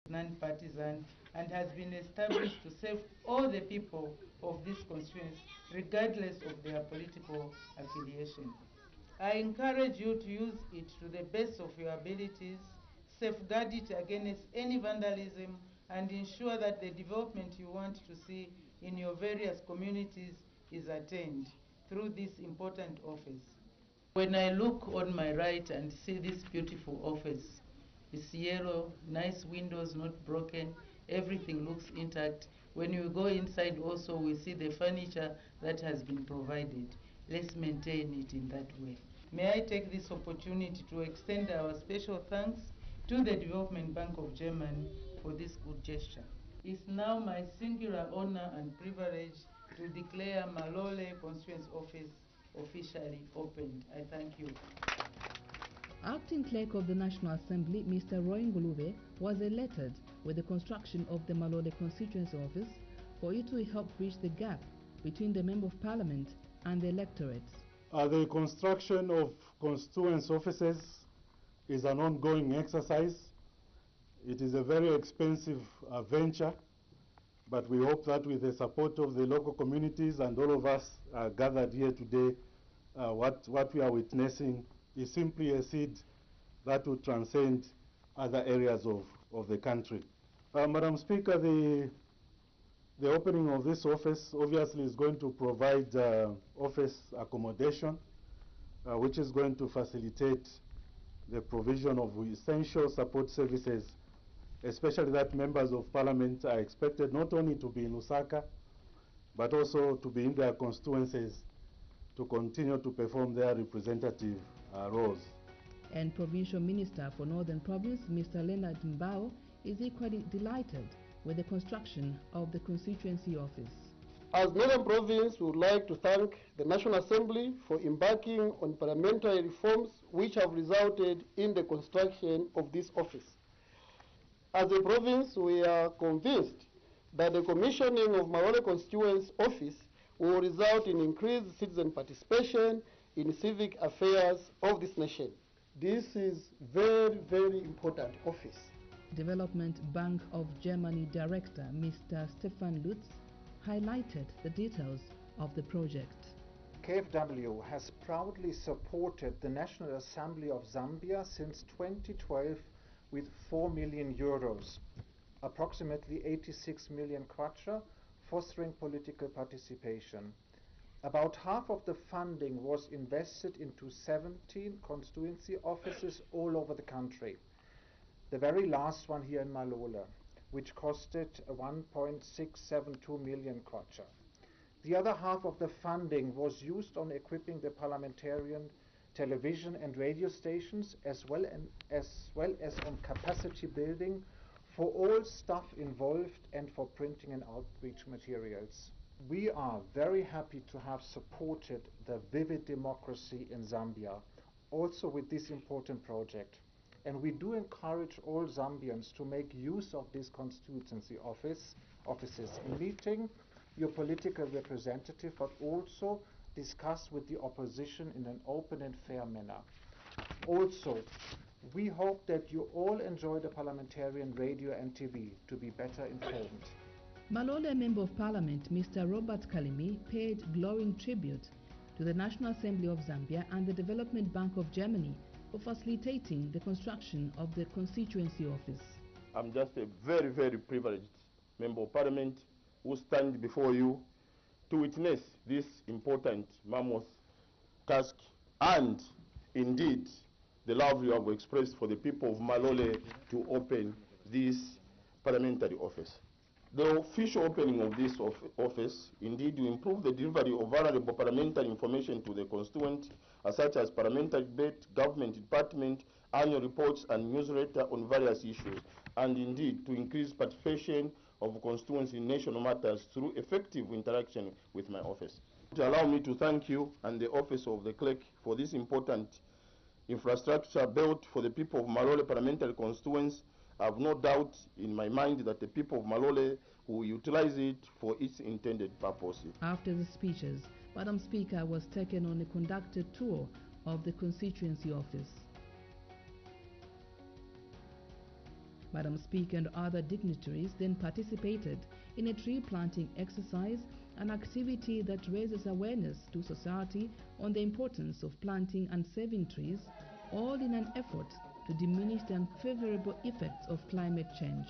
non-partisan, and has been established to serve all the people of this constituency, regardless of their political affiliation. I encourage you to use it to the best of your abilities, safeguard it against any vandalism, and ensure that the development you want to see in your various communities is attained through this important office. When I look on my right and see this beautiful office, it's yellow, nice windows, not broken, everything looks intact. When you go inside also, we see the furniture that has been provided. Let's maintain it in that way. May I take this opportunity to extend our special thanks to the Development Bank of Germany for this good gesture. It's now my singular honor and privilege to declare Malole Constituency Office officially opened. I thank you. Acting Clerk of the National Assembly, Mr. Roy Ngulube, was elated with the construction of the Malole Constituency Office for it to help bridge the gap between the Member of Parliament and the electorates. The construction of constituency offices is an ongoing exercise. It is a very expensive venture, but we hope that with the support of the local communities and all of us gathered here today, what we are witnessing is simply a seed that will transcend other areas of the country. Madam Speaker, the opening of this office obviously is going to provide office accommodation, which is going to facilitate the provision of essential support services, especially that members of parliament are expected not only to be in Lusaka, but also to be in their constituencies to continue to perform their representative roles. And Provincial Minister for Northern Province, Mr. Leonard Mbao, is equally delighted with the construction of the constituency office. As Northern Province, we would like to thank the National Assembly for embarking on parliamentary reforms which have resulted in the construction of this office. As a province, we are convinced that the commissioning of Malole Constituency Office will result in increased citizen participation in civic affairs of this nation. This is very, very important office. Development Bank of Germany Director Mr. Stefan Lutz highlighted the details of the project. KfW has proudly supported the National Assembly of Zambia since 2012 with 4 million euros, approximately 86 million kwacha, fostering political participation. About half of the funding was invested into 17 constituency offices all over the country. The very last one here in Malole, which costed 1.672 million kwacha. The other half of the funding was used on equipping the parliamentarian television and radio stations, as well as on capacity building for all staff involved and for printing and outreach materials. We are very happy to have supported the vivid democracy in Zambia, also with this important project. And we do encourage all Zambians to make use of these constituency offices, meeting your political representative, but also discuss with the opposition in an open and fair manner. Also, we hope that you all enjoy the parliamentarian radio and TV to be better informed. Malole Member of Parliament Mr. Robert Kalimi paid glowing tribute to the National Assembly of Zambia and the Development Bank of Germany for facilitating the construction of the constituency office. I'm just a very, very privileged Member of Parliament who stand before you to witness this important mammoth task and indeed the love you have expressed for the people of Malole to open this parliamentary office. The official opening of this office indeed will improve the delivery of valuable parliamentary information to the constituent, such as parliamentary debate, government department, annual reports and newsletter on various issues, and indeed to increase participation of constituents in national matters through effective interaction with my office. To allow me to thank you and the office of the clerk for this important infrastructure built for the people of Malole parliamentary constituents. I have no doubt in my mind that the people of Malole will utilize it for its intended purpose. After the speeches, Madam Speaker was taken on a conducted tour of the constituency office. Madam Speaker and other dignitaries then participated in a tree planting exercise, an activity that raises awareness to society on the importance of planting and saving trees, all in an effort to diminish the unfavorable effects of climate change.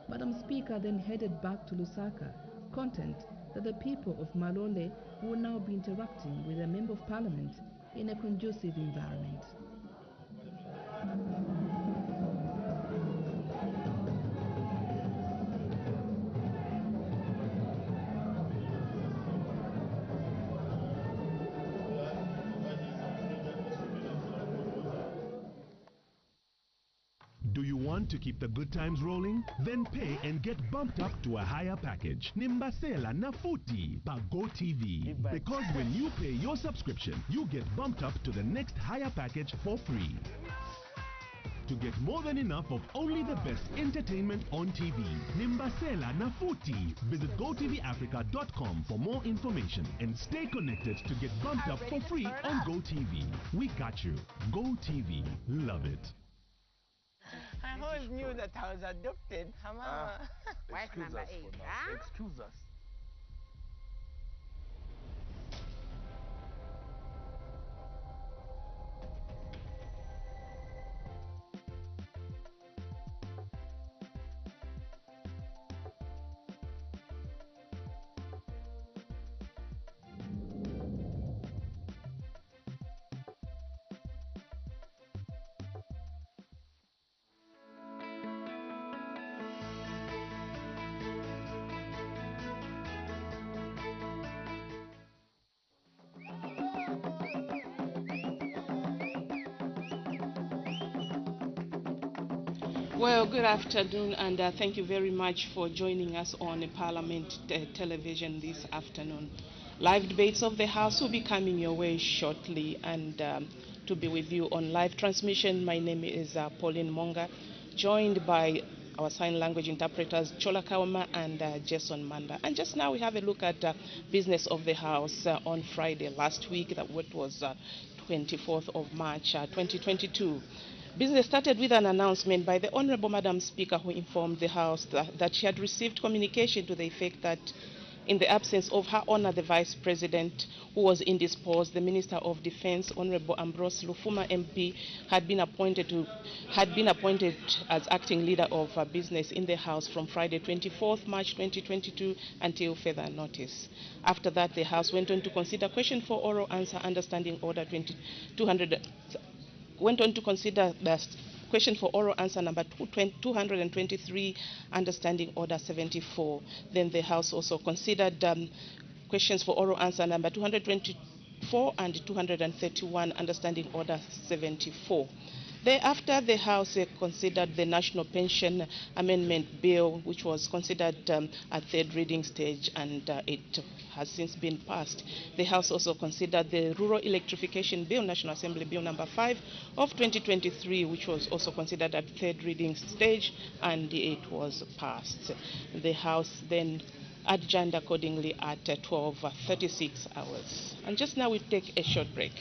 Madam Speaker then headed back to Lusaka, content that the people of Malole will now be interacting with a Member of Parliament in a conducive environment. Do you want to keep the good times rolling? Then pay and get bumped up to a higher package. Nimbasela Nafuti by GoTV. Because when you pay your subscription, you get bumped up to the next higher package for free. To get more than enough of only the best entertainment on TV. Nimbasela Nafuti. Visit GoTVAfrica.com for more information and stay connected to get bumped up for free on GoTV. We got you. GoTV. Love it. I always knew that I was adopted. Wife number 8. Excuse us. Well, good afternoon, and thank you very much for joining us on Parliament television this afternoon. Live debates of the House will be coming your way shortly, and to be with you on live transmission, my name is Pauline Monga, joined by our sign language interpreters Chola Kauma and Jason Manda. And just now we have a look at business of the House on Friday last week, that was 24th of March 2022. Business started with an announcement by the Honorable Madam Speaker, who informed the House that she had received communication to the effect that in the absence of Her Honor the Vice President, who was indisposed, the Minister of Defense, Honorable Ambrose Lufuma MP, had been appointed as acting leader of business in the House from Friday 24th March 2022 until further notice. After that, the House went on to consider question for oral answer understanding order 200. Went on to consider the question for oral answer number 223, understanding order 74. Then the House also considered questions for oral answer number 224 and 231, understanding order 74. Thereafter, the House considered the National Pension Amendment Bill, which was considered at third reading stage, and it has since been passed. The House also considered the Rural Electrification Bill, National Assembly Bill number 5 of 2023, which was also considered at third reading stage, and it was passed. The House then adjourned accordingly at 12:36 hours. And just now we take a short break.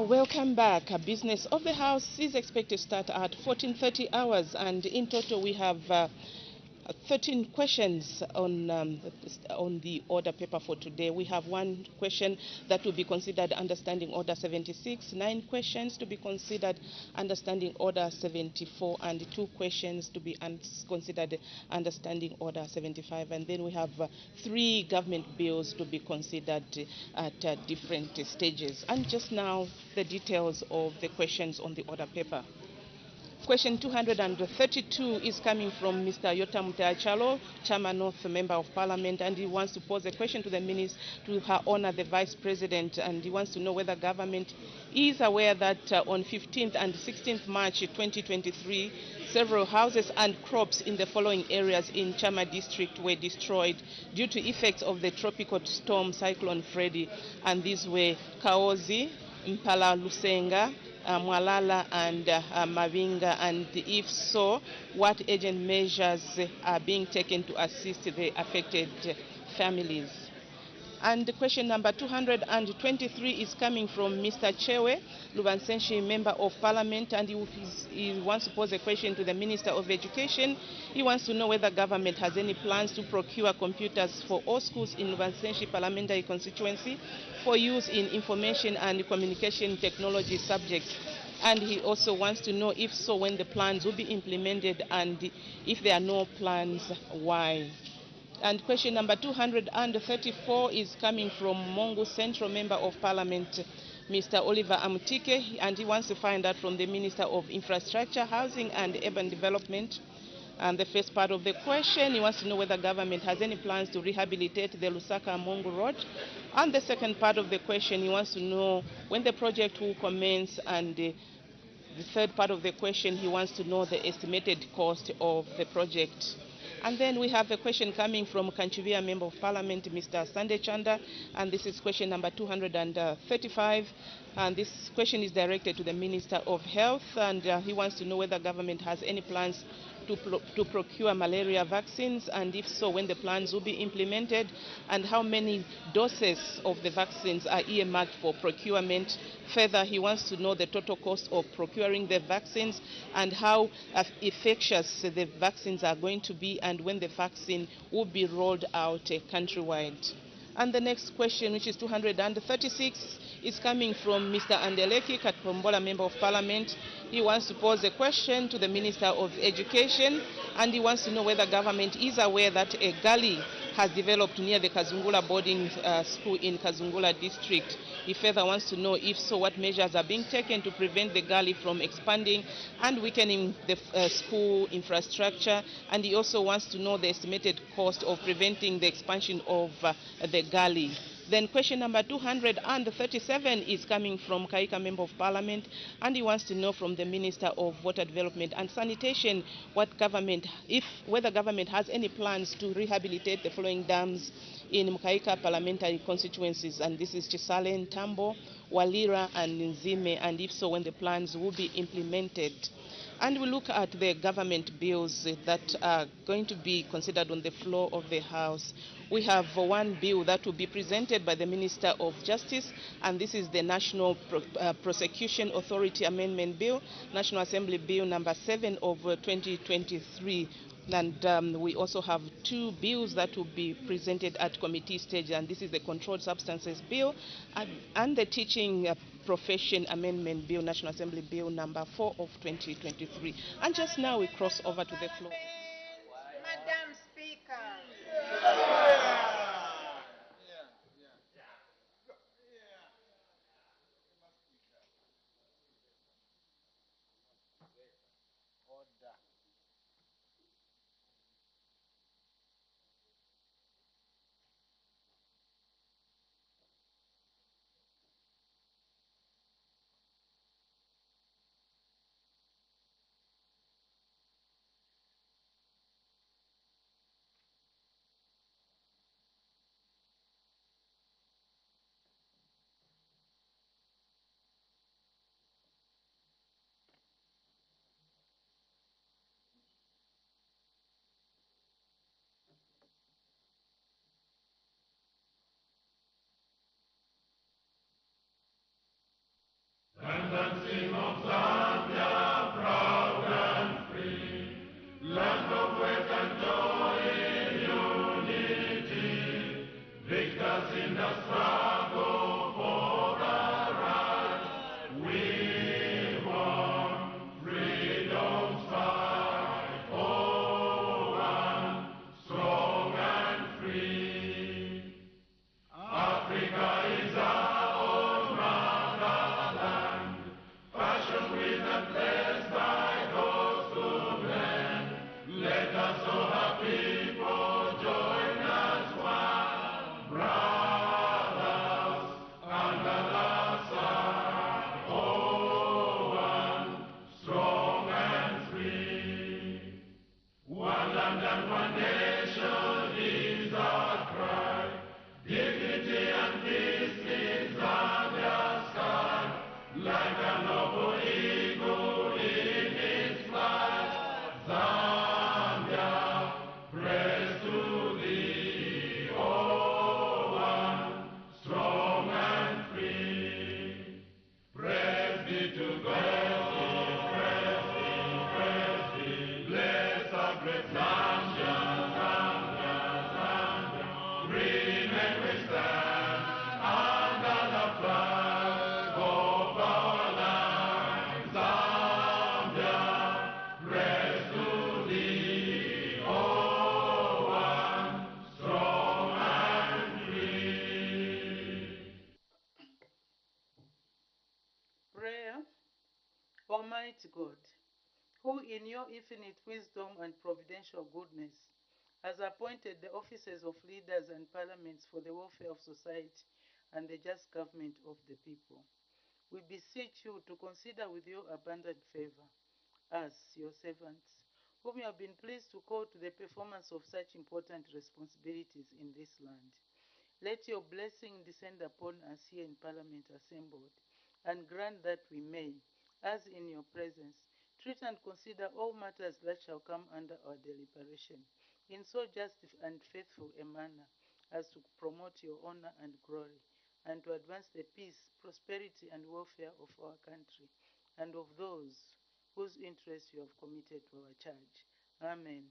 Welcome back. Business of the House is expected to start at 14:30 hours, and in total we have 13 questions on the order paper for today. We have one question that will be considered understanding order 76, 9 questions to be considered understanding order 74, and 2 questions to be considered understanding order 75. And then we have 3 government bills to be considered at different stages. And just now, the details of the questions on the order paper. Question 232 is coming from Mr. Yotam Teachalo, Chairman of Member of Parliament, and he wants to pose a question to the Minister, to Her Honor the Vice President, and he wants to know whether government is aware that on 15th and 16th March 2023, several houses and crops in the following areas in Chama district were destroyed due to effects of the tropical storm Cyclone Freddy, and these were Kaozi, Mpala Lusenga, Mwalala and Mavinga, and if so, what urgent measures are being taken to assist the affected families? And question number 223 is coming from Mr. Chewe Lubansenshi, Member of Parliament, and he wants to pose a question to the Minister of Education. He wants to know whether government has any plans to procure computers for all schools in Lubansenshi parliamentary constituency for use in information and communication technology subjects. And he also wants to know if so, when the plans will be implemented, and if there are no plans, why? And question number 234 is coming from Mongo Central Member of Parliament, Mr. Oliver Amutike, and he wants to find out from the Minister of Infrastructure, Housing and Urban Development. And the first part of the question, he wants to know whether government has any plans to rehabilitate the Lusaka-Mongo Road. And the second part of the question, he wants to know when the project will commence, and the third part of the question, he wants to know the estimated cost of the project. And then we have a question coming from Kanchuvia Member of Parliament, Mr. Sunday Chanda, and this is question number 235. And this question is directed to the Minister of Health, and he wants to know whether government has any plans to procure malaria vaccines, and if so, when the plans will be implemented, and how many doses of the vaccines are earmarked for procurement. Further, he wants to know the total cost of procuring the vaccines and how effective the vaccines are going to be, and when the vaccine will be rolled out countrywide. And the next question, which is 236, is coming from Mr. Andeleki Katpombola, Member of Parliament. He wants to pose a question to the Minister of Education, and he wants to know whether government is aware that a gully has developed near the Kazungula boarding school in Kazungula district. He further wants to know if so, what measures are being taken to prevent the gully from expanding and weakening the school infrastructure, and he also wants to know the estimated cost of preventing the expansion of the gully. Then question number 237 is coming from Kaika Member of Parliament, and he wants to know from the Minister of Water Development and Sanitation whether government has any plans to rehabilitate the following dams in Mkaika parliamentary constituencies, and this is Chisale, Tambo, Walira and Nzime, and if so, when the plans will be implemented. And we look at the government bills that are going to be considered on the floor of the House. We have one bill that will be presented by the Minister of Justice, and this is the National Prosecution Authority Amendment Bill, National Assembly Bill number 7 of 2023. And we also have two bills that will be presented at committee stage, and this is the Controlled Substances Bill and the Teaching Profession Amendment Bill, National Assembly Bill number 4 of 2023. And just now we cross over to the floor. Madam Speaker. Almighty God, who in your infinite wisdom and providential goodness has appointed the offices of leaders and parliaments for the welfare of society and the just government of the people, we beseech you to consider with your abundant favor us, your servants, whom you have been pleased to call to the performance of such important responsibilities in this land. Let your blessing descend upon us here in Parliament assembled, and grant that we may, as in your presence, treat and consider all matters that shall come under our deliberation, in so just and faithful a manner as to promote your honor and glory, and to advance the peace, prosperity, and welfare of our country, and of those whose interests you have committed to our charge. Amen.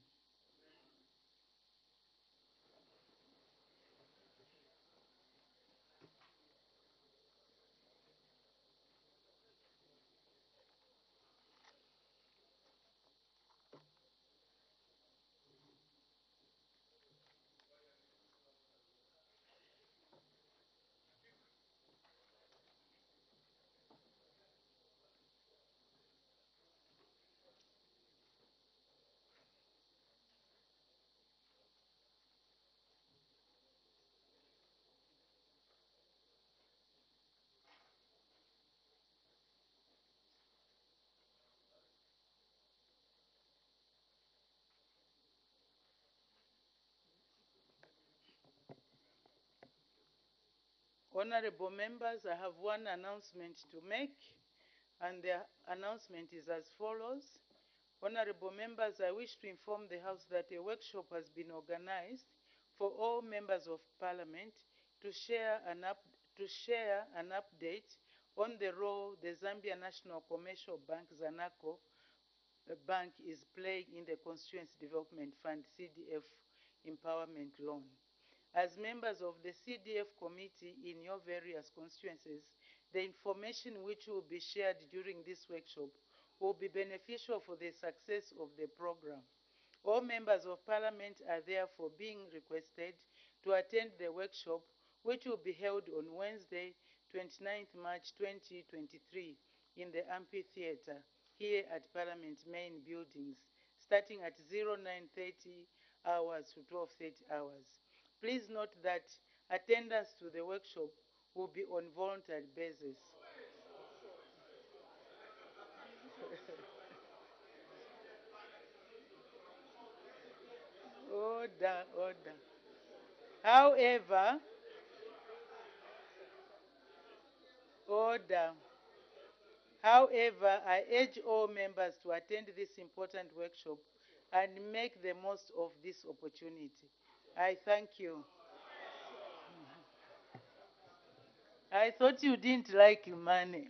Honorable members, I have one announcement to make, and the announcement is as follows. Honorable members, I wish to inform the House that a workshop has been organized for all members of Parliament to share an update on the role the Zambia National Commercial Bank, ZANACO, bank is playing in the Constituency Development Fund, CDF, empowerment loan. As members of the CDF committee in your various constituencies, the information which will be shared during this workshop will be beneficial for the success of the program. All members of Parliament are therefore being requested to attend the workshop, which will be held on Wednesday, 29th March 2023, in the amphitheatre here at Parliament main buildings, starting at 09:30 hours to 12:30 hours. Please note that attendance to the workshop will be on voluntary basis. Order, order. However, order. However, I urge all members to attend this important workshop and make the most of this opportunity. I thank you. I thought you didn't like money.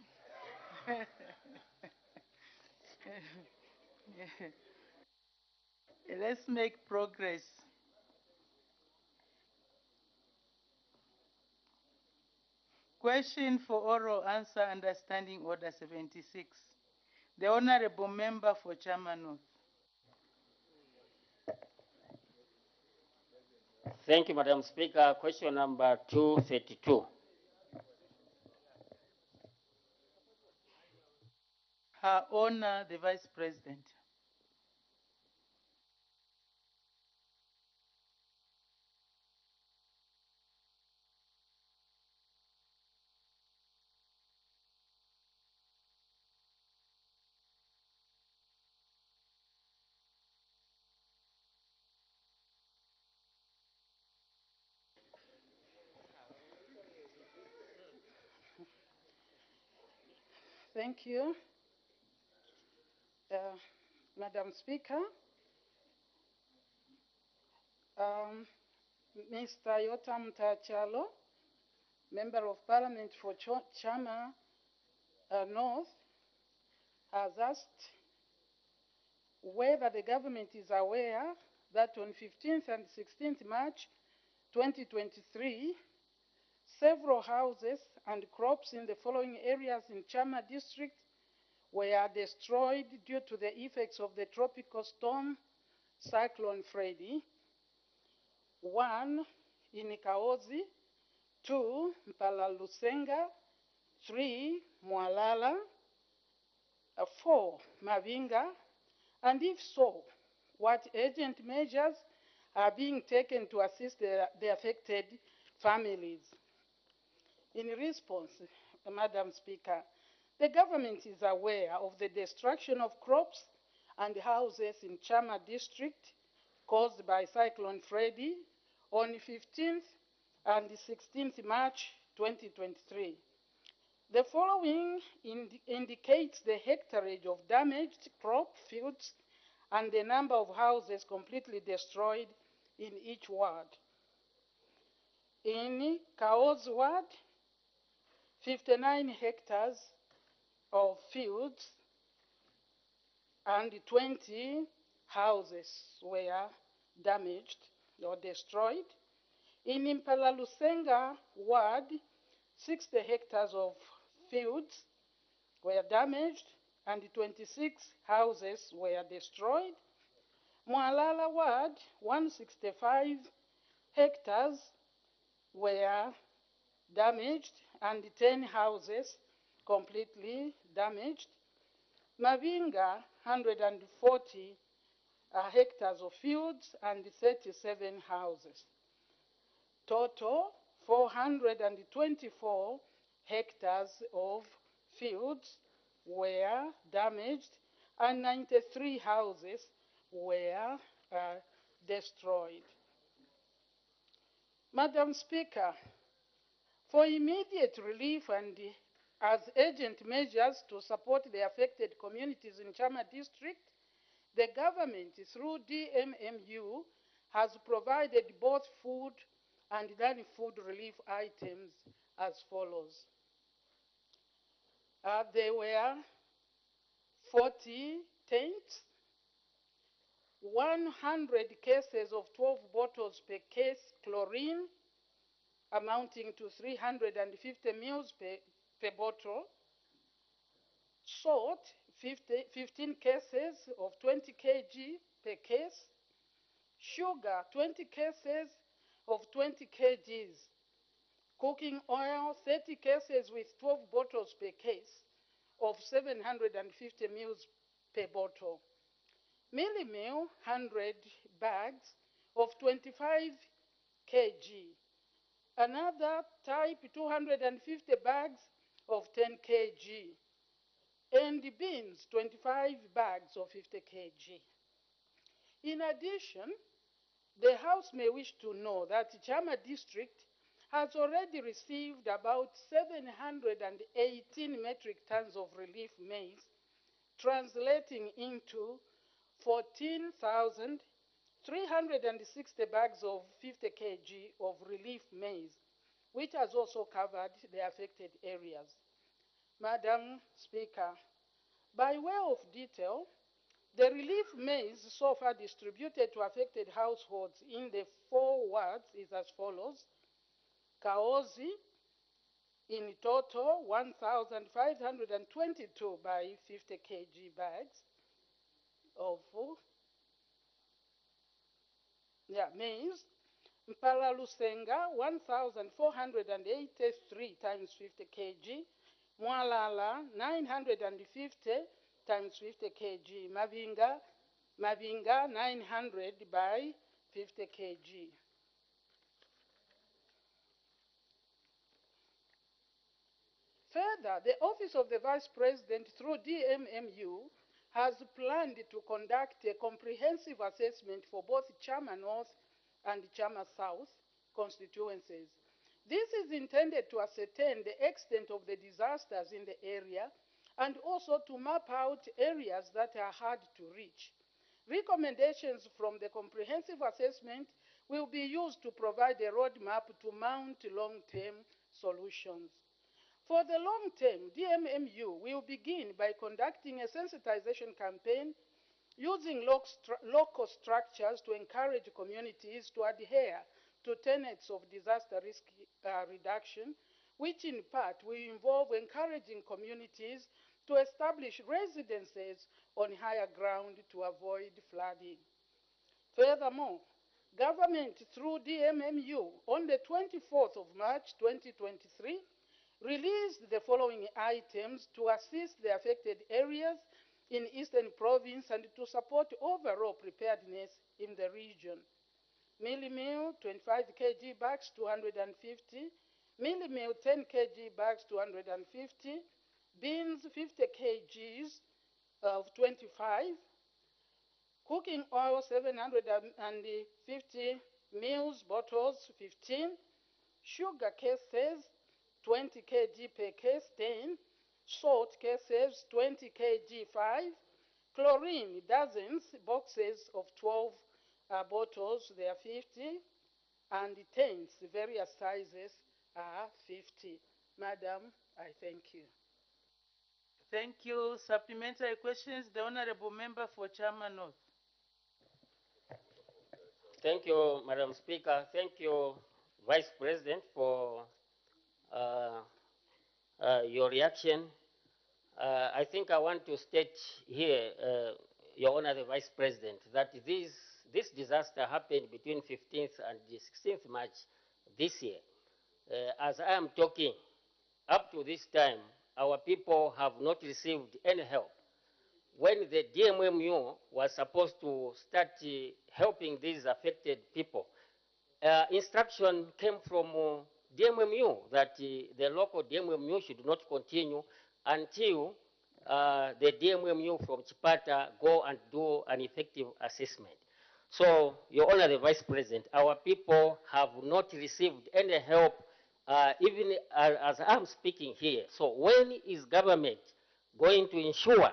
Let's make progress. Question for oral answer under Standing Order 76. The Honorable Member for Chama North. Thank you, Madam Speaker. Question number 232. Her Honor, the Vice President. Thank you. Madam Speaker, Mr. Yotam Tachalo, Member of Parliament for Chama North, has asked whether the government is aware that on 15th and 16th March 2023, several houses and crops in the following areas in Chama district were destroyed due to the effects of the tropical storm Cyclone Freddy. 1, in Kaozi, 2, Mpalalusenga, 3, Mwalala, for Mavinga, and if so, what urgent measures are being taken to assist the affected families? In response, Madam Speaker, the government is aware of the destruction of crops and houses in Chama district caused by Cyclone Freddy on 15th and 16th March 2023. The following indicates the hectareage of damaged crop fields and the number of houses completely destroyed in each ward. In Kao's ward, 59 hectares of fields and 20 houses were damaged or destroyed. In Impala Lusenga ward, 60 hectares of fields were damaged and 26 houses were destroyed. Mwalala ward, 165 hectares were damaged and 10 houses completely damaged. Mavinga, 140 hectares of fields and 37 houses. Total, 424 hectares of fields were damaged and 93 houses were destroyed. Madam Speaker, for immediate relief and as urgent measures to support the affected communities in Chama district, the government, through DMMU, has provided both food and non-food relief items as follows. There were 40 tents, 100 cases of 12 bottles per case chlorine, amounting to 350 mils per bottle, salt, 15 cases of 20 kg per case, sugar, 20 cases of 20 kgs, cooking oil, 30 cases with 12 bottles per case of 750 mils per bottle, mealie meal, 100 bags of 25 kg, another type, 250 bags of 10 kg, and beans, 25 bags of 50 kg. In addition, the House may wish to know that Chama district has already received about 718 metric tons of relief maize, translating into 14,360 bags of 50 kg of relief maize, which has also covered the affected areas. Madam Speaker, by way of detail, the relief maize so far distributed to affected households in the 4 wards is as follows. Kaozi, in total, 1,522 by 50 kg bags of maize. Mpala Lusenga, 1,483 times 50 kg. Mwalala, 950 times 50 kg. Mavinga, 900 by 50 kg. Further, the Office of the Vice President, through DMMU, has planned to conduct a comprehensive assessment for both Chama North and Chama South constituencies. This is intended to ascertain the extent of the disasters in the area and also to map out areas that are hard to reach. Recommendations from the comprehensive assessment will be used to provide a roadmap to mount long-term solutions. For the long term, DMMU will begin by conducting a sensitization campaign using local structures to encourage communities to adhere to tenets of disaster risk reduction, which in part will involve encouraging communities to establish residences on higher ground to avoid flooding. Furthermore, government through DMMU on the 24th of March 2023 released the following items to assist the affected areas in Eastern Province and to support overall preparedness in the region. Mealie meal, 25 kg bags, 250. Mealie meal, 10 kg bags, 250. Beans, 50 kgs of 25. Cooking oil, 750 mils bottles, 15. Sugar cases, 20 kg per case, 10. Salt cases, 20 kg, 5. Chlorine, dozens, boxes of 12 bottles, they are 50. And the tents, various sizes, are 50. Madam, I thank you. Thank you. Supplementary questions. The Honorable Member for Chama North. Thank you, Madam Speaker. Thank you, Vice President, for your reaction. I think I want to state here, Your Honor, the Vice President, that this disaster happened between 15th and 16th March this year. As I am talking, up to this time, our people have not received any help. When the DMMU was supposed to start helping these affected people, instruction came from DMMU that the local DMMU should not continue until the DMMU from Chipata go and do an effective assessment. So, Your Honor, the Vice President, our people have not received any help, even as I'm speaking here. So, when is government going to ensure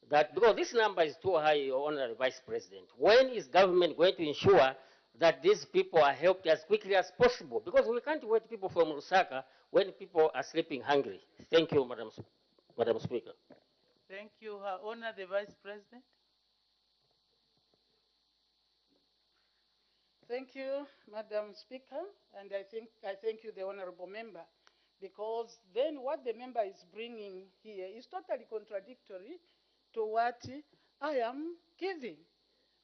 that, because this number is too high, Your Honor, the Vice President, when is government going to ensure that these people are helped as quickly as possible? Because we can't wait people from Lusaka when people are sleeping hungry. Thank you, Madam Speaker. Thank you, Her Honor, the Vice President. Thank you, Madam Speaker, and I thank you, the Honorable Member, because then what the member is bringing here is totally contradictory to what I am giving,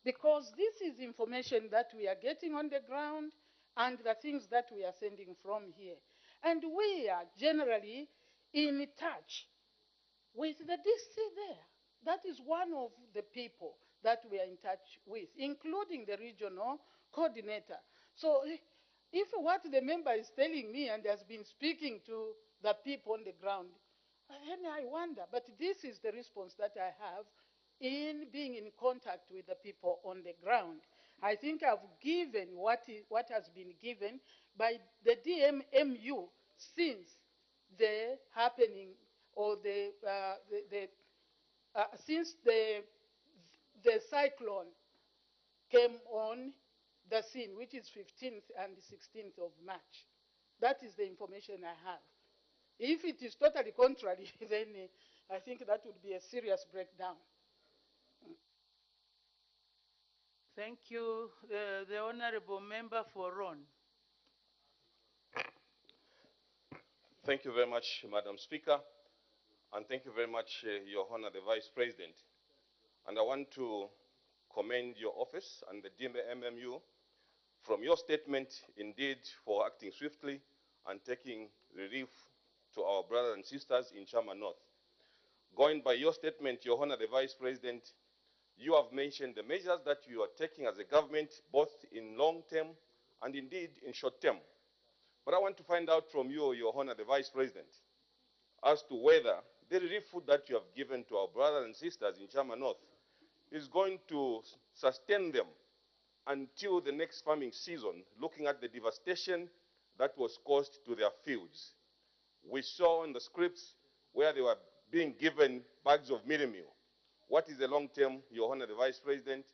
because this is information that we are getting on the ground and the things that we are sending from here. And we are generally in touch with the DC there. That is one of the people that we are in touch with, including the regional coordinator. So if what the member is telling me and has been speaking to the people on the ground, then I wonder. But this is the response that I have in being in contact with the people on the ground. I think I've given what has been given by the DMMU since the happening or since the cyclone came on the scene, which is 15th and 16th of March. That is the information I have. If it is totally contrary, then I think that would be a serious breakdown. Thank you. The Honorable Member for Ron. Thank you very much, Madam Speaker, and thank you very much, Your Honor, the Vice President. And I want to commend your office and the DMMU from your statement, indeed, for acting swiftly and taking relief to our brothers and sisters in Chama North. Going by your statement, Your Honor, the Vice President, you have mentioned the measures that you are taking as a government, both in long term and indeed in short term. But I want to find out from you, Your Honor, the Vice President, as to whether the relief food that you have given to our brothers and sisters in Chama North is going to sustain them until the next farming season, looking at the devastation that was caused to their fields. We saw in the scripts where they were being given bags of mealie meal. What is the long term, Your Honor, the Vice President,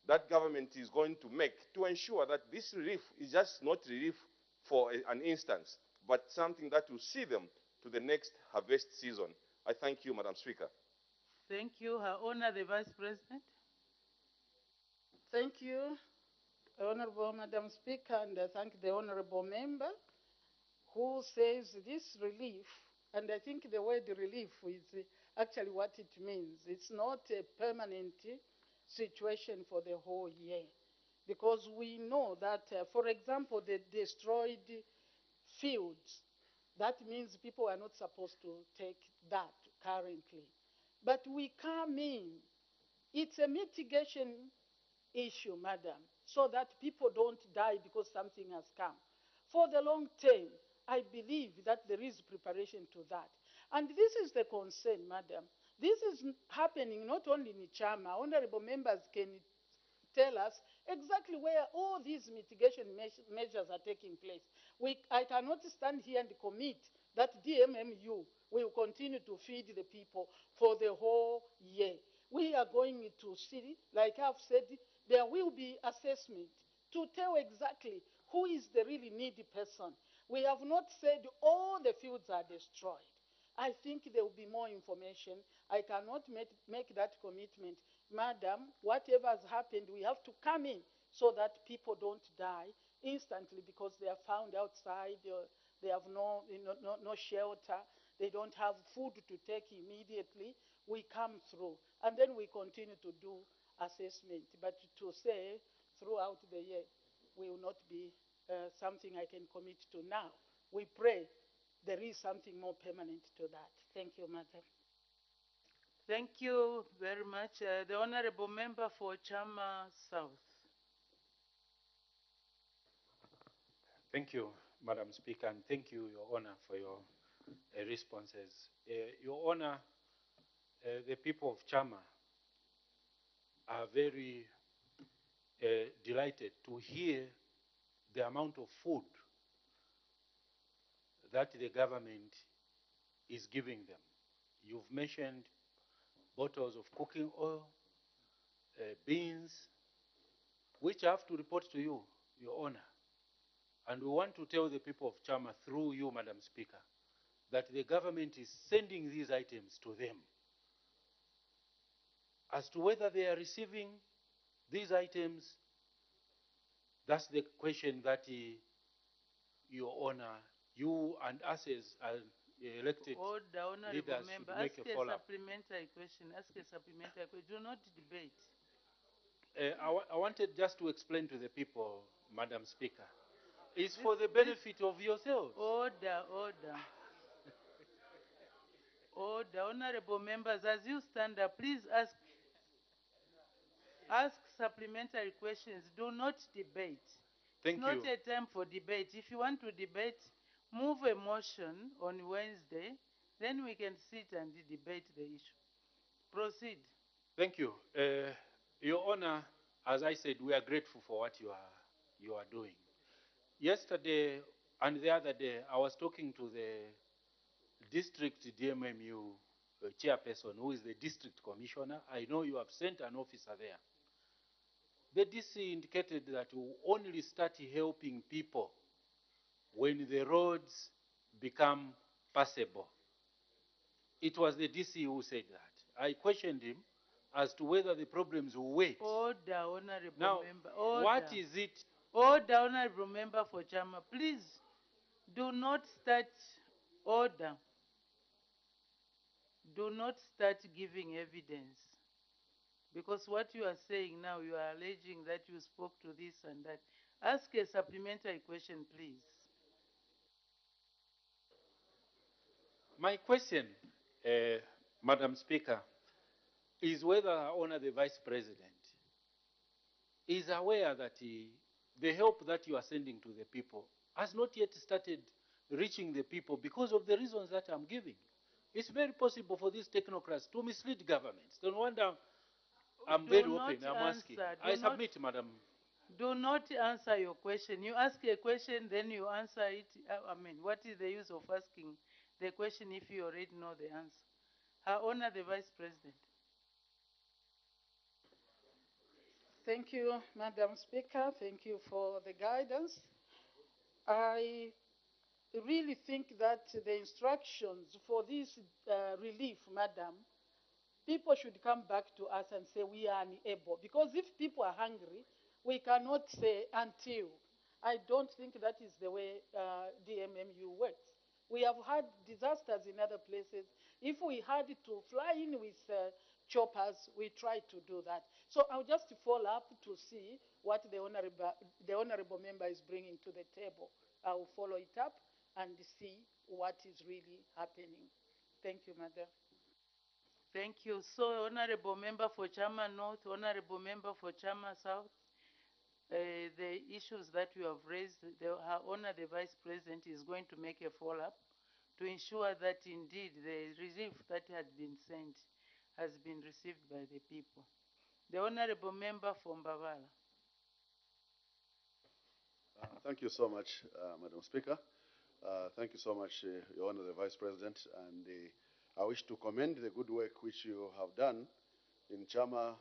that government is going to make to ensure that this relief is just not relief for an instance, but something that will see them to the next harvest season? I thank you, Madam Speaker. Thank you, Her Honor, the Vice President. Thank you, Honorable Madam Speaker, and I thank the Honorable Member who says this relief, and I think the word relief is actually what it means. It's not a permanent situation for the whole year, because we know that, for example, the destroyed fields That means people are not supposed to take that currently. But we come in. It's a mitigation issue, madam, so that people don't die because something has come. For the long term, I believe that there is preparation to that. And this is the concern, madam. This is happening not only in Chama. Honorable members can tell us exactly where all these mitigation measures are taking place. I cannot stand here and commit that DMMU will continue to feed the people for the whole year. We are going to see, like I've said, there will be assessment to tell exactly who is the really needy person. We have not said all the fields are destroyed. I think there will be more information. I cannot make that commitment. Madam, whatever has happened, we have to come in so that people don't die instantly because they are found outside, they have no shelter, they don't have food to take immediately. We come through, and then we continue to do assessment. But to say throughout the year will not be something I can commit to now. We pray there is something more permanent to that. Thank you, Madam. Thank you very much. The Honorable Member for Chama South. Thank you, Madam Speaker, and thank you, Your Honor, for your responses. Your Honor, the people of Chama are very delighted to hear the amount of food that the government is giving them. You've mentioned bottles of cooking oil, beans, which I have to report to you, Your Honor. And we want to tell the people of Chama through you, Madam Speaker, that the government is sending these items to them. As to whether they are receiving these items, that's the question that Your Honor, you and us as elected leaders should make a follow-up. Supplementary question. Ask a supplementary question. Do not debate. I wanted just to explain to the people, Madam Speaker. It's for the benefit of yourselves. Order, order. Order. Honorable members, as you stand up, please ask supplementary questions. Do not debate. Thank you. It's not a time for debate. If you want to debate, move a motion on Wednesday, then we can sit and debate the issue. Proceed. Thank you. Your Honor, as I said, we are grateful for what you are doing. Yesterday and the other day, I was talking to the district DMMU chairperson, who is the district commissioner. I know you have sent an officer there. The DC indicated that we will only start helping people when the roads become passable. It was the DC who said that. I questioned him as to whether the problems will wait. Order, honorable now, member. Order. What is it? Order, honorable member for Chama. Please do not start order. Do not start giving evidence. Because what you are saying now, you are alleging that you spoke to this and that. Ask a supplementary question, please. My question, Madam Speaker, is whether our Honor the Vice President is aware that the help that you are sending to the people has not yet started reaching the people because of the reasons that I'm giving. It's very possible for these technocrats to mislead governments. Don't wonder. I'm very open. I'm asking. I submit, Madam. Do not answer your question. You ask a question, then you answer it. I mean, what is the use of asking the question if you already know the answer? Her Honor, the Vice President. Thank you, Madam Speaker. Thank you for the guidance. I really think that the instructions for this relief, Madam, people should come back to us and say we are unable. Because if people are hungry, we cannot say until. I don't think that is the way DMMU works. We have had disasters in other places. If we had to fly in with choppers, we try to do that. So I'll just follow up to see what the honorable member is bringing to the table. I will follow it up and see what is really happening. Thank you, Madam. Thank you. So, Honorable Member for Chama North, Honorable Member for Chama South, the issues that you have raised, Her Honor the Vice President is going to make a follow-up to ensure that indeed the relief that had been sent has been received by the people. The Honorable Member for Mbavala. Thank you so much, Madam Speaker. Thank you so much, Your Honor, the Vice President. And I wish to commend the good work which you have done in Chama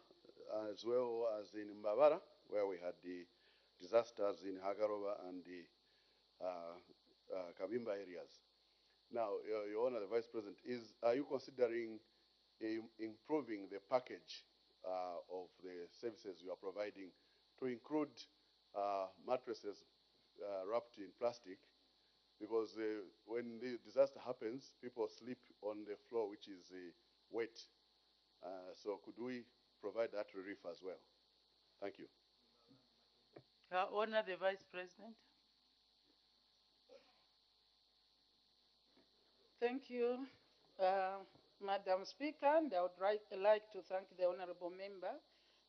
as well as in Mbabara, where we had the disasters in Hagaroba and the Kabimba areas. Now, Your Honor, the Vice President, are you considering improving the package of the services you are providing to include mattresses wrapped in plastic? Because when the disaster happens, people sleep on the floor, which is wet. So could we provide that relief as well? Thank you. Her Honor the Vice President. Thank you, Madam Speaker, and I would like to thank the Honorable Member.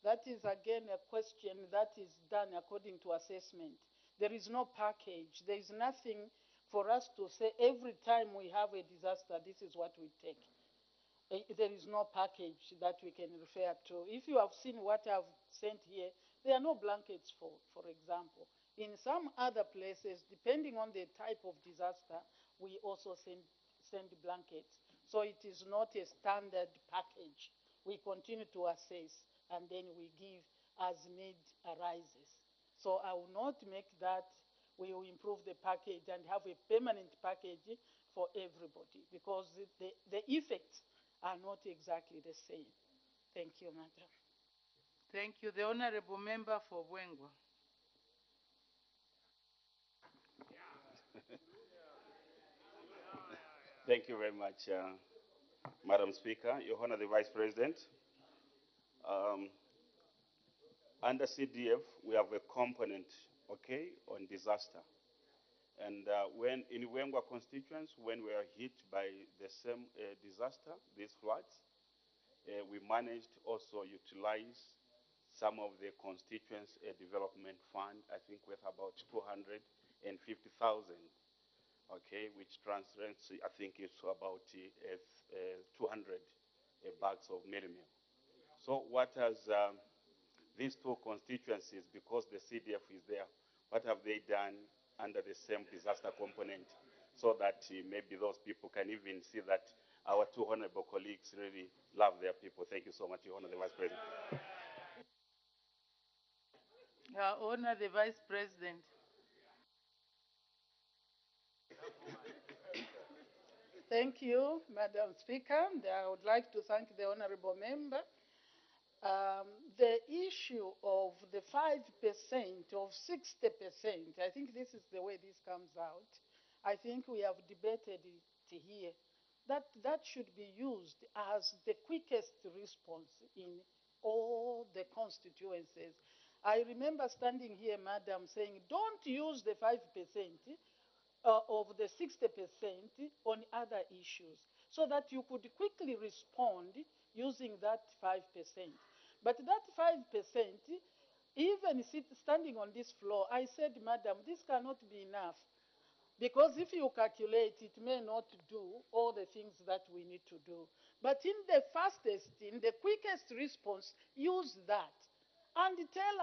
That is again a question that is done according to assessment. There is no package. There is nothing for us to say every time we have a disaster, this is what we take. There is no package that we can refer to. If you have seen what I've sent here, there are no blankets for example. In some other places, depending on the type of disaster, we also send blankets. So it is not a standard package. We continue to assess and then we give as need arises. So I will not make that. We will improve the package and have a permanent package for everybody because the effects are not exactly the same. Thank you, Madam. Thank you. The Honorable Member for Bwengwa. Thank you very much, Madam Speaker. Your Honor, the Vice President. Under CDF, we have a component, okay, on disaster. And when in Wengwa constituents, when we are hit by the same disaster, these floods, we managed also utilize some of the constituents development fund, I think with about 250,000, okay, which translates, I think it's about 200 bags of meal. So what has these two constituencies, because the CDF is there, what have they done under the same disaster component so that maybe those people can even see that our two honorable colleagues really love their people? Thank you so much, Your Honor, the Vice President. Her Honor, the Vice President. Thank you, Madam Speaker. And I would like to thank the Honorable Member. The issue of the 5% of 60%, I think this is the way this comes out. I think we have debated it here. That should be used as the quickest response in all the constituencies. I remember standing here, Madam, saying, don't use the 5% of the 60% on other issues so that you could quickly respond using that 5%. But that 5%, even standing on this floor, I said, Madam, this cannot be enough. Because if you calculate, it may not do all the things that we need to do. But in the fastest, in the quickest response, use that. And tell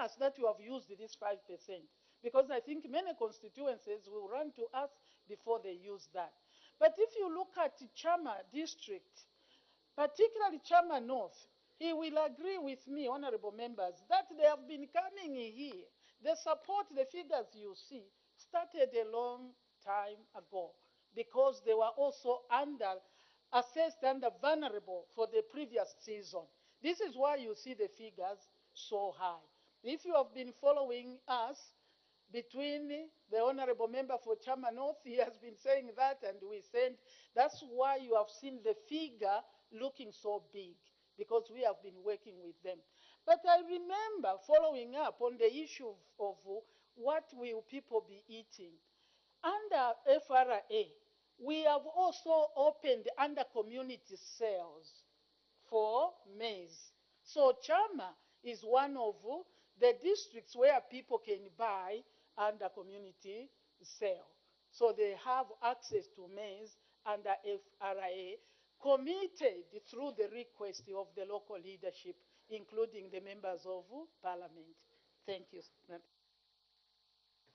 us that you have used this 5%. Because I think many constituencies will run to us before they use that. But if you look at Chama district, particularly Chama North, he will agree with me, honorable members, that they have been coming here. The support, the figures you see, started a long time ago because they were also assessed under vulnerable for the previous season. This is why you see the figures so high. If you have been following us, between the honorable member for Chama North, he has been saying that, and we said that's why you have seen the figure looking so big, because we have been working with them. But I remember following up on the issue of what will people be eating. Under FRA, we have also opened under community sales for maize. So Chama is one of the districts where people can buy under community sale. So they have access to maize under FRA, committed through the request of the local leadership, including the members of parliament. Thank you.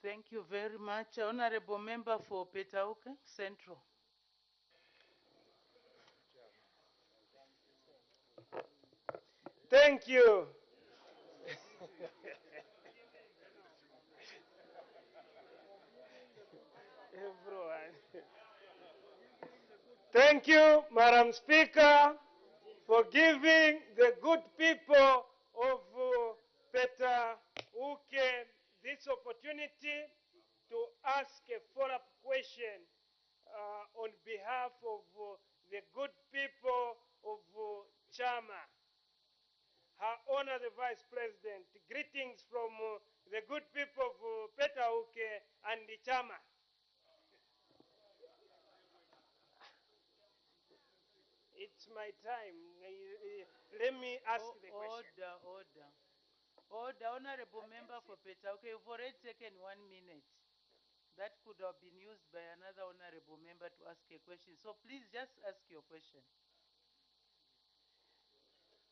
Thank you very much. Honorable Member for Petauke Central. Thank you. Everyone. Thank you, Madam Speaker, for giving the good people of Petauke this opportunity to ask a follow-up question on behalf of the good people of Chama. Her Honor the Vice President, greetings from the good people of Petauke and Chama. It's my time. Let me ask the question. Order. Honorable Member for Petauke, you've already taken 1 minute. That could have been used by another honorable member to ask a question. So please just ask your question.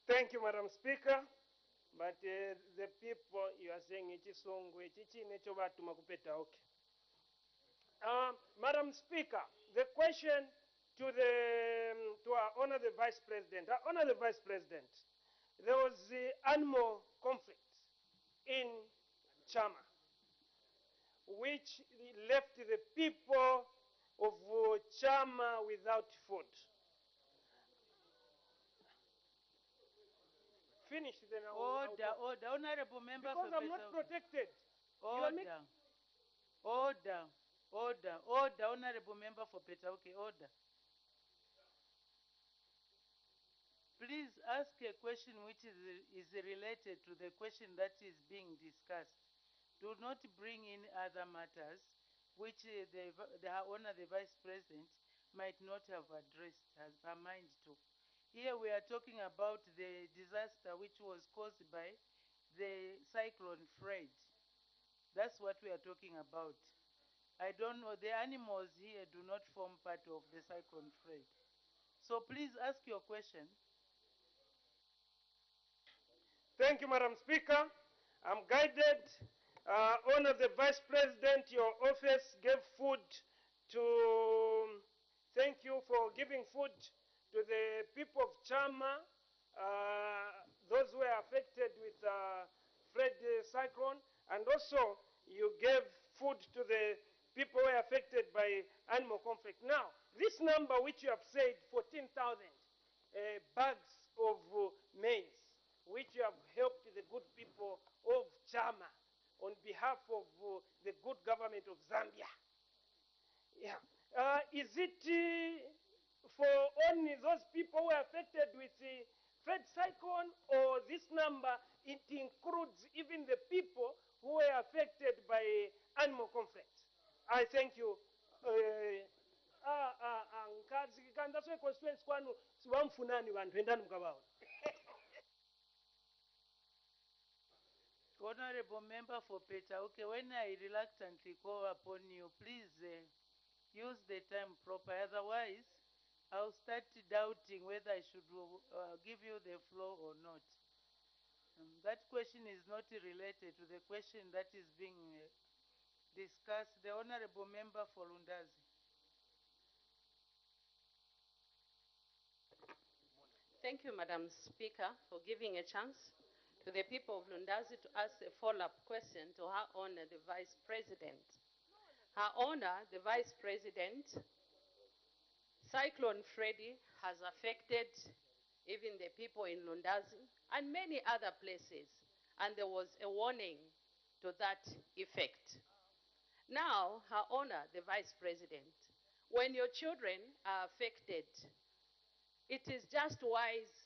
Thank you, Madam Speaker. But the people you are saying it is songwe chichi necho batu makupeta okay. Madam Speaker, the question to our Honor the Vice President. Our Honor the Vice President, there was the animal conflict in Chama, which left the people of Chama without food. Finish then. Order. Honorable Member because for I'm not protected. Order. Honorable Member for Petauke, order. Please ask a question which is related to the question that is being discussed. Do not bring in other matters which the Honor the Vice President might not have addressed, has her mind to. Here we are talking about the disaster which was caused by the cyclone Fred. That's what we are talking about. I don't know, the animals here do not form part of the cyclone Fred. So please ask your question. Thank you, Madam Speaker. I'm guided. Honor the Vice President, your office gave food to, thank you for giving food to the people of Chama, those who were affected with Fred cyclone, and also you gave food to the people who were affected by animal conflict. Now, this number which you have said, 14,000 bags of maize, which you have helped the good people of Chama on behalf of the good government of Zambia. Yeah. Is it for only those people who are affected with the Fred cyclone, or this number, it includes even the people who were affected by animal conflict? I thank you. Nkazi kandaso constituency kwanu siwamfunani vantu endani mukavaona. Honorable Member for Petauke, when I reluctantly call upon you, please use the time proper. Otherwise, I'll start doubting whether I should give you the floor or not. That question is not related to the question that is being discussed. The Honorable Member for Lundazi. Thank you, Madam Speaker, for giving a chance to the people of Lundazi to ask a follow-up question to Her Honor the Vice President. Her Honor the Vice President, Cyclone Freddy has affected even the people in Lundazi and many other places, and there was a warning to that effect. Now, Her Honor the Vice President, when your children are affected, it is just wise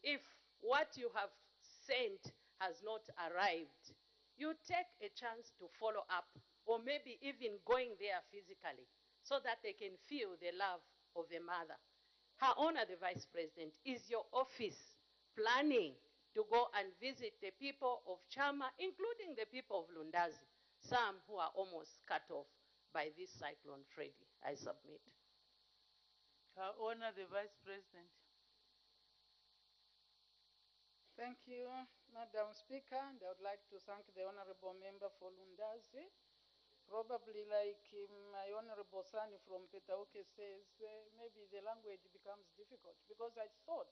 if what you have sent has not arrived, you take a chance to follow up or maybe even going there physically so that they can feel the love of a mother. Her Honor the Vice President, is your office planning to go and visit the people of Chama, including the people of Lundazi, some who are almost cut off by this cyclone Freddy? I submit. Her Honor the Vice President. Thank you, Madam Speaker, and I would like to thank the Honorable Member for Lundazi. Probably like my Honorable son from Petauke says, maybe the language becomes difficult because I thought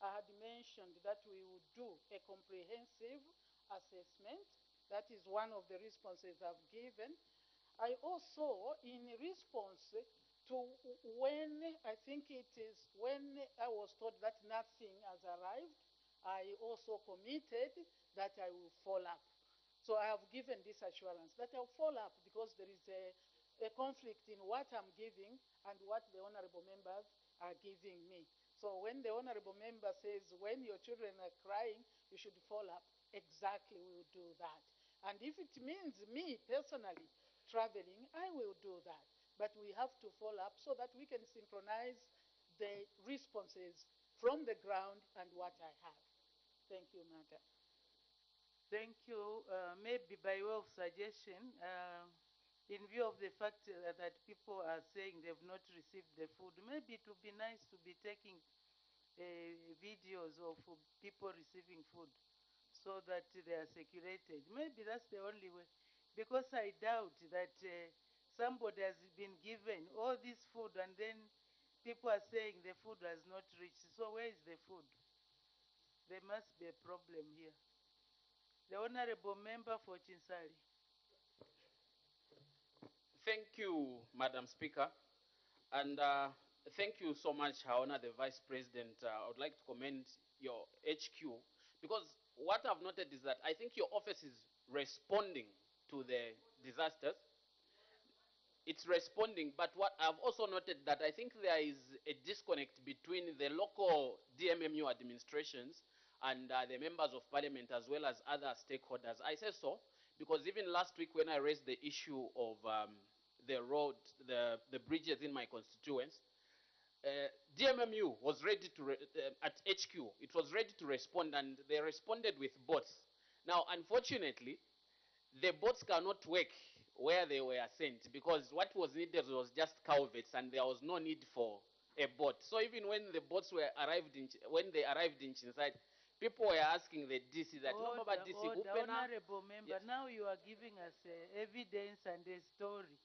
I had mentioned that we would do a comprehensive assessment. That is one of the responses I've given. I also, in response to when, I think it is when I was told that nothing has arrived, I also committed that I will follow up. So I have given this assurance that I'll follow up because there is a conflict in what I'm giving and what the honorable members are giving me. So when the honorable member says, when your children are crying, you should follow up, exactly we will do that. And if it means me personally traveling, I will do that. But we have to follow up so that we can synchronize the responses from the ground and what I have. Thank you, Madam. Thank you. Maybe by way of suggestion, in view of the fact that people are saying they've not received the food, maybe it would be nice to be taking videos of people receiving food so that they are circulated. Maybe that's the only way. Because I doubt that somebody has been given all this food and then people are saying the food has not reached. So where is the food? There must be a problem here. The Honorable Member for Chinsali. Thank you, Madam Speaker. And thank you so much, Her Honor, the Vice President. I would like to commend your HQ because what I've noted is that I think your office is responding to the disasters. It's responding, but what I've also noted that I think there is a disconnect between the local DMMU administrations and the members of parliament as well as other stakeholders. I say so because even last week when I raised the issue of the road, the bridges in my constituents, DMMU was ready to, at HQ, it was ready to respond and they responded with boats. Now, unfortunately, the boats cannot work where they were sent because what was needed was just culverts and there was no need for a boat. So even when the boats were when they arrived in Chinside, people were asking the DC that, no, Baba DC, Honorable Member, yes. Now you are giving us evidence and a story.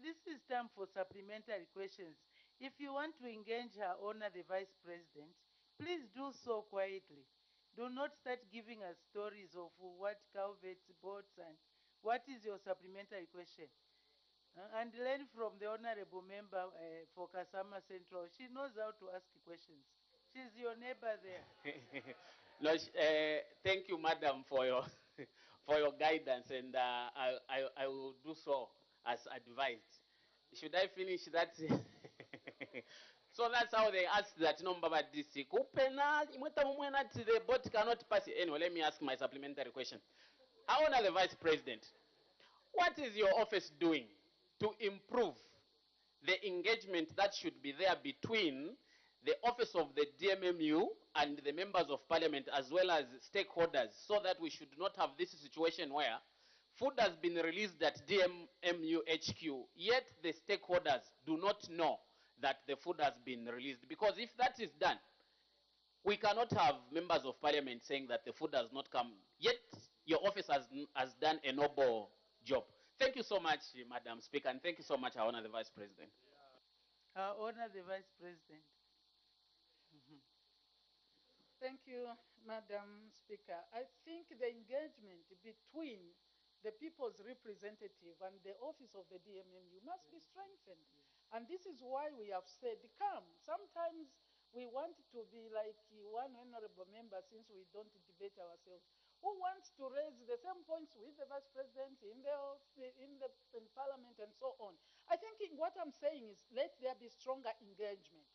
This is time for supplementary questions. If you want to engage Her Honor the Vice President, please do so quietly. Do not start giving us stories of what culverts, boats, and what is your supplementary question? And learn from the Honorable Member for Kasama Central. She knows how to ask questions. She's your neighbor there. No, thank you, Madam, for your for your guidance, and I will do so as advised. Should I finish that? So that's how they asked that number at DC. The boat cannot pass it. Anyway, let me ask my supplementary question. I honor the Vice President. What is your office doing to improve the engagement that should be there between the office of the DMMU and the members of parliament as well as stakeholders so that we should not have this situation where food has been released at DMMU HQ, yet the stakeholders do not know that the food has been released? Because if that is done, we cannot have members of parliament saying that the food has not come, yet your office has done a noble job. Thank you so much, Madam Speaker, and thank you so much, Her Honor the Vice President. Her Honor the Vice President. Thank you, Madam Speaker. I think the engagement between the people's representative and the office of the DMMU must be strengthened. And this is why we have said, come, sometimes we want to be like one honorable member since we don't debate ourselves, who wants to raise the same points with the Vice President in Parliament and so on. I think what I'm saying is let there be stronger engagement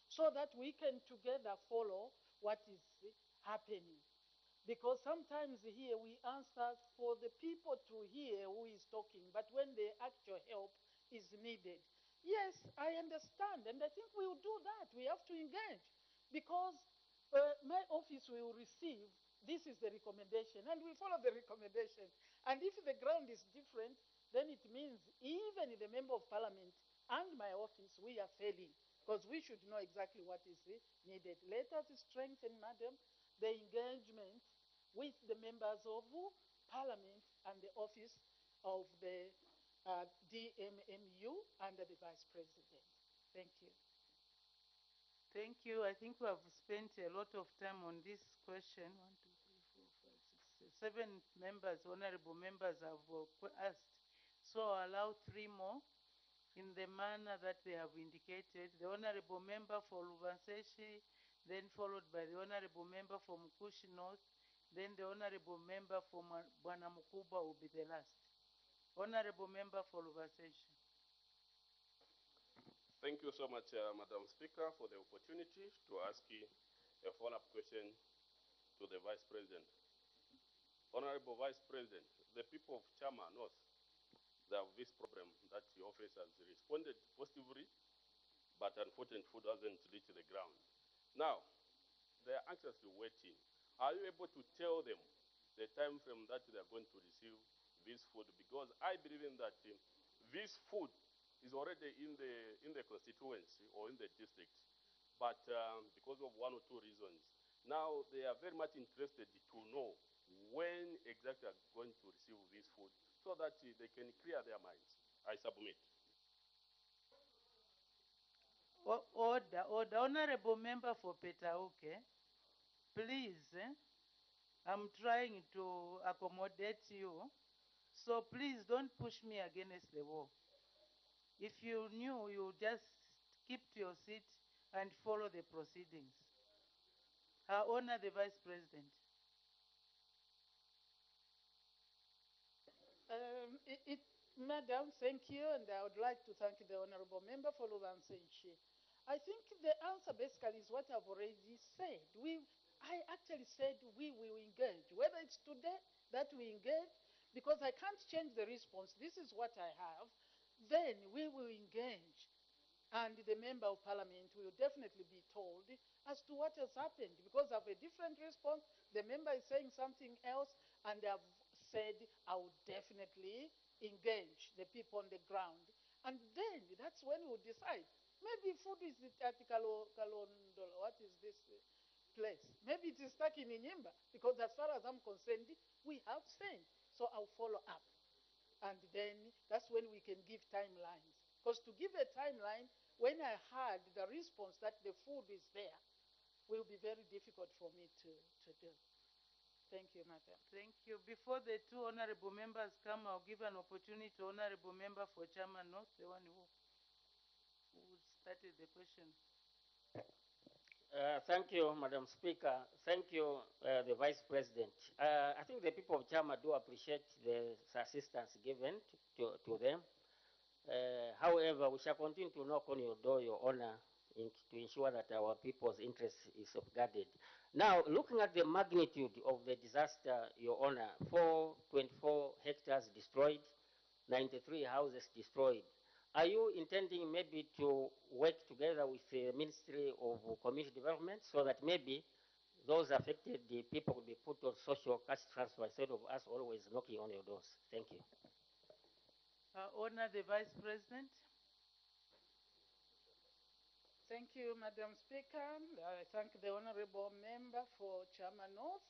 so that we can together follow what is happening. Because sometimes here we answer for the people to hear who is talking, but when the actual help is needed. Yes, I understand, and I think we will do that. We have to engage because my office will receive, this is the recommendation, and we follow the recommendation. And if the ground is different, then it means even the member of parliament and my office, we are failing because we should know exactly what is needed. Let us strengthen, madam, the engagement with the members of parliament and the office of the DMMU under the vice president. Thank you. Thank you. I think we have spent a lot of time on this question. 1, 2, 3, 4, 5, 6, 7 members, honorable members have asked. So I'll allow 3 more in the manner that they have indicated. The honorable member for Lubanseshi, then followed by the honorable member for Mukushi North, then the honorable member for Bwana Mukuba will be the last. Honorable member for Lubanseshi. Thank you so much, Madam Speaker, for the opportunity to ask a follow-up question to the Vice President. Honorable Vice President, the people of Chama North, they have this problem that the office has responded positively, but unfortunately food hasn't reached the ground. Now, they are anxiously waiting. Are you able to tell them the time frame that they are going to receive this food? Because I believe in that this food is already in the constituency or in the district, but because of 1 or 2 reasons, now they are very much interested to know when exactly are going to receive this food so that they can clear their minds. I submit. Order. Honorable member for Petauke, please, I'm trying to accommodate you, so please don't push me against the wall. If you knew, you just keep to your seat and follow the proceedings. I honor the Vice President. Madam, thank you, and I would like to thank the honorable member for Lubansenshi. I think the answer basically is what I've already said. I actually said we will engage, whether it's today that we engage, because I can't change the response. This is what I have. Then we will engage, and the member of parliament will definitely be told as to what has happened, because of a different response. The member is saying something else, and I've said I will definitely engage the people on the ground. And then that's when we'll decide. Maybe food is at Kalondola. What is this place? Maybe it is stuck in Inyimba, because as far as I'm concerned, we have sent. So I'll follow up. And then that's when we can give timelines. Because to give a timeline, when I heard the response that the food is there, will be very difficult for me to do. Thank you, Madam. Thank you. Before the 2 honorable members come, I'll give an opportunity to honorable member for Chairman North, the one who started the question. Thank you, Madam Speaker. Thank you, the Vice President. I think the people of Chama do appreciate the assistance given to them. However, we shall continue to knock on your door, Your Honor, to ensure that our people's interest is safeguarded. Now, looking at the magnitude of the disaster, Your Honor, 424 hectares destroyed, 93 houses destroyed. Are you intending maybe to work together with the Ministry of Community Development so that maybe those affected, the people will be put on social cash transfer instead of us always knocking on your doors? Thank you. Honor the Vice President. Thank you, Madam Speaker. I thank the honorable member for Chama North.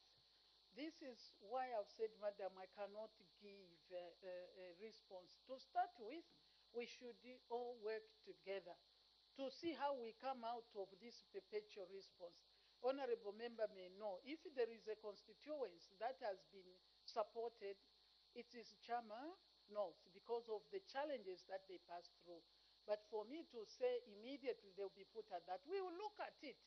This is why I've said, Madam, I cannot give a response. To start with, we should all work together to see how we come out of this perpetual response. Honorable member may know, if there is a constituency that has been supported, it is Chama North because of the challenges that they pass through. But for me to say immediately they'll be put at that, we will look at it.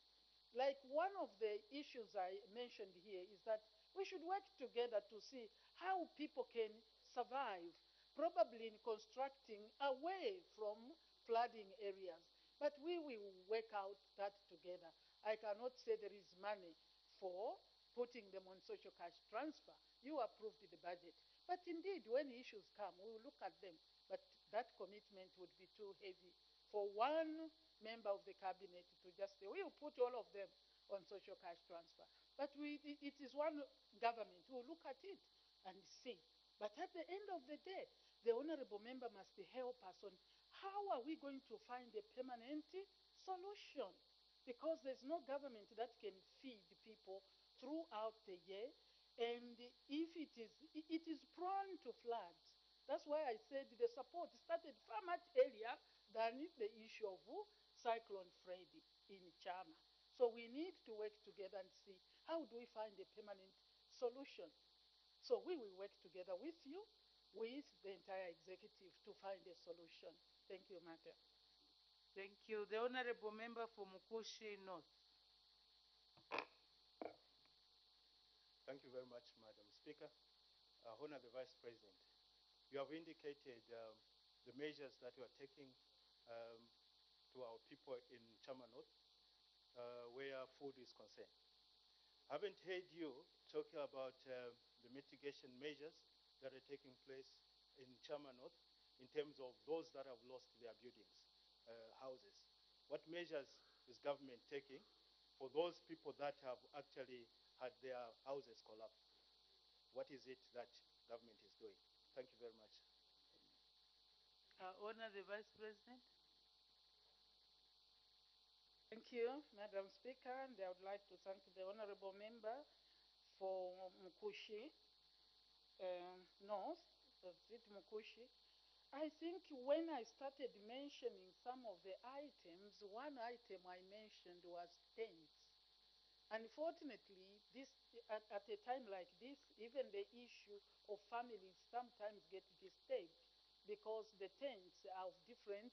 Like one of the issues I mentioned here is that we should work together to see how people can survive, probably in constructing away from flooding areas. But we will work out that together. I cannot say there is money for putting them on social cash transfer. You approved the budget. But indeed, when issues come, we will look at them. But that commitment would be too heavy for one member of the cabinet to just say, we will put all of them on social cash transfer. But it is one government who will look at it and see. But at the end of the day, the honorable member must help us on how are we going to find a permanent solution? Because there's no government that can feed people throughout the year. And if it is prone to floods. That's why I said the support started far much earlier than the issue of Cyclone Freddy in Chama. So we need to work together and see how do we find a permanent solution. So we will work together with you, with the entire executive to find a solution. Thank you, Madam. Thank you. The Honorable Member for Mukushi North. Thank you very much, Madam Speaker. Honourable Vice President, you have indicated the measures that you are taking to our people in Chama North, where food is concerned. I haven't heard you talking about the mitigation measures that are taking place in Chama North in terms of those that have lost their buildings, houses. What measures is government taking for those people that have actually had their houses collapse? What is it that government is doing? Thank you very much. Honor the Vice President. Thank you, Madam Speaker, and I would like to thank the honorable member for Mukushi North, Mukushi. I think when I started mentioning some of the items, one item I mentioned was tents. Unfortunately, at a time like this, even the issue of families sometimes get disturbed because the tents are of different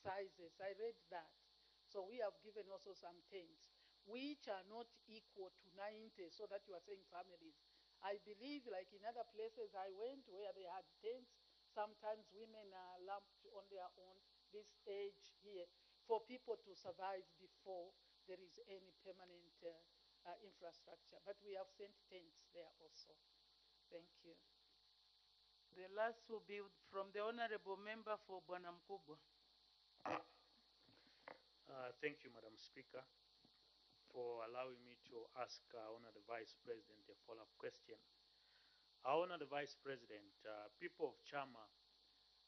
sizes. I read that. So we have given also some tents, which are not equal to 90, so that you are saying families. I believe, like in other places I went where they had tents, sometimes women are lumped on their own, this age here, for people to survive before there is any permanent infrastructure. But we have sent tents there also. Thank you. The last will be from the Honorable Member for Bwana Mkubwa. Thank you, Madam Speaker, for allowing me to ask Honourable Vice President a follow-up question. Honourable Vice President, people of Chama,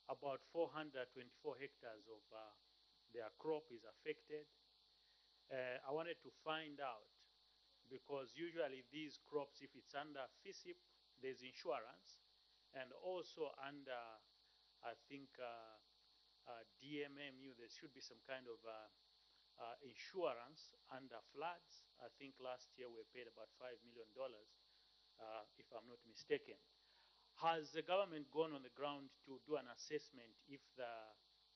about 424 hectares of their crop is affected. I wanted to find out, because usually these crops, if it's under FISIP, there's insurance, and also under, I think, DMMU, there should be some kind of insurance under floods. I think last year we paid about $5 million, if I'm not mistaken. Has the government gone on the ground to do an assessment if the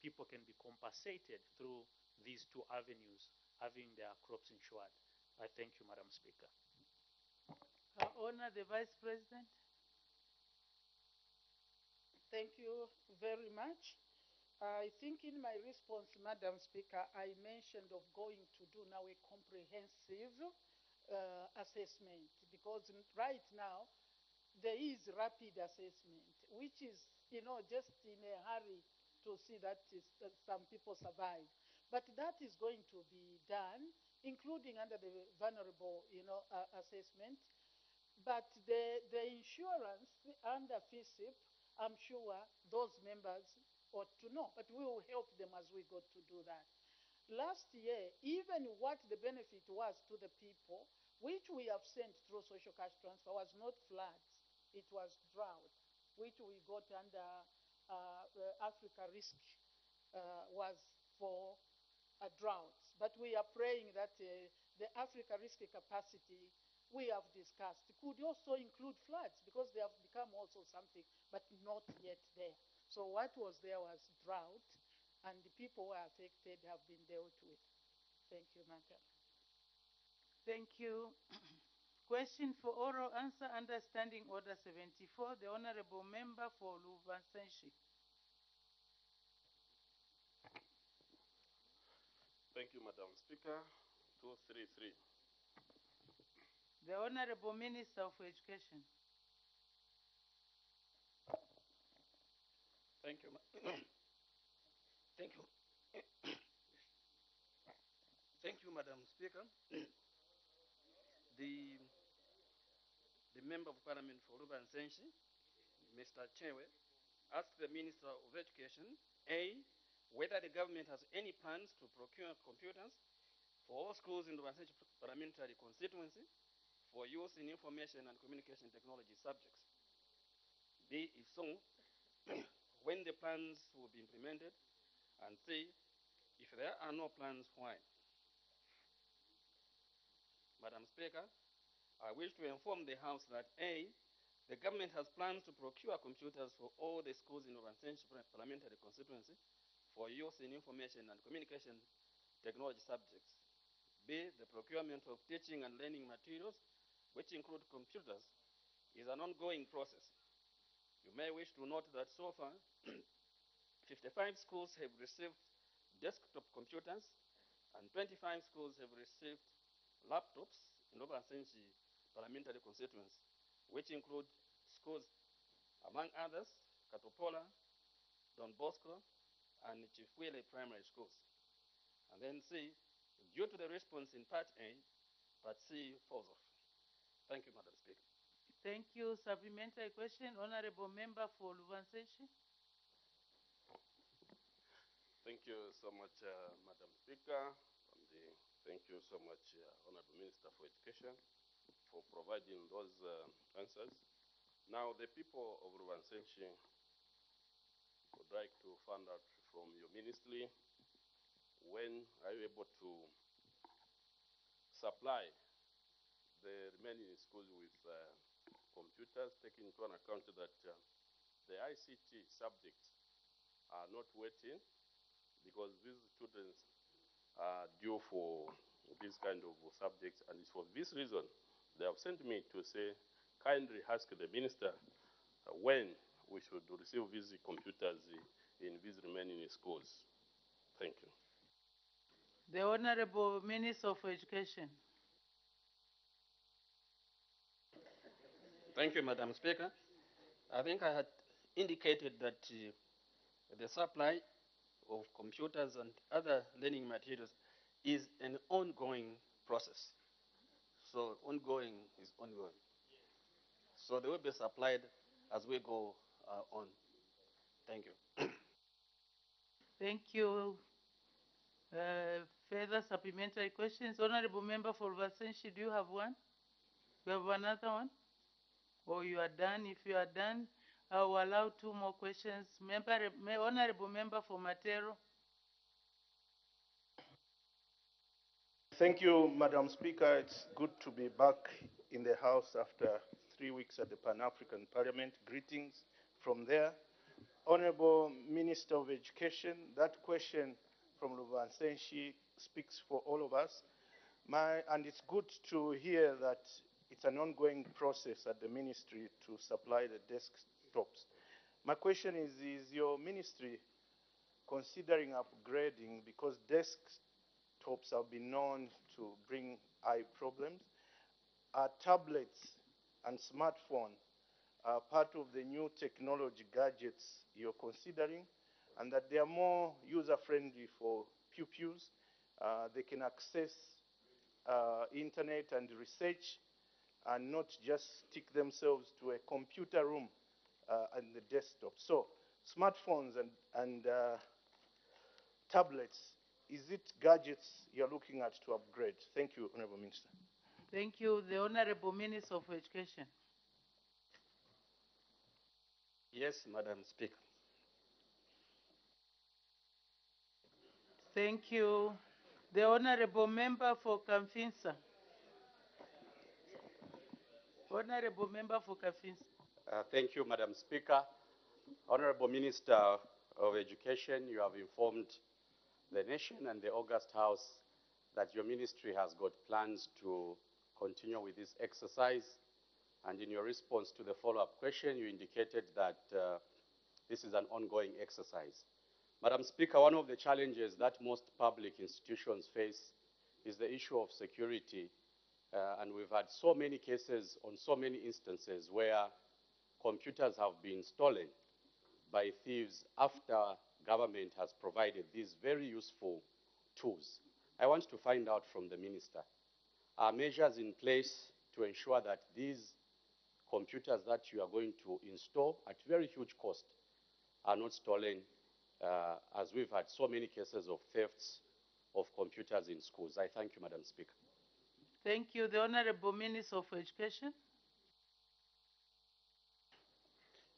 people can be compensated through these two avenues, having their crops insured? I thank you, Madam Speaker. Honor the Vice President. Thank you very much. I think in my response, Madam Speaker, I mentioned of going to do now a comprehensive assessment, because right now there is rapid assessment, which is, just in a hurry to see that some people survive. But that is going to be done, including under the vulnerable, assessment. But the insurance under FISIP, I'm sure those members ought to know, but we will help them as we go to do that. Last year, even what the benefit was to the people, which we have sent through social cash transfer, was not floods, it was drought, which we got under Africa Risk, was for droughts. But we are praying that the Africa Risk capacity we have discussed could also include floods, because they have become also something, but not yet there. So what was there was drought, and the people who are affected have been dealt with. Thank you, Madam. Thank you. Question for oral answer under Standing Order 74, the Honorable Member for Luvansenshi. Thank you, Madam Speaker. 233. The Honorable Minister for Education. Thank you. Thank you. Thank you, Madam Speaker. the, the Member of Parliament for Ruba and Senshi, Mr. Chewe, asked the Minister of Education, A, whether the government has any plans to procure computers for all schools in the Rubansenshi parliamentary constituency for use in information and communication technology subjects. B, if so, when the plans will be implemented, and C, if there are no plans, why? Madam Speaker, I wish to inform the House that A, the government has plans to procure computers for all the schools in Rubansenshi parliamentary constituency for use in information and communication technology subjects. B, the procurement of teaching and learning materials, which include computers, is an ongoing process. You may wish to note that so far, 55 schools have received desktop computers and 25 schools have received laptops in Rubansenshi parliamentary constituency, which include schools, among others, Katopola, Don Bosco, and Chifwele primary schools. And then C, due to the response in Part A, Part C falls off. Thank you, Madam Speaker. Thank you. Supplementary question, Honorable Member for Rubansenshi. Thank you so much, Madam Speaker. Thank you so much, Honorable Minister for Education, for providing those answers. Now, the people of Rubansenshi would like to find out from your ministry, when are you able to supply the remaining schools with computers, taking into account that the ICT subjects are not waiting, because these students are due for this kind of subjects, and it's for this reason they have sent me to say, kindly ask the minister when we should receive these computers in these remaining schools. Thank you. The Honorable Minister for Education. Thank you, Madam Speaker. I think I had indicated that the supply of computers and other learning materials is an ongoing process. So ongoing is ongoing. So they will be supplied as we go on. Thank you. Thank you. Further supplementary questions? Honorable Member for Rubansenshi, do you have one? You have another one? Or you are done? If you are done, I will allow 2 more questions. Honorable Member for Matero. Thank you, Madam Speaker. It's good to be back in the House after 3 weeks at the Pan-African Parliament. Greetings from there. Honorable Minister of Education, that question from Rubansenshi speaks for all of us. And it's good to hear that it's an ongoing process at the ministry to supply the desktops. My question is your ministry considering upgrading, because desktops have been known to bring eye problems? Are tablets and smartphones are part of the new technology gadgets you're considering, and that they are more user-friendly for pupils? They can access internet and research and not just stick themselves to a computer room and the desktop. So smartphones and tablets, is it gadgets you're looking at to upgrade? Thank you, Honorable Minister. Thank you. The Honorable Minister for Education. Yes, Madam Speaker. Thank you. The Honorable Member for Kamfinsa. Honorable Member for Kamfinsa. Thank you, Madam Speaker. Honorable Minister of Education, you have informed the nation and the August House that your ministry has got plans to continue with this exercise. And in your response to the follow-up question, you indicated that this is an ongoing exercise. Madam Speaker, one of the challenges that most public institutions face is the issue of security And we've had so many cases on so many instances where computers have been stolen by thieves after government has provided these very useful tools. I want to find out from the minister, are measures in place to ensure that these computers that you are going to install at very huge cost are not stolen, as we've had so many cases of thefts of computers in schools? I thank you, Madam Speaker. Thank you. The Honorable Minister of Education.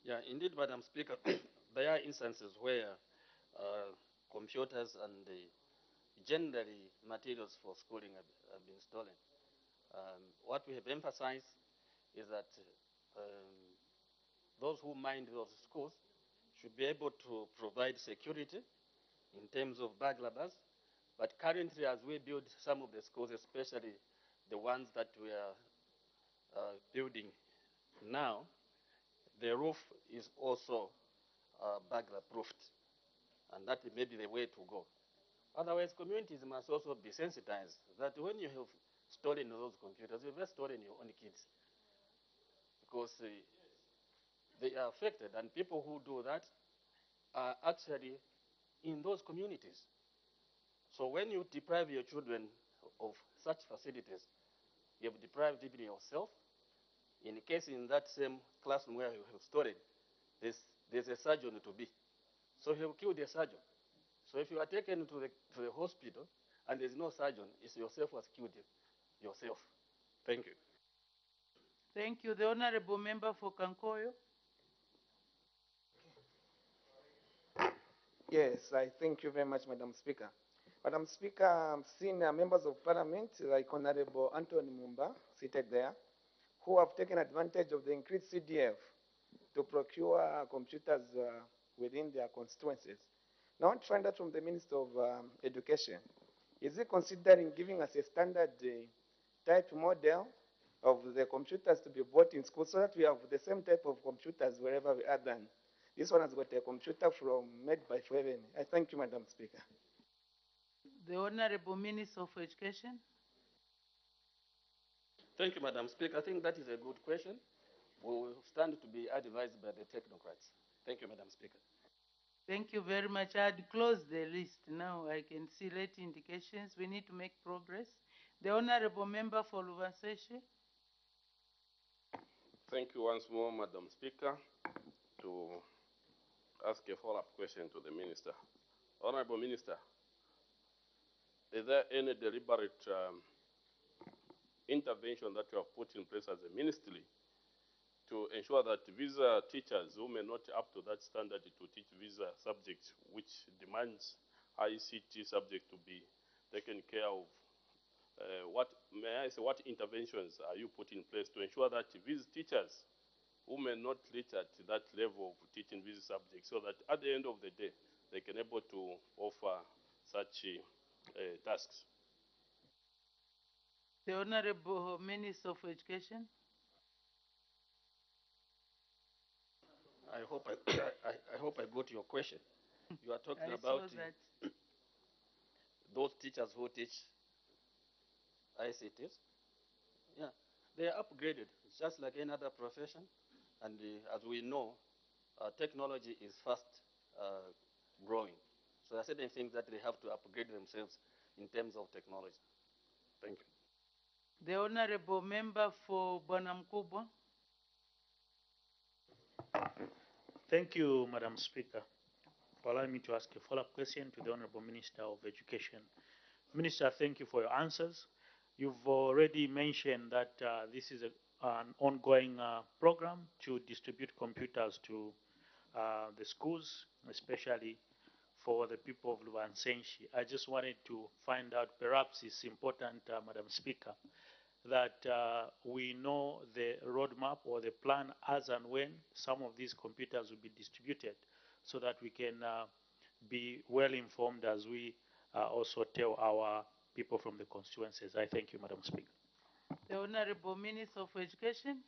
Yeah, indeed, Madam Speaker, there are instances where computers and the generally materials for schooling have been stolen. What we have emphasized is that those who mind those schools should be able to provide security in terms of burglars. But currently, as we build some of the schools, especially the ones that we are building now, the roof is also burglar-proofed, and that may be the way to go. Otherwise, communities must also be sensitized that when you have stolen those computers, you've just stolen your own kids, because they are affected, and people who do that are actually in those communities. So when you deprive your children of such facilities, you have deprived even yourself. In case in that same classroom where you have stolen, there's a surgeon to be. So you have killed a surgeon. So if you are taken to the hospital and there's no surgeon, it's yourself who has killed yourself. Thank you. Thank you. The Honorable Member for Kankoyo. Yes, I thank you very much, Madam Speaker. Madam Speaker, I've seen members of Parliament like Honorable Anthony Mumba seated there, who have taken advantage of the increased CDF to procure computers within their constituencies. Now I want to find out from the Minister of Education, is he considering giving us a standard type model of the computers to be bought in school so that we have the same type of computers wherever we are done? This one has got a computer made by Forever. I thank you, Madam Speaker. The Honorable Minister of Education. Thank you, Madam Speaker. I think that is a good question. We will stand to be advised by the technocrats. Thank you, Madam Speaker. Thank you very much. I had closed the list. Now I can see late indications. We need to make progress. The Honorable Member for Luvanseshe. Thank you once more, Madam Speaker, to ask a follow-up question to the Minister. Honorable Minister, is there any deliberate intervention that you have put in place as a ministry to ensure that visa teachers who may not up to that standard to teach visa subjects, which demands ICT subject to be taken care of, what interventions are you putting in place to ensure that these teachers who may not reach at that level of teaching these subjects, so that at the end of the day, they can able to offer such tasks? The Honorable Minister of Education. I hope I got your question. You are talking about those teachers who teach ICTs. Yeah, they are upgraded. It's just like any other profession. And as we know, technology is fast growing. So there are certain things that they have to upgrade themselves in terms of technology. Thank you. The Honorable Member for Bonamkubwa. Thank you, Madam Speaker, for allowing me to ask a follow-up question to the Honorable Minister of Education. Minister, thank you for your answers. You've already mentioned that this is an ongoing program to distribute computers to the schools, especially for the people of Luvansenshi. I just wanted to find out, perhaps it's important, Madam Speaker, that we know the roadmap or the plan as and when some of these computers will be distributed, so that we can be well informed as we also tell our people from the constituencies. I thank you, Madam Speaker. The Honorable Minister of Education.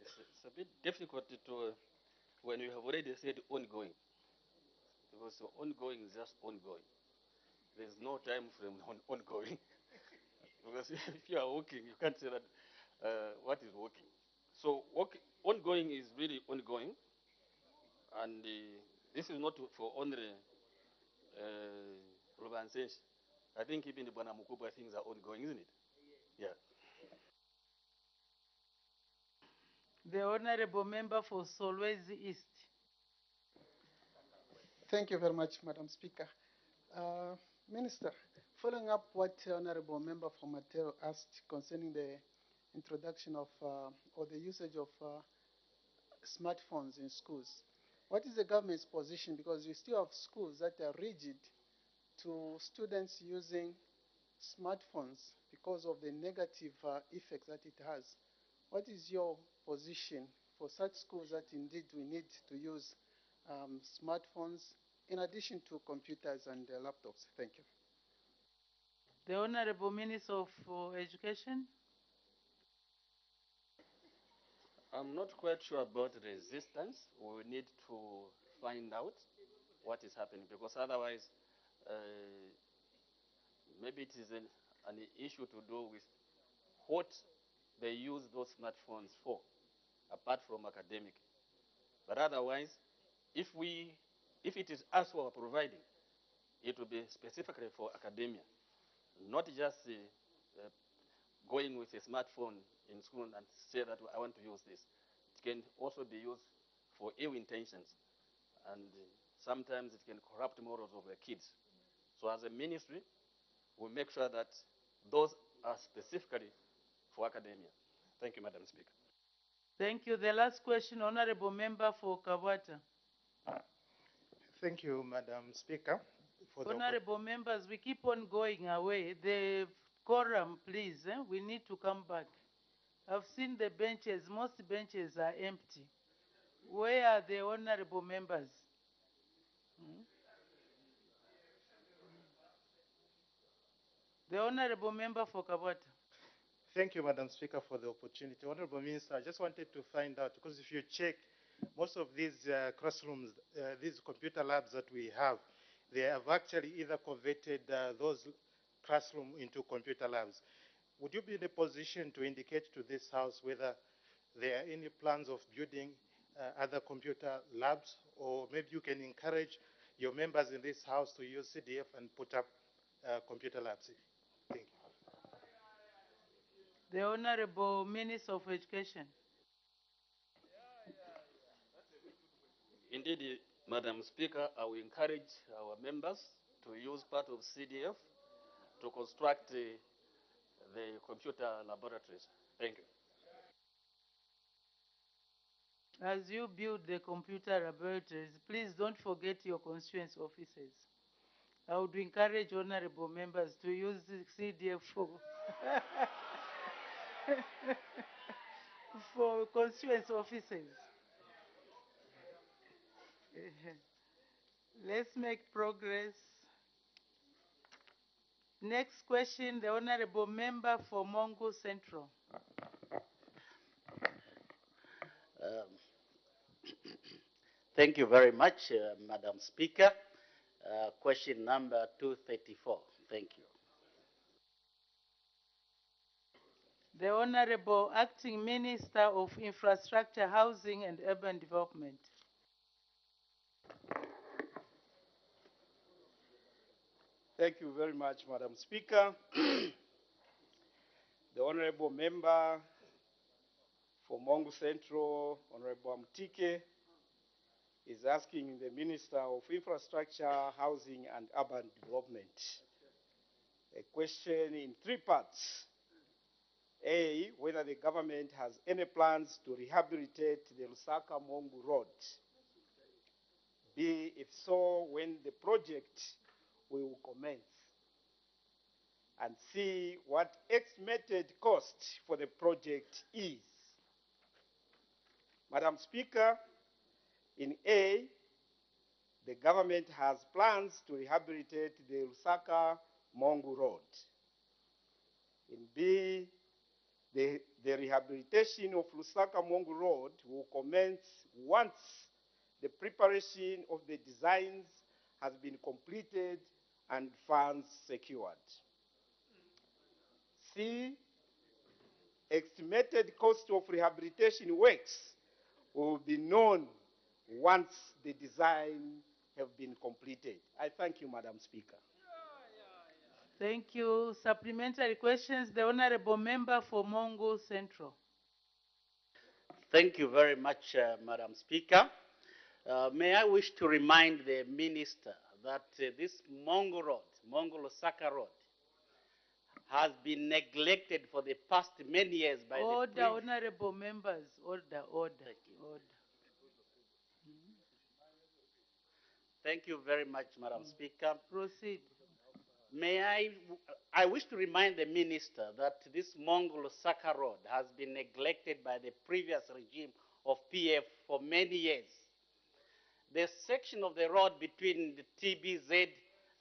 It's a bit difficult to, when you have already said ongoing, because ongoing is just ongoing. there's no time frame ongoing. Because if you are working, you can't say that what is working. So ongoing is really ongoing. And this is not for only Rubansesh. I think even the Banamukuba things are ongoing, isn't it? Yeah. The Honorable Member for Solwezi East. Thank you very much, Madam Speaker. Minister, following up what Honorable Member for Matero asked concerning the introduction of or the usage of smartphones in schools, what is the government's position? Because we still have schools that are rigid to students using smartphones because of the negative effects that it has. What is your position for such schools that indeed we need to use smartphones in addition to computers and laptops? Thank you. The Honorable Minister of Education. I'm not quite sure about resistance. We need to find out what is happening, because otherwise maybe it is an issue to do with what they use those smartphones for, apart from academic. But otherwise, if it is us who are providing, it will be specifically for academia, not just going with a smartphone in school and say that I want to use this. It can also be used for ill intentions, and sometimes it can corrupt morals of the kids. So as a ministry, we make sure that those are specifically for academia. Thank you, Madam Speaker. Thank you. The last question, Honorable Member for Kawata. Thank you, Madam Speaker. Honorable members, we keep on going away. The quorum, please, we need to come back. I've seen the benches, most benches are empty. Where are the honorable members? The honorable member for Kabata. Thank you, Madam Speaker, for the opportunity. Honorable Minister, I just wanted to find out, because if you check most of these classrooms, these computer labs that we have, they have actually either converted those classrooms into computer labs. Would you be in a position to indicate to this House whether there are any plans of building other computer labs, or maybe you can encourage your members in this House to use CDF and put up computer labs? Thank you. The Honorable Minister of Education. Indeed, Madam Speaker, I will encourage our members to use part of CDF to construct the computer laboratories. Thank you. As you build the computer laboratories, please don't forget your constituency offices. I would encourage honorable members to use CDF for, for constituency offices. Let's make progress. Next question, the honorable member for Mongo Central. Thank you very much, Madam Speaker. Question number 234. Thank you. The Honorable Acting Minister of Infrastructure, Housing and Urban Development. Thank you very much, Madam Speaker. The Honorable Member for Mongo Central, Honorable Mtike, is asking the Minister of Infrastructure, Housing and Urban Development a question in three parts. A, whether the government has any plans to rehabilitate the Lusaka-Mongu Road. B, if so, when the project will commence. And C, what estimated cost for the project is. Madam Speaker, in A, the government has plans to rehabilitate the Lusaka-Mongu Road. In B, the rehabilitation of Lusaka-Mongu Road will commence once the preparation of the designs has been completed and funds secured. C, estimated cost of rehabilitation works will be known once the design have been completed. I thank you, Madam Speaker. Thank you. Supplementary questions. The Honorable Member for Mongo Central. Thank you very much, Madam Speaker. May I wish to remind the Minister that this Mongo-Lusaka Road, has been neglected for the past many years by Order, the honorable members. Order, order, order. Thank you very much, Madam Speaker. Proceed. I wish to remind the Minister that this Mongo-Lusaka Road has been neglected by the previous regime of PF for many years. The section of the road between the TBZ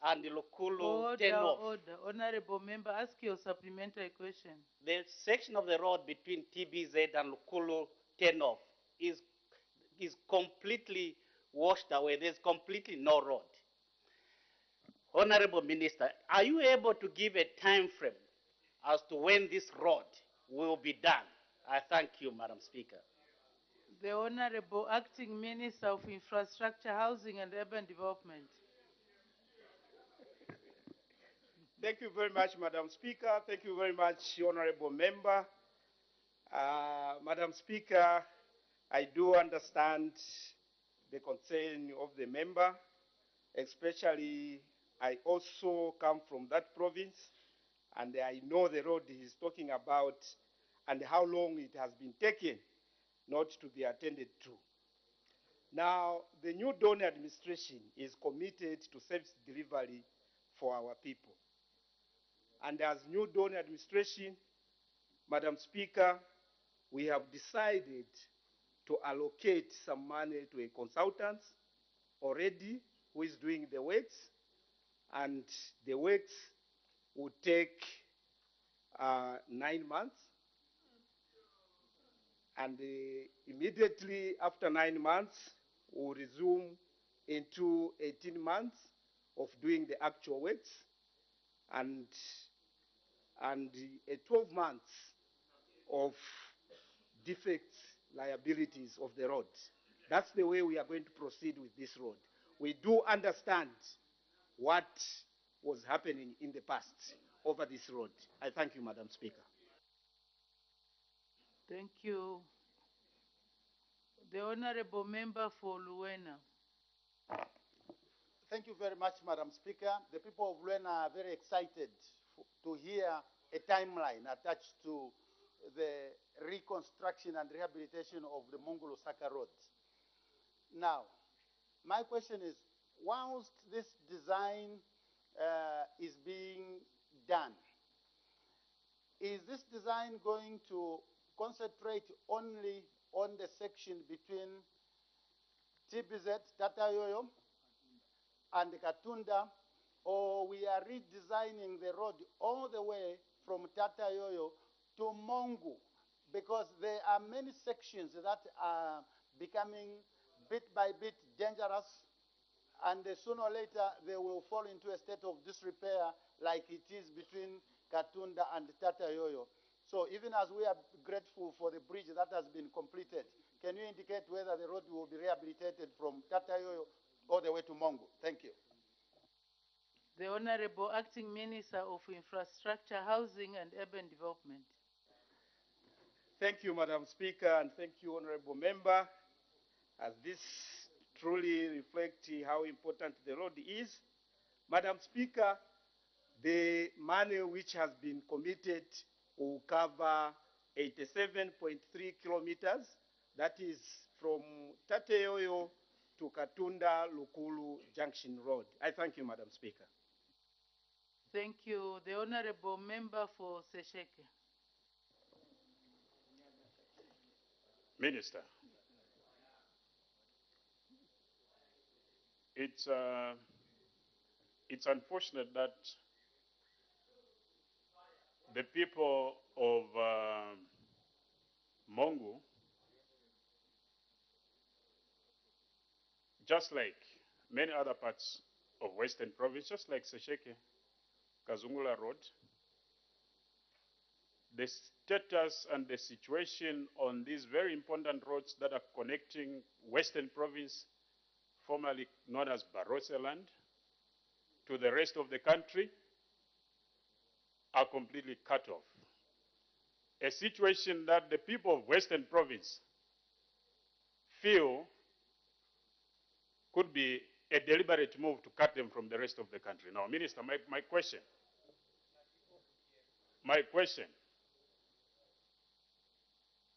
and the Lukulu Order, turnoff. order. Honorable member, ask your supplementary question. The section of the road between TBZ and Lukulu turnoff is completely washed away. There's completely no road. Honorable Minister, are you able to give a time frame as to when this road will be done? I thank you, Madam Speaker. The Honorable Acting Minister of Infrastructure, Housing and Urban Development. Thank you very much, Madam Speaker. Thank you very much, Honorable Member. Madam Speaker, I do understand the concern of the member, especially I also come from that province, and I know the road he's talking about and how long it has been taken not to be attended to. Now, the new Dawn administration is committed to service delivery for our people. And as new Dawn administration, Madam Speaker, we have decided to allocate some money to a consultant already who is doing the works, and the works will take 9 months. And immediately after 9 months, we'll resume into 18 months of doing the actual works, and a 12 months of defects liabilities of the road. That's the way we are going to proceed with this road. We do understand what was happening in the past over this road. I thank you, Madam Speaker. Thank you. The Honorable Member for Luena. Thank you very much, Madam Speaker. The people of Luena are very excited to hear a timeline attached to the reconstruction and rehabilitation of the Mongo-Lusaka Road. Now, my question is, whilst this design is being done, is this design going to concentrate only on the section between TBZ, Tatayoyo, and Katunda, or we are redesigning the road all the way from Tatayoyo to Mongo? Because there are many sections that are becoming bit by bit dangerous, and sooner or later they will fall into a state of disrepair like it is between Katunda and Tatayoyo. So even as we are grateful for the bridge that has been completed, can you indicate whether the road will be rehabilitated from Tatayoyo all the way to Mongo? Thank you. The Honorable Acting Minister of Infrastructure, Housing and Urban Development. Thank you, Madam Speaker, and thank you, Honorable Member. As this truly reflects how important the road is. Madam Speaker, the money which has been committed will cover 87.3 kilometers. That is from Tateyoyo to Katunda Lukulu Junction Road. I thank you, Madam Speaker. Thank you. The Honorable Member for Sesheke. Minister, it's unfortunate that the people of Mongo, just like many other parts of Western Province, just like Sesheke, Kazungula Road, the status and the situation on these very important roads that are connecting Western Province, formerly known as Barotse land, to the rest of the country are completely cut off. A situation that the people of Western Province feel could be a deliberate move to cut them from the rest of the country. Now, Minister, my question,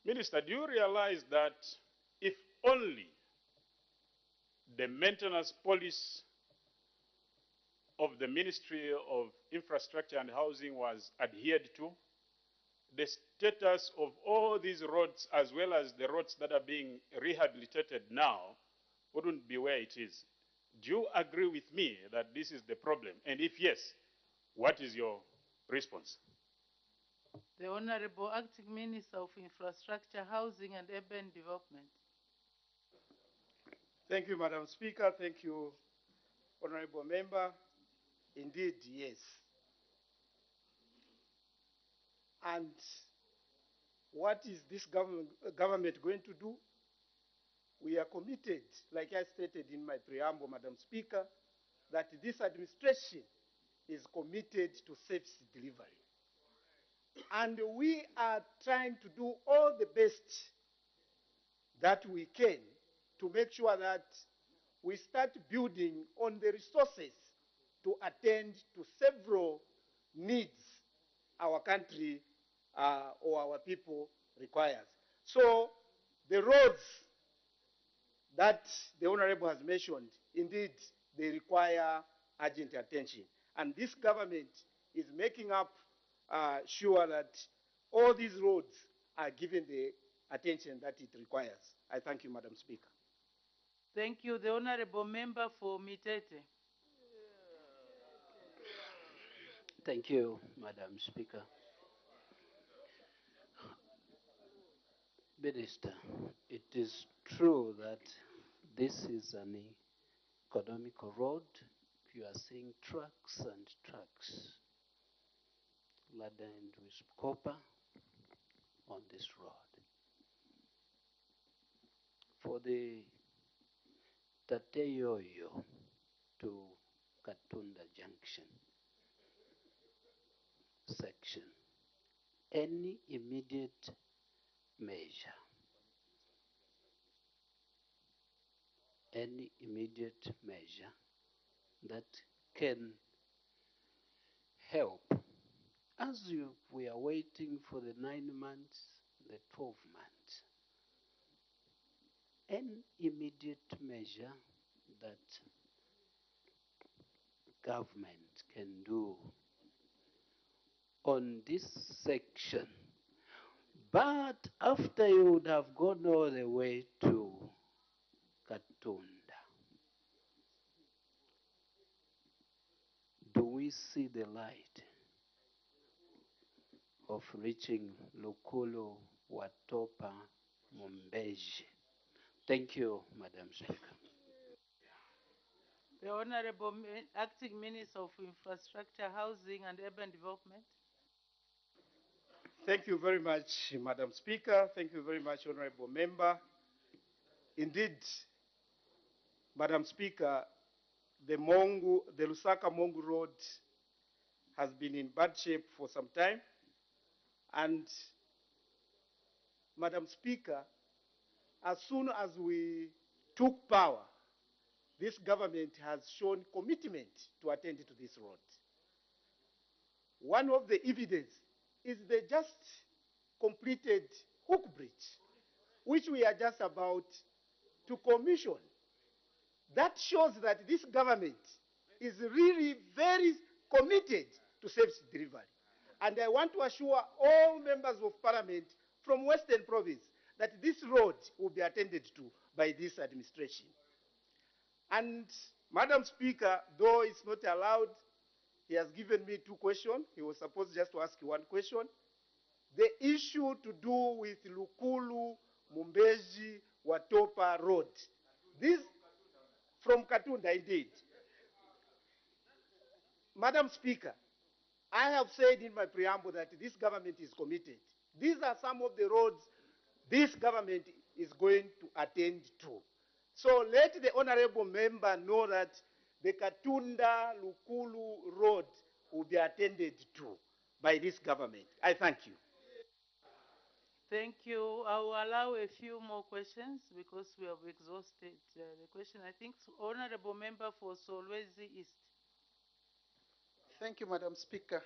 Minister, do you realize that if only the maintenance policy of the Ministry of Infrastructure and Housing was adhered to, the status of all these roads, as well as the roads that are being rehabilitated now, wouldn't be where it is? Do you agree with me that this is the problem? And if yes, what is your response? The Honorable Acting Minister of Infrastructure, Housing and Urban Development. Thank you, Madam Speaker. Thank you, Honorable Member. Indeed, yes. And what is this government going to do? We are committed, like I stated in my preamble, Madam Speaker, that this administration is committed to service delivery. And we are trying to do all the best that we can to make sure that we start building on the resources to attend to several needs our country or our people requires. So the roads that the Honorable has mentioned, indeed, they require urgent attention. And this government is making up sure that all these roads are given the attention that it requires. I thank you, Madam Speaker. Thank you. The Honorable Member for Mitete. Thank you, Madam Speaker. Minister, it is true that this is an economical road. You are seeing trucks and trucks laden with copper on this road. For the Tateyoyo to Katunda Junction section, any immediate measure, that can help as we are waiting for the 9 months, the 12 months, any immediate measure that government can do on this section. But after you would have gone all the way to Katunda, do we see the light of reaching Lukulu, Watopa, Mumbeji? Thank you, Madam Speaker. The Honorable Acting Minister of Infrastructure, Housing and Urban Development. Thank you very much, Madam Speaker. Thank you very much, Honorable Member. Indeed, Madam Speaker, the Lusaka-Mongu Road has been in bad shape for some time. And, Madam Speaker, as soon as we took power, this government has shown commitment to attend to this road. One of the evidence is the just completed hook bridge, which we are just about to commission. That shows that this government is really very committed to service delivery. And I want to assure all members of parliament from Western Province that this road will be attended to by this administration. And Madam Speaker, though it's not allowed, he has given me 2 questions. He was supposed just to ask 1 question. The issue to do with Lukulu, Mumbeji, Watopa Road. This from Katunda, indeed. Madam Speaker, I have said in my preamble that this government is committed. These are some of the roads this government is going to attend to. So let the honorable member know that the Katunda Lukulu Road will be attended to by this government. I thank you. Thank you. I will allow a few more questions because we have exhausted the question. I think Honorable Member for Solwezi East. Thank you, Madam Speaker.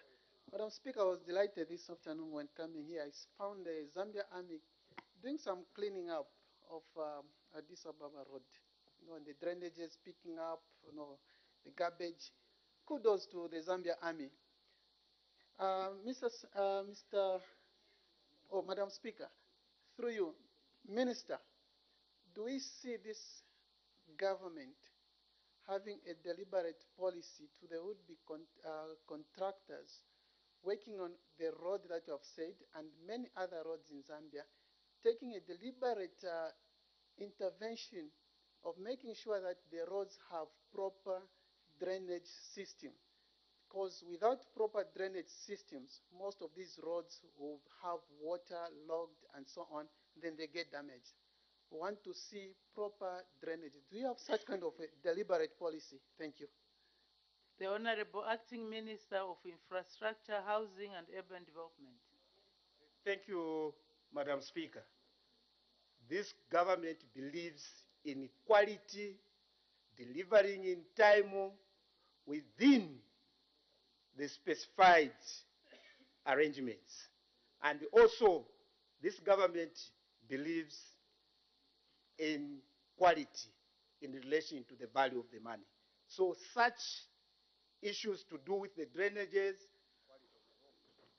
Madam Speaker, I was delighted this afternoon when coming here. I found the Zambia Army doing some cleaning up of Addis Ababa Road. And the drainages picking up, the garbage. Kudos to the Zambia Army. Madam Speaker, through you, Minister, do we see this government having a deliberate policy to the would-be contractors working on the road that you have said and many other roads in Zambia, taking a deliberate intervention of making sure that the roads have proper drainage system? Because without proper drainage systems, most of these roads will have water logged and so on, then they get damaged. We want to see proper drainage. Do you have such kind of a deliberate policy? Thank you. The Honorable Acting Minister of Infrastructure, Housing and Urban Development. Thank you, Madam Speaker. This government believes in quality, delivering in time within the specified arrangements. And also, this government believes in quality in relation to the value of the money. So such issues to do with the drainages,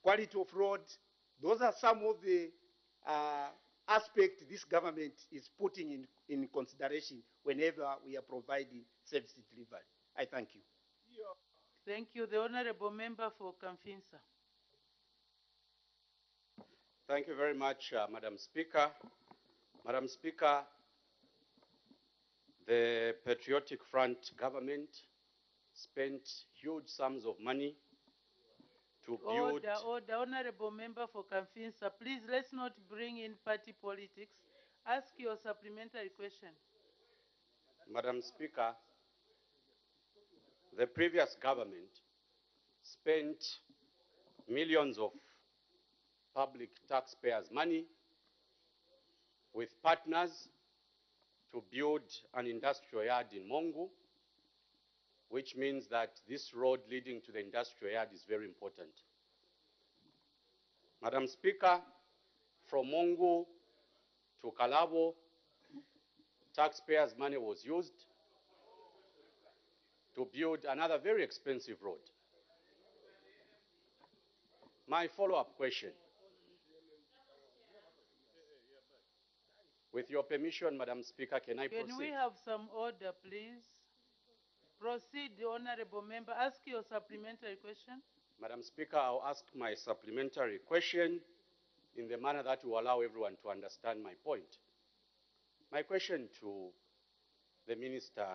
quality of road, those are some of the aspects this government is putting in consideration whenever we are providing service delivery. I thank you. Thank you. The Honorable Member for Kamfinsa. Thank you very much, Madam Speaker. Madam Speaker, the Patriotic Front government spent huge sums of money to build... Order. Honorable Member for Kamfinsa, please let's not bring in party politics. Ask your supplementary question. Madam Speaker, the previous government spent millions of public taxpayers' money with partners to build an industrial yard in Mongu, which means that this road leading to the industrial yard is very important. Madam Speaker, from Mongu to Kalabo, taxpayers' money was used to build another very expensive road. My follow-up question. With your permission, Madam Speaker, can I proceed? Can we have some order, please? Proceed, the Honorable Member. Ask your supplementary question. Madam Speaker, I'll ask my supplementary question in the manner that will allow everyone to understand my point. My question to the Minister,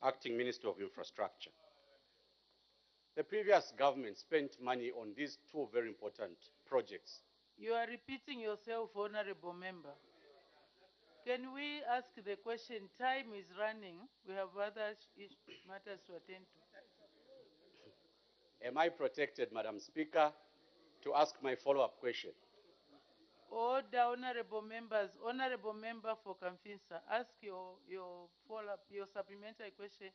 Acting Minister of Infrastructure. The previous government spent money on these two very important projects. You are repeating yourself, Honorable Member. Can we ask the question? Time is running. We have other matters to attend to. Am I protected, Madam Speaker, to ask my follow-up question? Order, honorable members. Honorable Member for Kamfinsa, ask your follow-up, your supplementary question.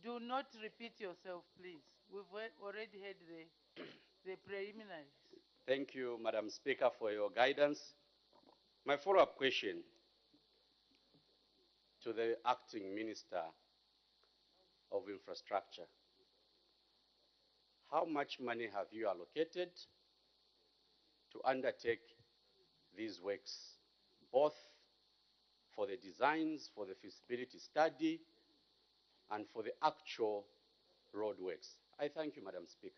Do not repeat yourself, please. We've already had the preliminaries. Thank you, Madam Speaker, for your guidance. My follow-up question to the Acting Minister of Infrastructure. How much money have you allocated to undertake these works, both for the designs, for the feasibility study, and for the actual road works? I thank you, Madam Speaker.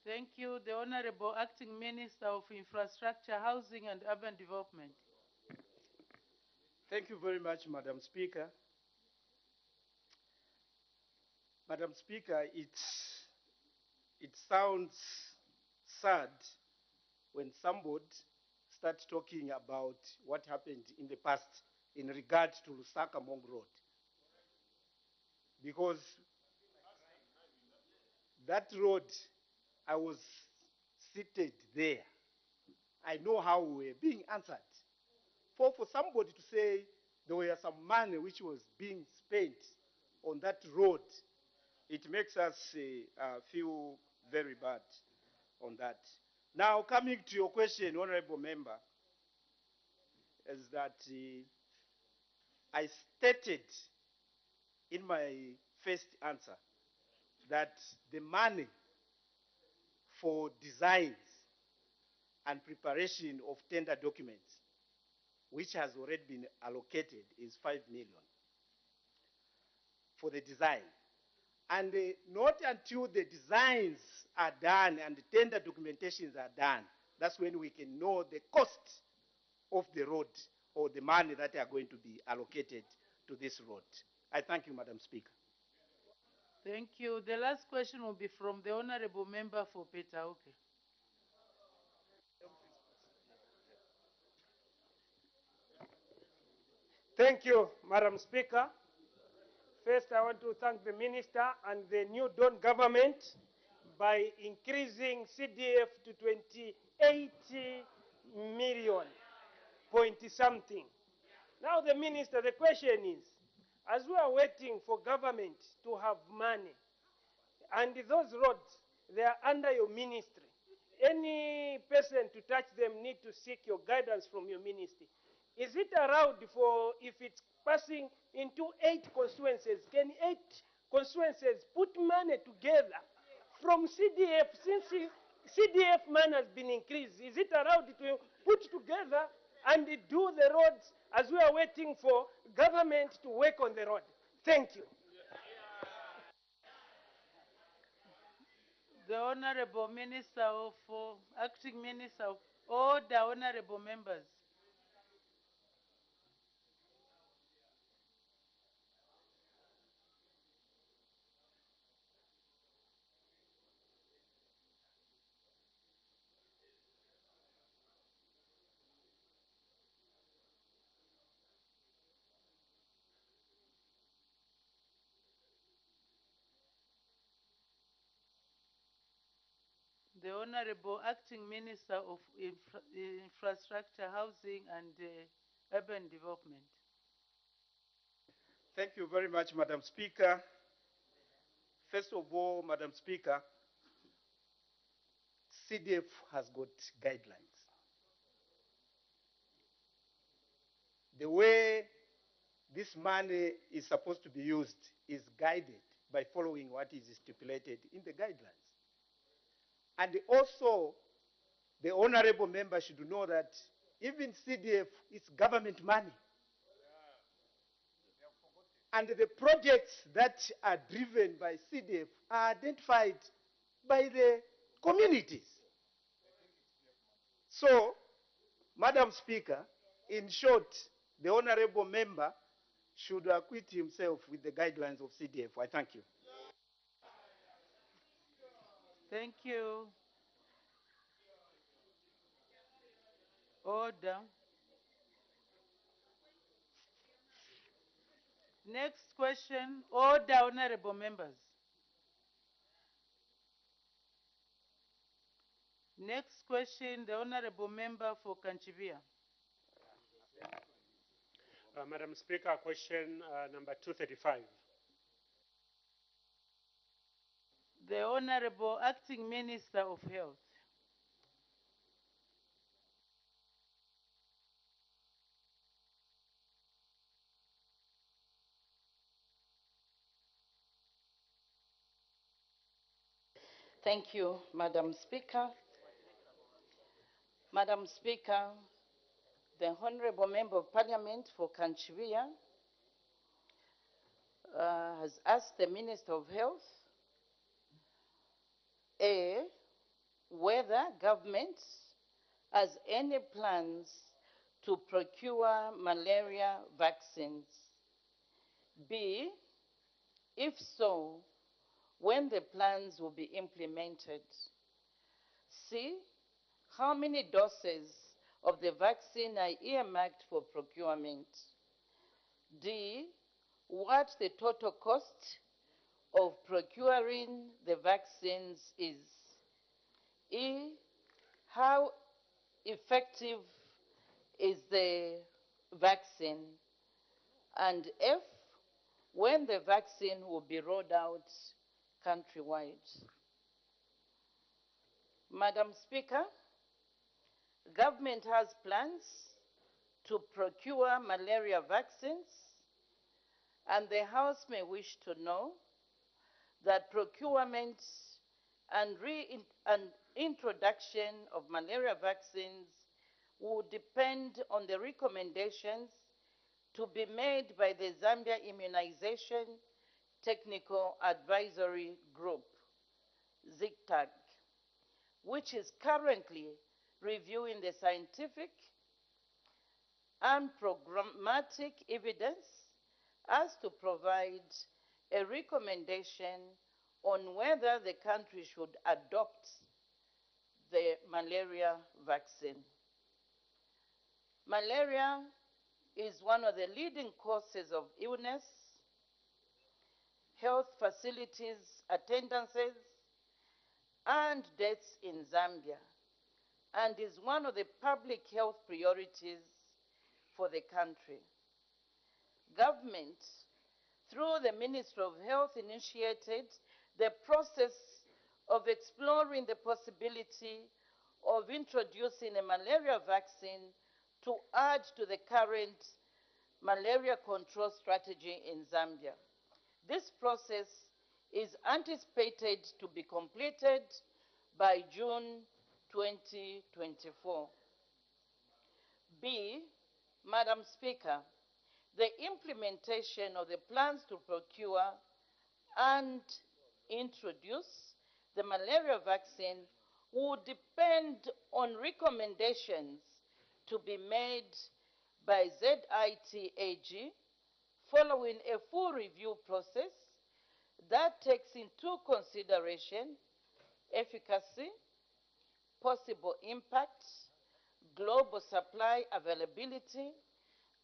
Thank you. The Honorable Acting Minister of Infrastructure, Housing and Urban Development. Thank you very much, Madam Speaker. Madam Speaker, it's it sounds sad when somebody starts talking about what happened in the past in regard to Lusaka Mong Road. Because that road, I was seated there. I know how we were being answered. For somebody to say there were some money which was being spent on that road, it makes us feel very bad on that. Now, coming to your question, Honorable Member, is that I stated in my first answer that the money for designs and preparation of tender documents, which has already been allocated, is 5 million for the design. And not until the designs are done and the tender documentations are done, that's when we can know the cost of the road or the money that are going to be allocated to this road. I thank you, Madam Speaker. Thank you. The last question will be from the Honorable Member for Petauke. Thank you, Madam Speaker. First, I want to thank the Minister and the new Dawn government by increasing CDF to 28 million point something. Now the Minister, the question is, as we are waiting for government to have money, and those roads, they are under your ministry, any person to touch them need to seek your guidance from your ministry. Is it allowed for, if it's passing into 8 constituencies, can 8 constituencies put money together from CDF, since CDF money has been increased, is it allowed to put together and do the roads as we are waiting for government to work on the road? Thank you. The Honorable Minister of Acting Minister of all the honorable members. The Honorable Acting Minister of Infrastructure, Housing and Urban Development. Thank you very much, Madam Speaker. First of all, Madam Speaker, CDF has got guidelines. The way this money is supposed to be used is guided by following what is stipulated in the guidelines. And also, the honorable member should know that even CDF is government money. And the projects that are driven by CDF are identified by the communities. So, Madam Speaker, in short, the honorable member should acquit himself with the guidelines of CDF. I thank you. Thank you. Order. Next question. Order, honorable members. Next question, the honorable member for Kanchivia. Madam Speaker, question number 235. The Honorable Acting Minister of Health. Thank you, Madam Speaker. Madam Speaker, the Honorable Member of Parliament for Kanchivia has asked the Minister of Health, A, whether government has any plans to procure malaria vaccines. B, if so, when the plans will be implemented? C, how many doses of the vaccine are earmarked for procurement? D, what the total cost of procuring the vaccines is? E, how effective is the vaccine? And F, when the vaccine will be rolled out countrywide. Madam Speaker, government has plans to procure malaria vaccines, and the House may wish to know that procurement and introduction of malaria vaccines will depend on the recommendations to be made by the Zambia Immunization Technical Advisory Group, ZICTAG, which is currently reviewing the scientific and programmatic evidence as to provide a recommendation on whether the country should adopt the malaria vaccine. Malaria is one of the leading causes of illness, health facilities attendances, and deaths in Zambia, and is one of the public health priorities for the country. Government, through the Ministry of Health, initiated the process of exploring the possibility of introducing a malaria vaccine to add to the current malaria control strategy in Zambia. This process is anticipated to be completed by June 2024. B, Madam Speaker, the implementation of the plans to procure and introduce the malaria vaccine will depend on recommendations to be made by ZITAG following a full review process that takes into consideration efficacy, possible impact, global supply availability,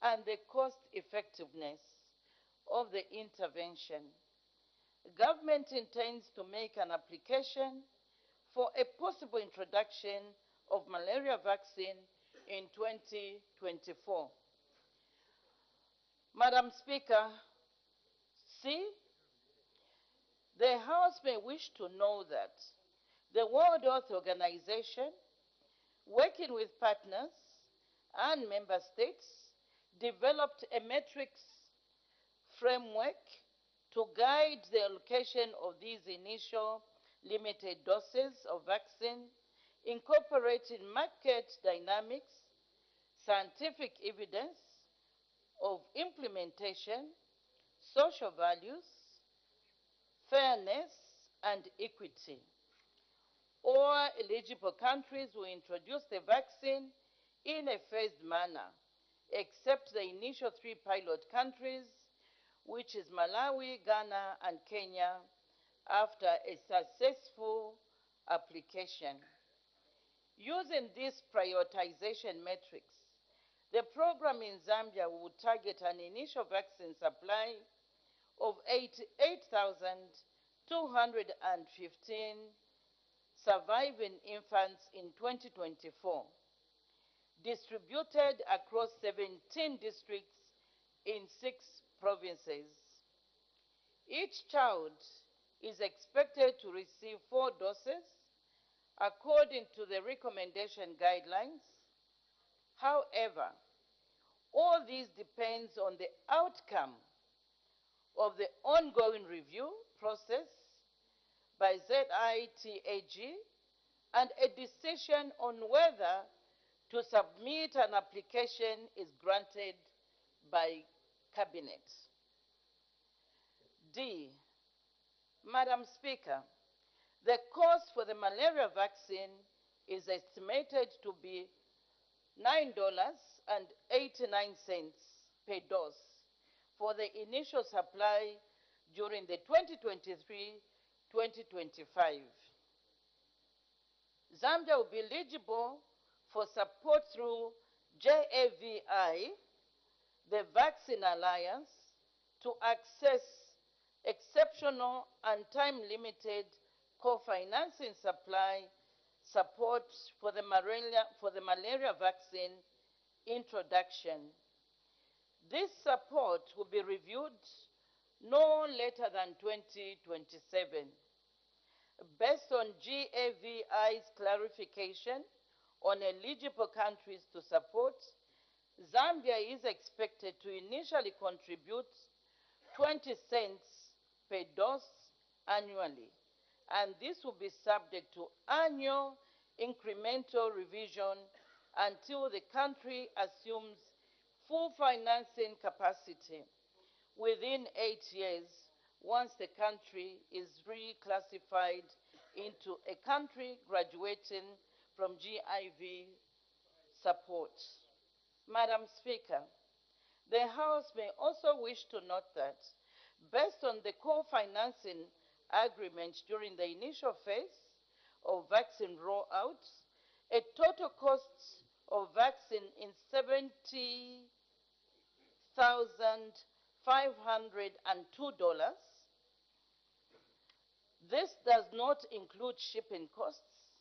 and the cost effectiveness of the intervention. Government intends to make an application for a possible introduction of malaria vaccine in 2024. Madam Speaker, C, the House may wish to know that the World Health Organization, working with partners and member states, developed a matrix framework to guide the allocation of these initial limited doses of vaccine, incorporating market dynamics, scientific evidence of implementation, social values, fairness, and equity. All eligible countries will introduce the vaccine in a phased manner, except the initial 3 pilot countries, which is Malawi, Ghana, and Kenya, after a successful application. Using this prioritization matrix, the program in Zambia will target an initial vaccine supply of 88,215 surviving infants in 2024, distributed across 17 districts in 6 provinces. Each child is expected to receive 4 doses according to the recommendation guidelines. However, all this depends on the outcome of the ongoing review process by ZITAG and a decision on whether to submit an application is granted by Cabinet. D, Madam Speaker, the cost for the malaria vaccine is estimated to be $9.89 per dose for the initial supply during the 2025. Zambia will be eligible for support through JAVI, the Vaccine Alliance, to access exceptional and time-limited co-financing supply support for the malaria vaccine introduction. This support will be reviewed no later than 2027. Based on GAVI's clarification on eligible countries to support, Zambia is expected to initially contribute 20 cents per dose annually, and this will be subject to annual incremental revision until the country assumes full financing capacity within 8 years once the country is reclassified into a country graduating from GIV support. Madam Speaker, the House may also wish to note that, based on the co-financing agreement during the initial phase of vaccine rollout, a total cost of vaccine in $70,502. This does not include shipping costs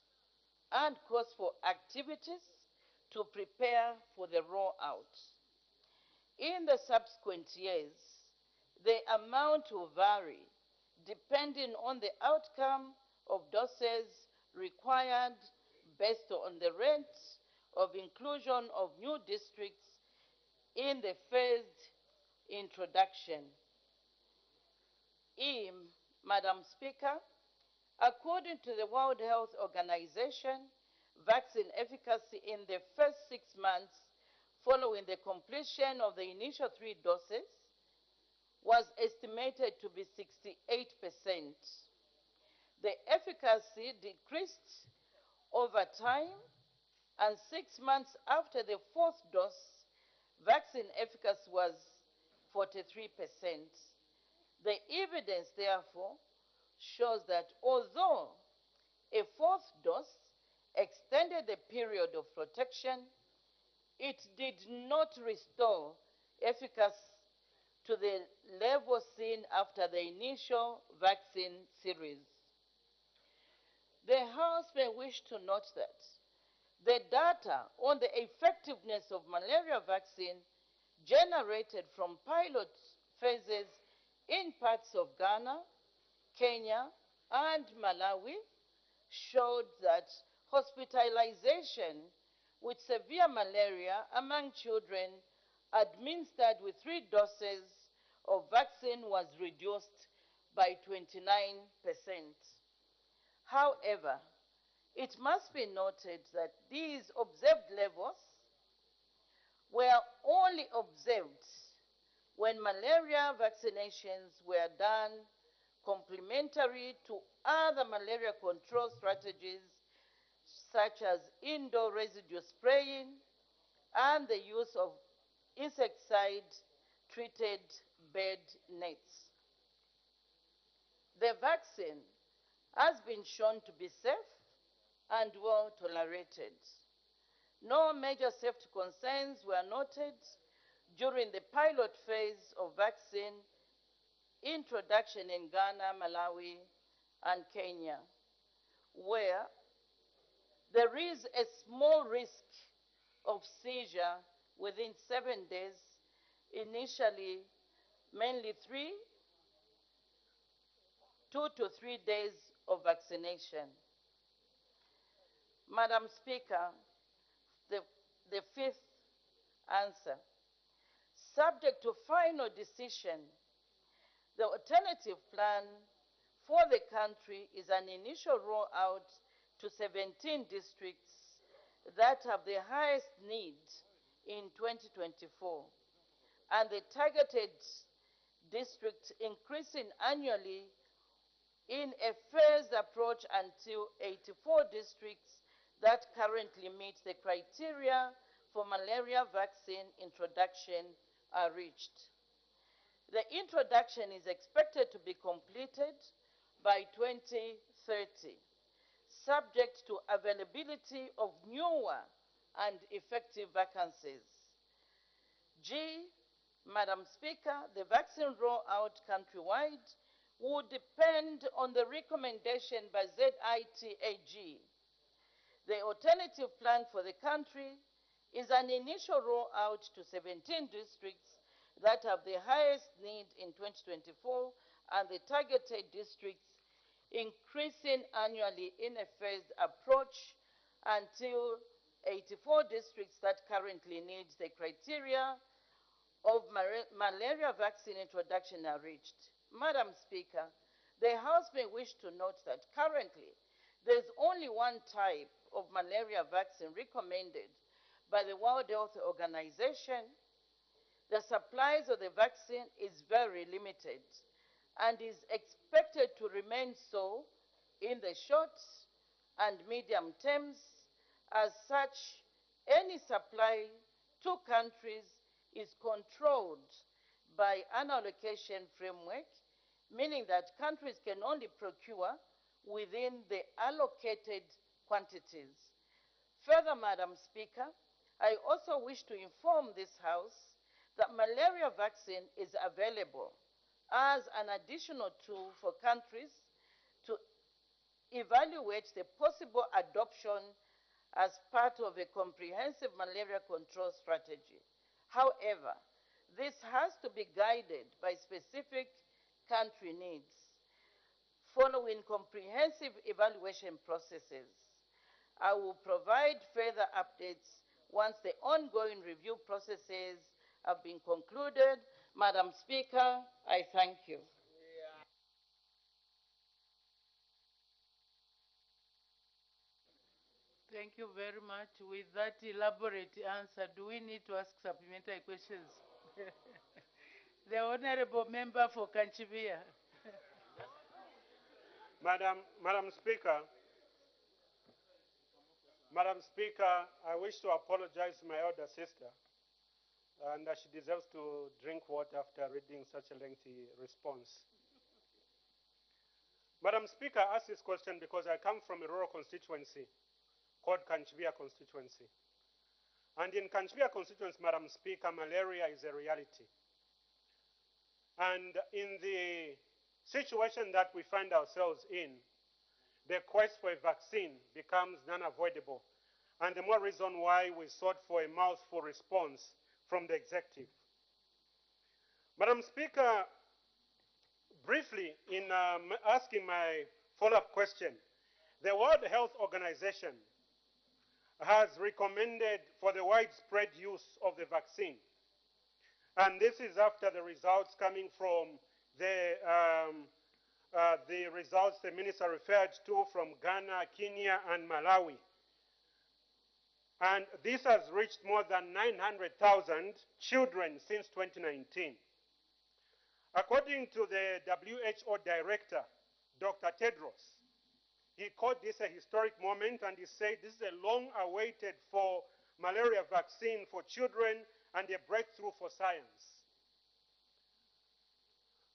and costs for activities to prepare for the rollout. In the subsequent years, the amount will vary depending on the outcome of doses required based on the rate of inclusion of new districts in the phased introduction. Madam Speaker, according to the World Health Organization, vaccine efficacy in the first 6 months following the completion of the initial 3 doses was estimated to be 68%. The efficacy decreased over time, and 6 months after the 4th dose, vaccine efficacy was 43%. The evidence, therefore, shows that although a 4th dose extended the period of protection, it did not restore efficacy to the level seen after the initial vaccine series. The House may wish to note that the data on the effectiveness of malaria vaccine generated from pilot phases in parts of Ghana, Kenya, and Malawi showed that hospitalization with severe malaria among children administered with 3 doses of vaccine was reduced by 29%. However, it must be noted that these observed levels were only observed when malaria vaccinations were done complementary to other malaria control strategies such as indoor residue spraying and the use of insecticide-treated bed nets. The vaccine has been shown to be safe and well tolerated. No major safety concerns were noted during the pilot phase of vaccine introduction in Ghana, Malawi, and Kenya, where there is a small risk of seizure within 7 days, initially mainly 2 to 3 days of vaccination. Madam Speaker, the 5th answer. Subject to final decision, the alternative plan for the country is an initial rollout to 17 districts that have the highest need in 2024, and the targeted districts increasing annually in a phased approach until 84 districts that currently meet the criteria for malaria vaccine introduction are reached. The introduction is expected to be completed by 2030, subject to availability of newer and effective vacancies. G, Madam Speaker, the vaccine rollout countrywide would depend on the recommendation by ZITAG. The alternative plan for the country is an initial rollout to 17 districts that have the highest need in 2024 and the targeted districts increasing annually in a phased approach until 84 districts that currently need the criteria of malaria vaccine introduction are reached. Madam Speaker, the House may wish to note that currently there's only one type of malaria vaccine recommended by the World Health Organization. The supplies of the vaccine is very limited and is expected to remain so in the short and medium terms. As such, any supply to countries is controlled by an allocation framework, meaning that countries can only procure within the allocated quantities. Further, Madam Speaker, I also wish to inform this House that malaria vaccine is available as an additional tool for countries to evaluate the possible adoption as part of a comprehensive malaria control strategy. However, this has to be guided by specific country needs, following comprehensive evaluation processes. I will provide further updates once the ongoing review processes have been concluded. Madam Speaker, I thank you. Thank you very much. With that elaborate answer, do we need to ask supplementary questions? The Honorable Member for Kanchivia. Madam Speaker, I wish to apologize to my elder sister, and that she deserves to drink water after reading such a lengthy response. Madam Speaker, I ask this question because I come from a rural constituency called Kanchivia constituency. And in Kanchivia constituency, Madam Speaker, malaria is a reality. And in the situation that we find ourselves in, the quest for a vaccine becomes non-avoidable. And the more reason why we sought for a mouthful response from the executive. Madam Speaker, briefly, in asking my follow-up question, the World Health Organization has recommended for the widespread use of the vaccine. And this is after the results coming from the results the minister referred to from Ghana, Kenya, and Malawi. And this has reached more than 900,000 children since 2019. According to the WHO director, Dr. Tedros, he called this a historic moment, and he said this is a long-awaited for malaria vaccine for children and a breakthrough for science.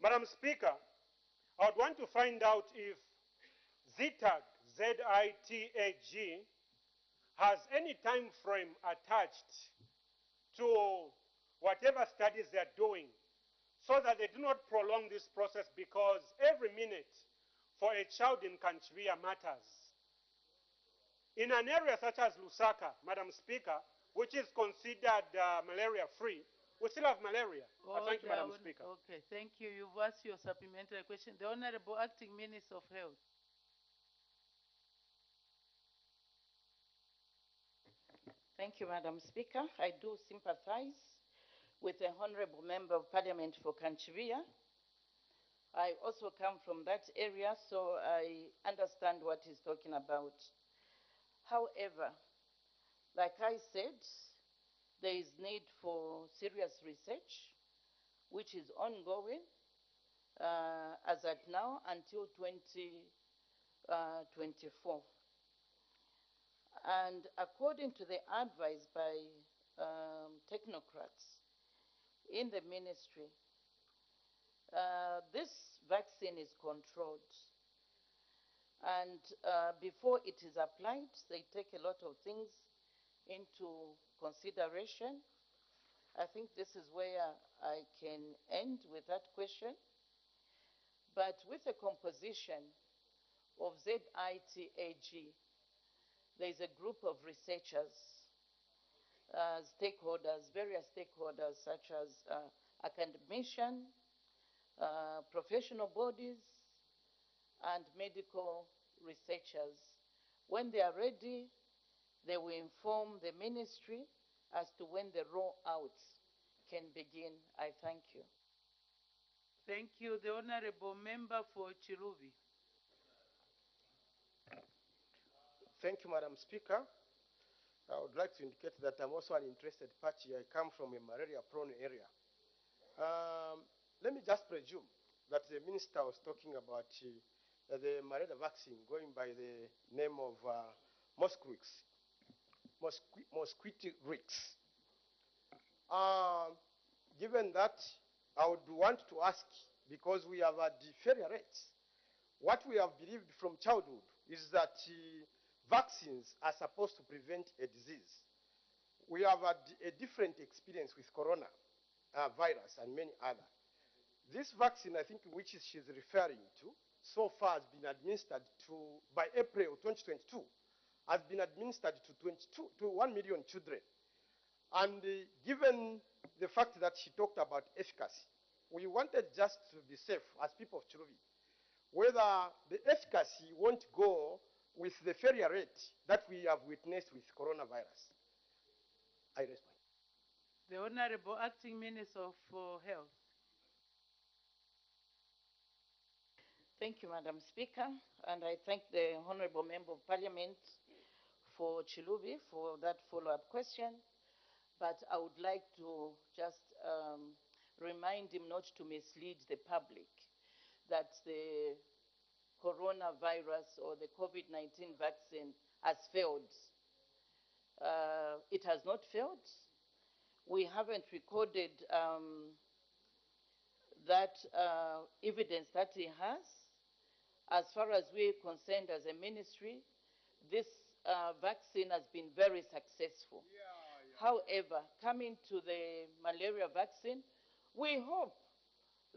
Madam Speaker, I would want to find out if ZITAG, Z-I-T-A-G, has any time frame attached to whatever studies they're doing so that they do not prolong this process, because every minute for a child in Kanchivia matters. In an area such as Lusaka, Madam Speaker, which is considered malaria-free, we still have malaria. Thank you, Madam Speaker. Okay, thank you. You've asked your supplementary question. The Honorable Acting Minister of Health. Thank you, Madam Speaker. I do sympathize with the Honorable Member of Parliament for Kanchivia. I also come from that area, so I understand what he's talking about. However, like I said, there is need for serious research, which is ongoing as at now until 2024. And according to the advice by technocrats in the ministry, this vaccine is controlled And before it is applied, they take a lot of things into consideration. I think this is where I can end with that question. But with the composition of ZITAG, there's a group of researchers, stakeholders, various stakeholders such as academicians, professional bodies, and medical researchers. When they are ready, they will inform the ministry as to when the rollout can begin. I thank you. Thank you. The Honorable Member for Chilubi. Thank you, Madam Speaker. I would like to indicate that I'm also an interested party. I come from a malaria-prone area. Let me just presume that the minister was talking about the malaria vaccine going by the name of Mosquito-Rix. Given that, I would want to ask, because we have had failure rates, what we have believed from childhood is that vaccines are supposed to prevent a disease. We have had a different experience with corona virus and many other. This vaccine, I think, which she's referring to, so far has been administered to, by April 2022, has been administered to 1 million children. And given the fact that she talked about efficacy, we wanted just to be safe as people of Chilubi, whether the efficacy won't go with the failure rate that we have witnessed with coronavirus. I respond. The Honorable Acting Minister for Health. Thank you, Madam Speaker, and I thank the Honorable Member of Parliament for Chilubi for that follow-up question. But I would like to just remind him not to mislead the public that the coronavirus or the COVID-19 vaccine has failed. It has not failed. We haven't recorded that evidence that he has. As far as we're concerned as a ministry, this vaccine has been very successful. However, coming to the malaria vaccine, we hope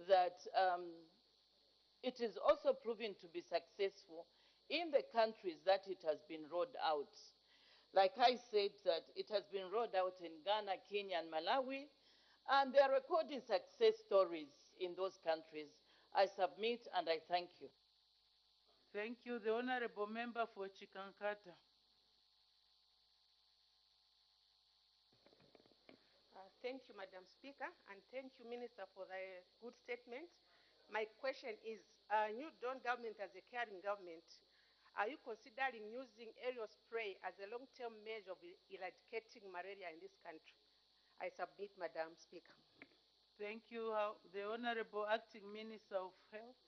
that it is also proven to be successful in the countries that it has been rolled out. Like I said, that it has been rolled out in Ghana, Kenya, and Malawi, and they are recording success stories in those countries. I submit and I thank you. Thank you. The Honorable Member for Chikankata. Thank you, Madam Speaker, and thank you, Minister, for the good statement. My question is, New Dawn government as a caring government, are you considering using aerial spray as a long-term measure of eradicating malaria in this country? I submit, Madam Speaker. Thank you. The Honorable Acting Minister of Health.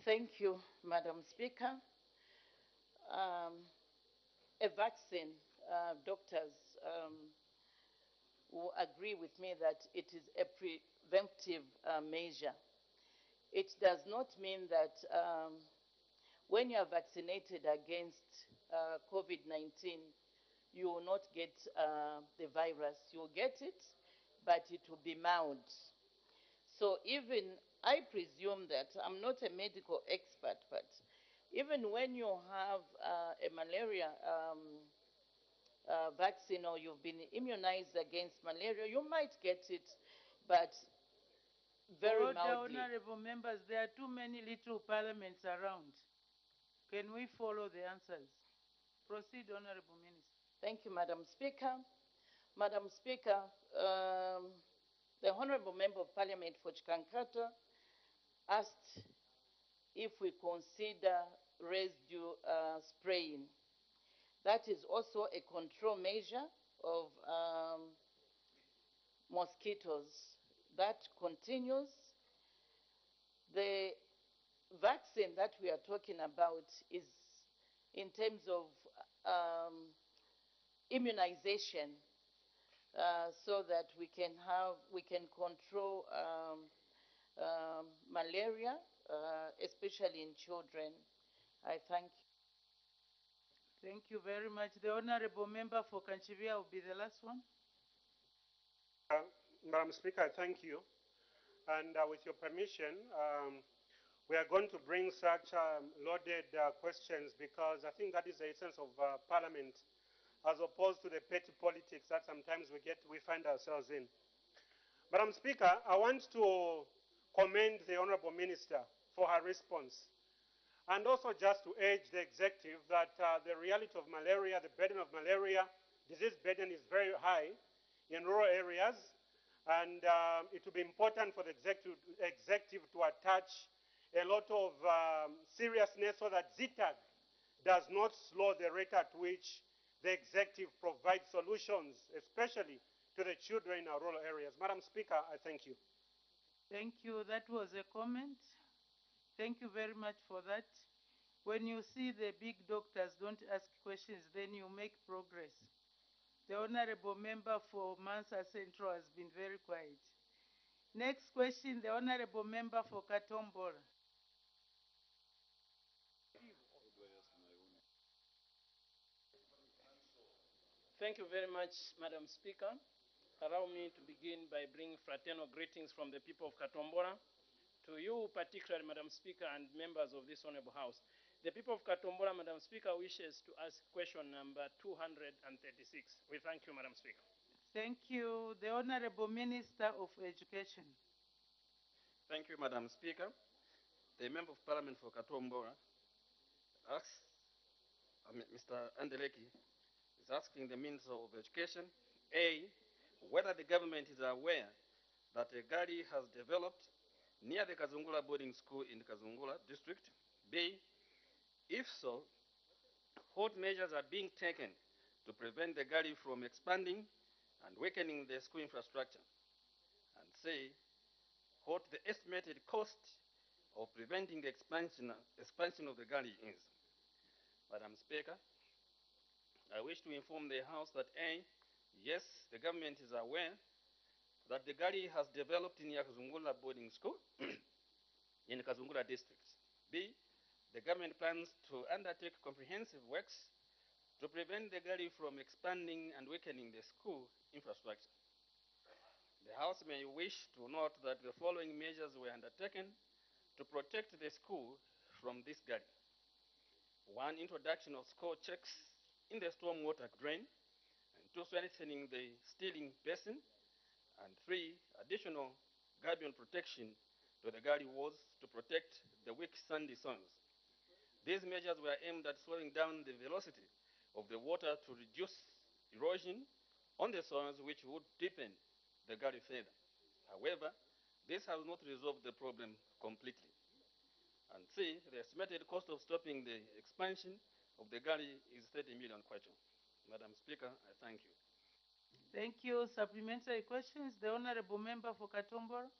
Thank you, Madam Speaker. A vaccine, doctors will agree with me that it is a preventive measure. It does not mean that when you are vaccinated against COVID-19, you will not get the virus. You will get it, but it will be mild. So even, I presume that, I'm not a medical expert, but even when you have a malaria vaccine or you've been immunized against malaria, you might get it, but very mildly. Honorable members, there are too many little parliaments around. Can we follow the answers? Proceed, Honorable Minister. Thank you, Madam Speaker. Madam Speaker, the Honorable Member of Parliament for Chikankata asked if we consider residue spraying. That is also a control measure of mosquitoes. That continues. The vaccine that we are talking about is in terms of immunization, so that we can control malaria, especially in children. I thank you. Thank you very much. The Honorable Member for Kanchivia will be the last one. Madam Speaker, I thank you. And with your permission, we are going to bring such loaded questions because I think that is the essence of Parliament, as opposed to the petty politics that sometimes we find ourselves in. Madam Speaker, I want to commend the Honorable Minister for her response, and also just to urge the executive that the reality of malaria, the burden of malaria, disease burden is very high in rural areas, and it will be important for the executive to attach a lot of seriousness so that ZTAG does not slow the rate at which the executive provides solutions, especially to the children in our rural areas. Madam Speaker, I thank you. Thank you. That was a comment. Thank you very much for that. When you see the big doctors don't ask questions, then you make progress. The Honorable Member for Mansa Central has been very quiet. Next question, the Honorable Member for Katombora. Thank you very much, Madam Speaker. Allow me to begin by bringing fraternal greetings from the people of Katombora to you, particularly, Madam Speaker, and members of this Honorable House. The people of Katombora, Madam Speaker, wishes to ask question number 236. We thank you, Madam Speaker. Thank you. The Honorable Minister of Education. Thank you, Madam Speaker. The Member of Parliament for Katombora asks, Mr. Andeleki, is asking the Minister of Education, A, whether the government is aware that a gully has developed near the Kazungula boarding school in the Kazungula district. B, if so, what measures are being taken to prevent the gully from expanding and weakening the school infrastructure? And C, what the estimated cost of preventing the expansion of the gully is. Madam Speaker, I wish to inform the House that A, yes, the government is aware that the gully has developed in Kazungula boarding school in Kazungula district. B, the government plans to undertake comprehensive works to prevent the gully from expanding and weakening the school infrastructure. The House may wish to note that the following measures were undertaken to protect the school from this gully. 1, introduction of score checks in the stormwater drain, and 2, strengthening the stealing basin, and 3, additional gabion protection to the gully walls to protect the weak sandy soils. These measures were aimed at slowing down the velocity of the water to reduce erosion on the soils, which would deepen the gully further. However, this has not resolved the problem completely. And C, the estimated cost of stopping the expansion of the gully is 30 million kwacha. Madam Speaker, I thank you. Thank you. Supplementary questions. The Honorable Member for Katombora.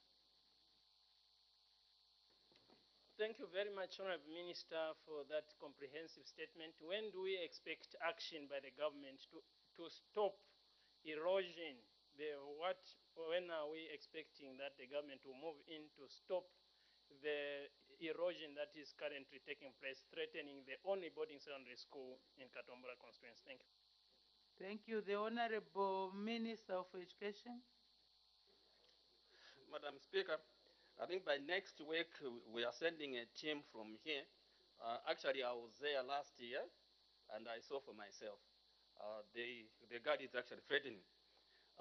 Thank you very much, Honorable Minister, for that comprehensive statement. When do we expect action by the government to stop erosion? When are we expecting that the government will move in to stop the erosion that is currently taking place, threatening the only boarding secondary school in Katombora constituency? Thank you. Thank you. The Honorable Minister of Education. Madam Speaker, I think by next week we are sending a team from here. Actually, I was there last year, and I saw for myself. The guard is actually threatening.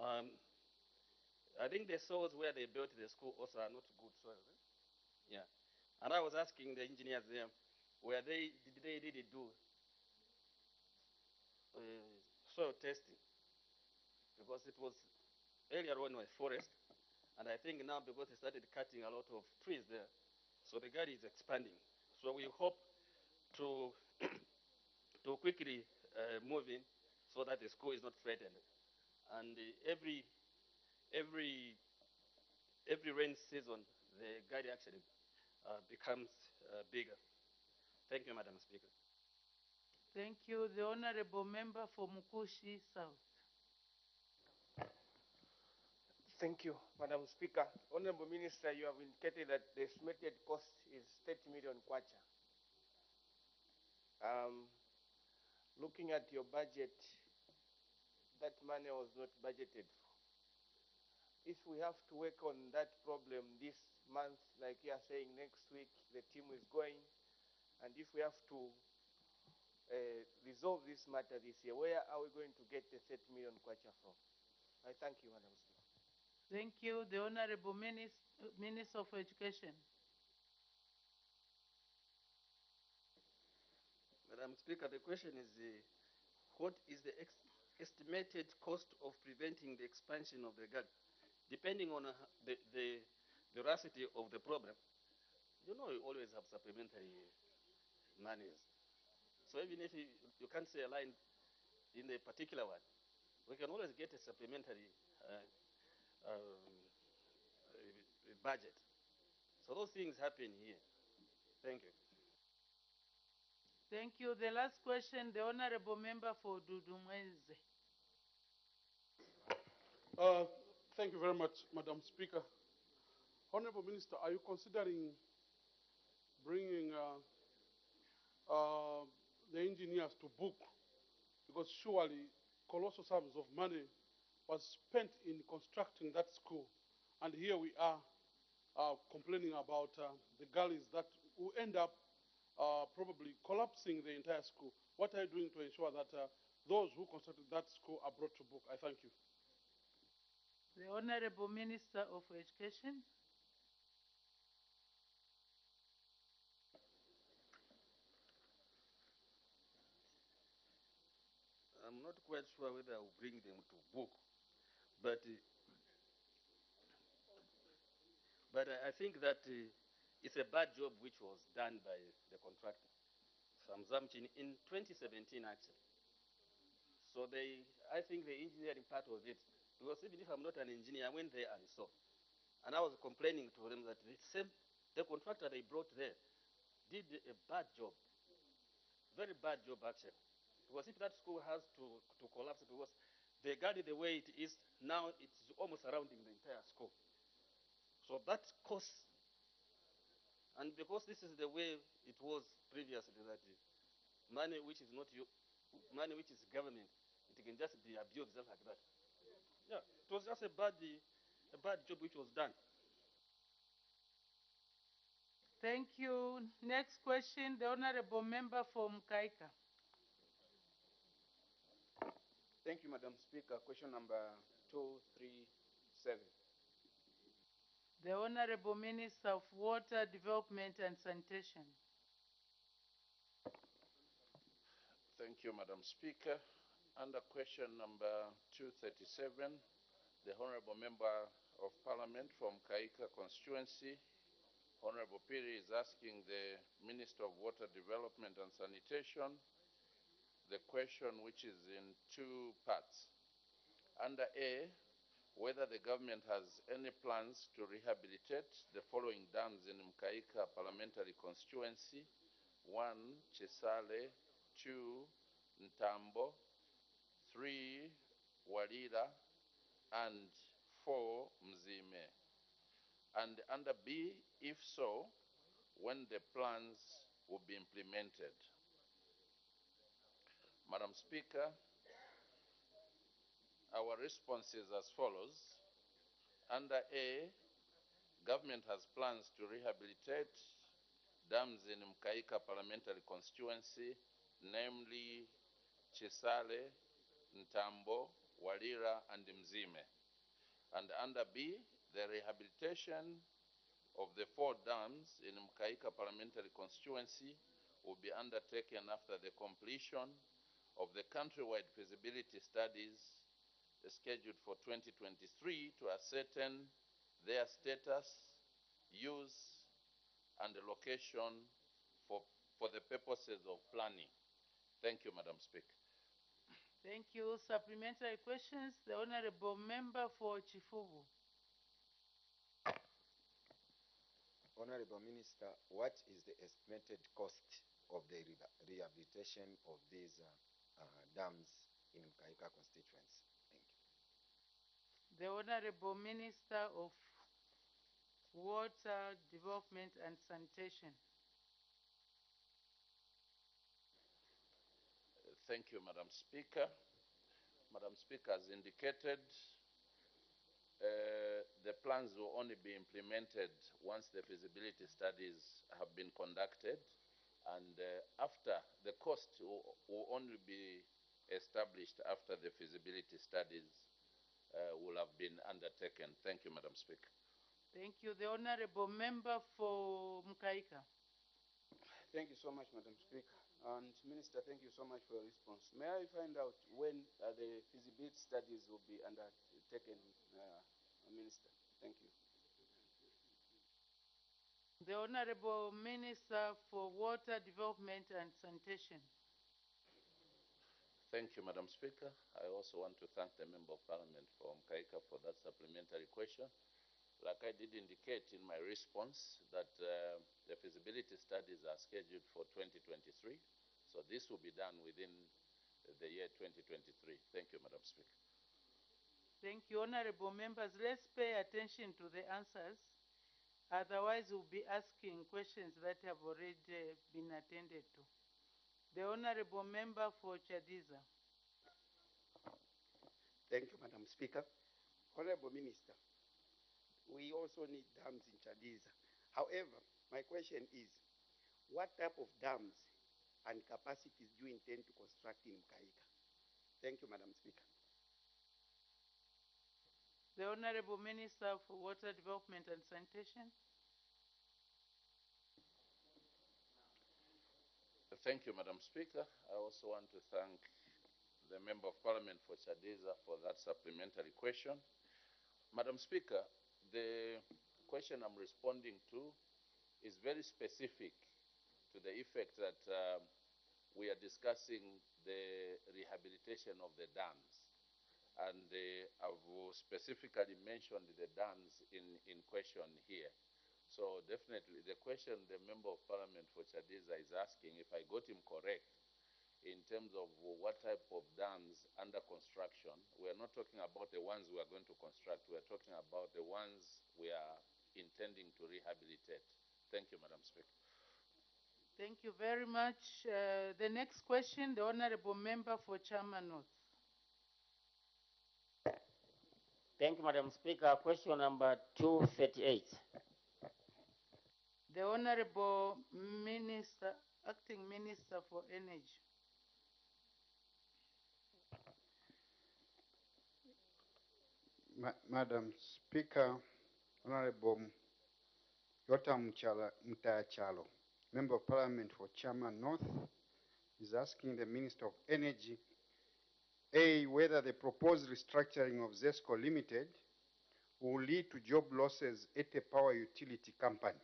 I think the soils where they built the school also are not good soils. Yeah. And I was asking the engineers there, did they really do soil testing? Because it was earlier on a forest, and I think now because they started cutting a lot of trees there, so the gully is expanding. So we hope to to quickly move in so that the school is not threatened. And every rain season, the gully actually becomes bigger. Thank you, Madam Speaker. Thank you. The Honorable Member for Mukushi South. Thank you, Madam Speaker. Honorable Minister, you have indicated that the estimated cost is 30 million kwacha. Looking at your budget, that money was not budgeted for. If we have to work on that problem this month, like you are saying next week, the team is going, and if we have to resolve this matter this year, where are we going to get the 30 million kwacha from? I thank you, Madam Speaker. Thank you. The Honorable Minister of Education. Madam Speaker, the question is what is the estimated cost of preventing the expansion of the GAG? Depending on the veracity of the problem, you know you always have supplementary monies. So even if you can't say a line in the particular one, we can always get a supplementary budget. So those things happen here. Thank you. Thank you. The last question, the Honorable Member for Dudumweze. Thank you very much, Madam Speaker. Honorable Minister, are you considering bringing the engineers to book? Because surely colossal sums of money was spent in constructing that school. And here we are complaining about the gullies that will end up probably collapsing the entire school. What are you doing to ensure that those who constructed that school are brought to book? I thank you. The Honorable Minister of Education. I'm not quite sure whether I'll bring them to book, but I think that it's a bad job which was done by the contractor, Samzamchin, in 2017 actually. So I think the engineering part of it, because even if I'm not an engineer, I went there and saw. And I was complaining to them that the contractor they brought there did a bad job, very bad job actually. Because if that school has to collapse, because they got it the way it is now, it's almost surrounding the entire school. So that costs, and because this is the way it was previously, that money which is not money which is government, it can just be abused just like that. Yeah, it was just a bad job which was done. Thank you. Next question, the Honorable Member from Kaika. Thank you, Madam Speaker. Question number 237. The Honorable Minister of Water, Development and Sanitation. Thank you, Madam Speaker. Under question number 237, the Honorable Member of Parliament from Kaika constituency, Honorable Piri, is asking the Minister of Water Development and Sanitation the question, which is in two parts. Under A, whether the government has any plans to rehabilitate the following dams in Mkaika parliamentary constituency: 1, Chisale; 2, Ntambo; 3, Walira; and 4, Mzime. And under B, if so, when the plans will be implemented. Madam Speaker, our response is as follows. Under A, government has plans to rehabilitate dams in Mkaika parliamentary constituency, namely Chisale, Ntambo, Walira, and Mzime. And under B, the rehabilitation of the 4 dams in Mkaika parliamentary constituency will be undertaken after the completion of the countrywide feasibility studies scheduled for 2023 to ascertain their status, use, and location for the purposes of planning. Thank you, Madam Speaker. Thank you. Supplementary questions, the Honorable Member for Chifubu. Honorable Minister, what is the estimated cost of the rehabilitation of these dams in Mkaika constituency? Thank you. The Honorable Minister of Water, Development and Sanitation. Thank you, Madam Speaker. Madam Speaker, as indicated, the plans will only be implemented once the feasibility studies have been conducted, and after the cost will only be established after the feasibility studies will have been undertaken. Thank you, Madam Speaker. Thank you. The Honorable Member for Mukaika. Thank you so much, Madam Speaker. And Minister, thank you so much for your response. May I find out when the feasibility studies will be undertaken, Minister? Thank you. The Honorable Minister for Water, Development and Sanitation. Thank you, Madam Speaker. I also want to thank the Member of Parliament from Kaika for that supplementary question. Like I did indicate in my response that the feasibility studies are scheduled for 2023. So this will be done within the year 2023. Thank you, Madam Speaker. Thank you, honorable members. Let's pay attention to the answers. Otherwise, we'll be asking questions that have already been attended to. The honorable member for Chadiza. Thank you, Madam Speaker. Honorable Minister, we also need dams in Chadiza. However, my question is, what type of dams and capacities do you intend to construct in Mkaika? Thank you, Madam Speaker. The Honorable Minister for Water Development and Sanitation. Thank you, Madam Speaker. I also want to thank the Member of Parliament for Chadiza for that supplementary question. Madam Speaker, the question I'm responding to is very specific to the effect that we are discussing the rehabilitation of the dams. And I've specifically mentioned the dams in question here. So definitely the question the Member of Parliament for Chadiza is asking, if I got him correct, in terms of what type of dams under construction, we are not talking about the ones we are going to construct, we are talking about the ones we are intending to rehabilitate. Thank you, Madam Speaker. Thank you very much. The next question, the Honorable Member for Chama North. Thank you, Madam Speaker. Question number 238. The Honorable Minister, Acting Minister for Energy. Madam Speaker, Honorable Yotam Mutayachalo, Member of Parliament for Chairman North, is asking the Minister of Energy, A, whether the proposed restructuring of ZESCO Limited will lead to job losses at a power utility company.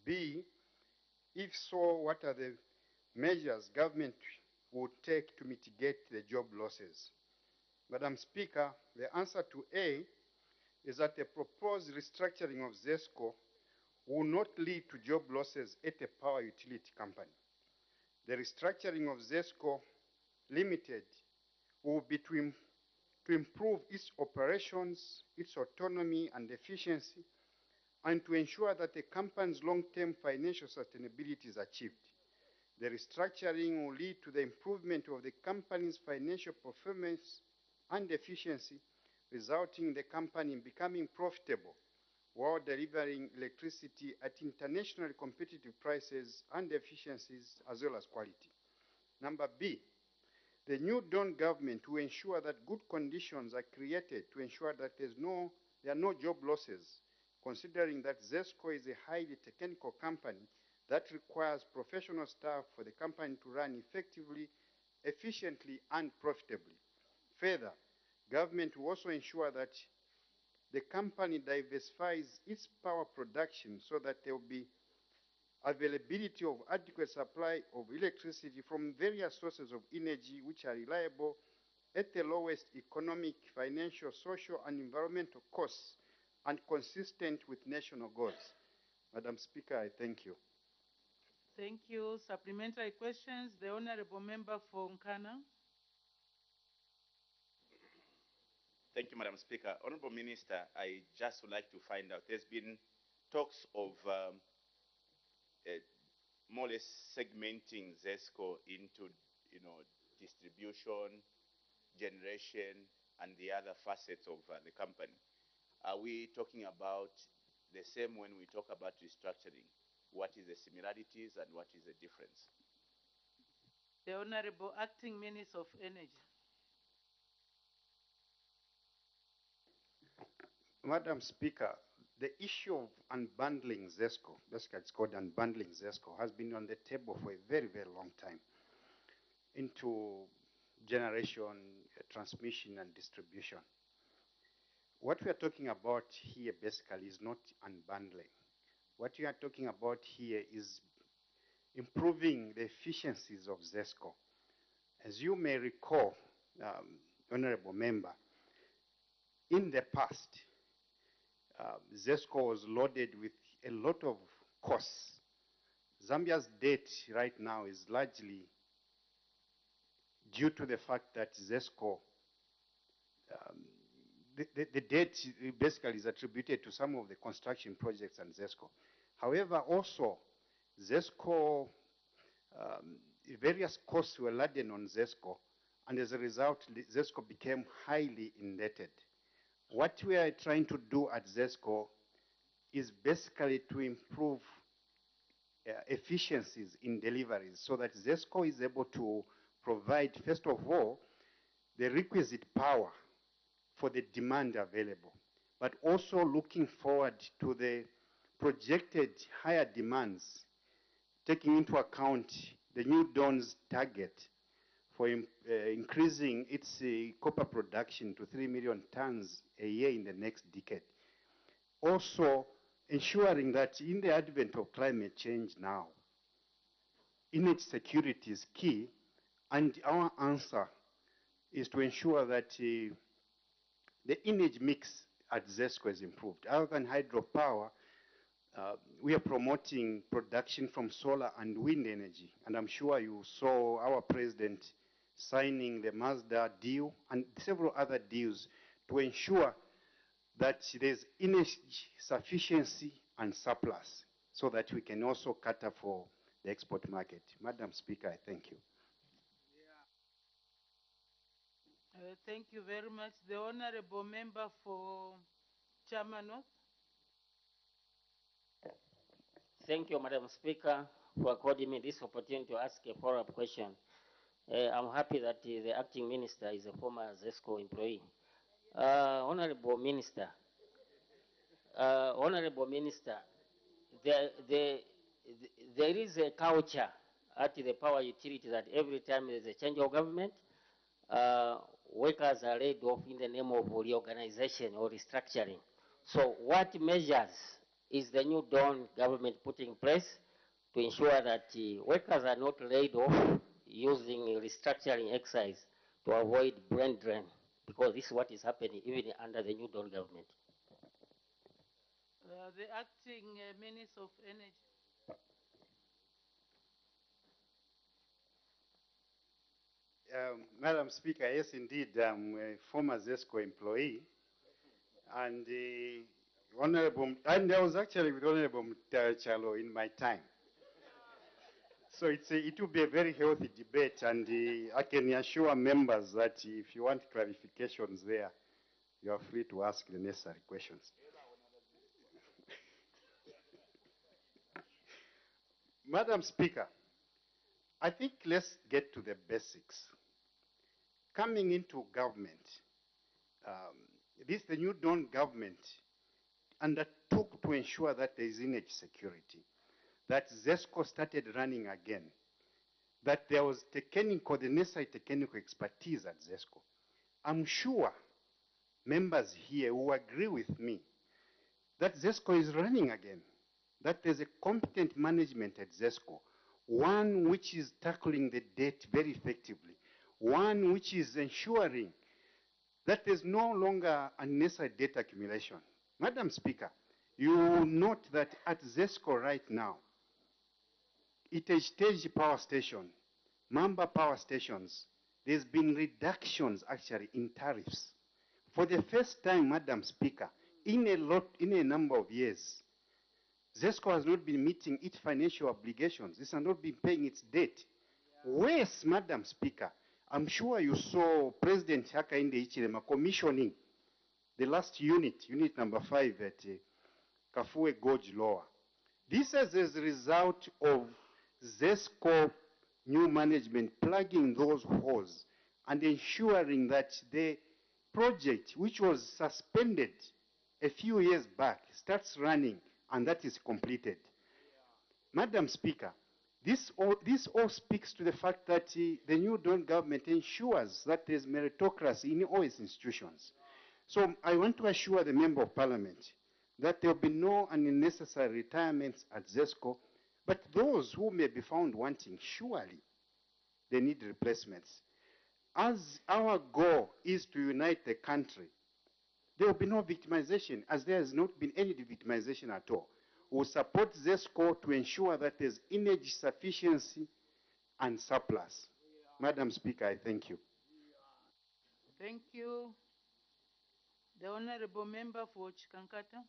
B, if so, what are the measures government would take to mitigate the job losses? Madam Speaker, the answer to A is that the proposed restructuring of ZESCO will not lead to job losses at a power utility company. The restructuring of ZESCO Limited will be to improve its operations, its autonomy and efficiency, and to ensure that the company's long-term financial sustainability is achieved. The restructuring will lead to the improvement of the company's financial performance and efficiency, resulting in the company in becoming profitable while delivering electricity at internationally competitive prices and efficiencies as well as quality. Number B, the new Dawn government will ensure that good conditions are created to ensure that there are no job losses, considering that ZESCO is a highly technical company that requires professional staff for the company to run effectively, efficiently, and profitably. Further, government will also ensure that the company diversifies its power production so that there will be availability of adequate supply of electricity from various sources of energy which are reliable at the lowest economic, financial, social, and environmental costs and consistent with national goals. Madam Speaker, I thank you. Thank you. Supplementary questions. The Honorable Member for Nkana. Thank you, Madam Speaker. Honorable Minister, I just would like to find out, there's been talks of more or less segmenting ZESCO into, distribution, generation, and the other facets of the company. Are we talking about the same when we talk about restructuring? What is the similarities and what is the difference? The Honorable Acting Minister of Energy. Madam Speaker, the issue of unbundling ZESCO, basically it's called unbundling ZESCO, has been on the table for a very, very long time into generation, transmission, and distribution. What we are talking about here basically is not unbundling. What we are talking about here is improving the efficiencies of ZESCO. As you may recall, Honorable Member, in the past, ZESCO was loaded with a lot of costs. Zambia's debt right now is largely due to the fact that ZESCO, the debt basically is attributed to some of the construction projects and ZESCO. However, also, ZESCO, various costs were laden on ZESCO, and as a result, ZESCO became highly indebted. What we are trying to do at ZESCO is basically to improve efficiencies in deliveries so that ZESCO is able to provide, first of all, the requisite power for the demand available, but also looking forward to the projected higher demands, taking into account the new Dawn's target for increasing its copper production to 3 million tons a year in the next decade. Also, ensuring that in the advent of climate change now, energy security is key, and our answer is to ensure that the energy mix at ZESCO is improved. Other than hydropower, we are promoting production from solar and wind energy, and I'm sure you saw our president signing the Mazda deal and several other deals to ensure that there's energy sufficiency and surplus so that we can also cater for the export market. Madam Speaker, I thank you. Thank you very much. The Honorable Member for Chairman North. Thank you, Madam Speaker, for according me this opportunity to ask a follow-up question. I'm happy that the acting minister is a former ZESCO employee. Honorable Minister, there is a culture at the power utility that every time there's a change of government, workers are laid off in the name of reorganization or restructuring. So what measures is the new Dawn government putting in place to ensure that workers are not laid off using restructuring exercise to avoid brain drain? Because this is what is happening even under the new Dawn government. The Acting Minister of Energy. Madam Speaker, yes, indeed, I'm a former ZESCO employee, and I was actually with Honorable Chalo in my time. So it will be a very healthy debate, and I can assure members that if you want clarifications there, you are free to ask the necessary questions. Madam Speaker, I think let's get to the basics. Coming into government, the new Dawn government undertook to ensure that there is energy security, that ZESCO started running again, that there was the necessary technical expertise at ZESCO. I'm sure members here will agree with me that ZESCO is running again, that there's a competent management at ZESCO, one which is tackling the debt very effectively, one which is ensuring that there's no longer unnecessary debt accumulation. Madam Speaker, you will note that at ZESCO right now, Itej Power Station, Mamba Power Stations, there's been reductions actually in tariffs For the first time, Madam Speaker, in a number of years, ZESCO has not been meeting its financial obligations. It has not been paying its debt. Worse, Madam Speaker, I'm sure you saw President Hakainde Hichilema commissioning the last unit number 5 at Kafue Gorge Lower. This is as a result of ZESCO new management plugging those holes and ensuring that the project, which was suspended a few years back, starts running and that is completed. Madam Speaker, this all speaks to the fact that the new Dawn government ensures that there's meritocracy in all its institutions. So I want to assure the Member of Parliament that there will be no unnecessary retirements at ZESCO, but those who may be found wanting, surely they need replacements. As our goal is to unite the country, there will be no victimization, as there has not been any victimization at all. We will support ZESCO to ensure that there's energy sufficiency and surplus. Madam Speaker, I thank you. Thank you. The Honorable Member for Chikankata.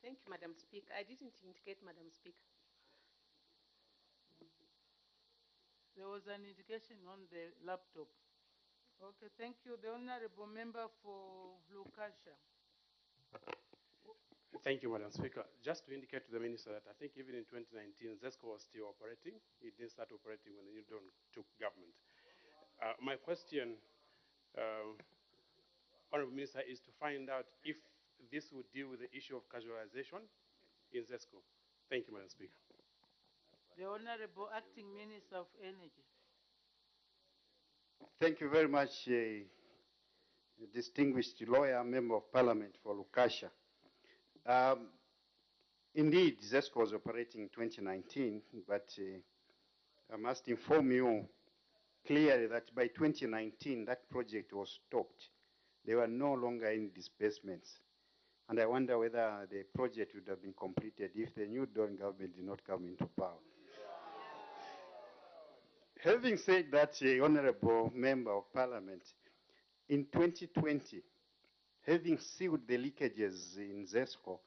Thank you, Madam Speaker. I didn't indicate, Madam Speaker. There was an indication on the laptop. Okay, thank you. The Honorable Member for Lukasha. Thank you, Madam Speaker. Just to indicate to the Minister that I think even in 2019, ZESCO was still operating. It didn't start operating when the new Dawn took government. My question, Honorable Minister, is to find out if this would deal with the issue of casualization in ZESCO. Thank you, Madam Speaker. The Honorable Acting Minister of Energy. Thank you very much, distinguished lawyer, Member of Parliament for Lukasha. Indeed, ZESCO was operating in 2019, but I must inform you clearly that by 2019, that project was stopped. There were no longer any disbursements. And I wonder whether the project would have been completed if the new Dawn government did not come into power. Having said that, Honorable Member of Parliament, in 2020, having sealed the leakages in ZESCO,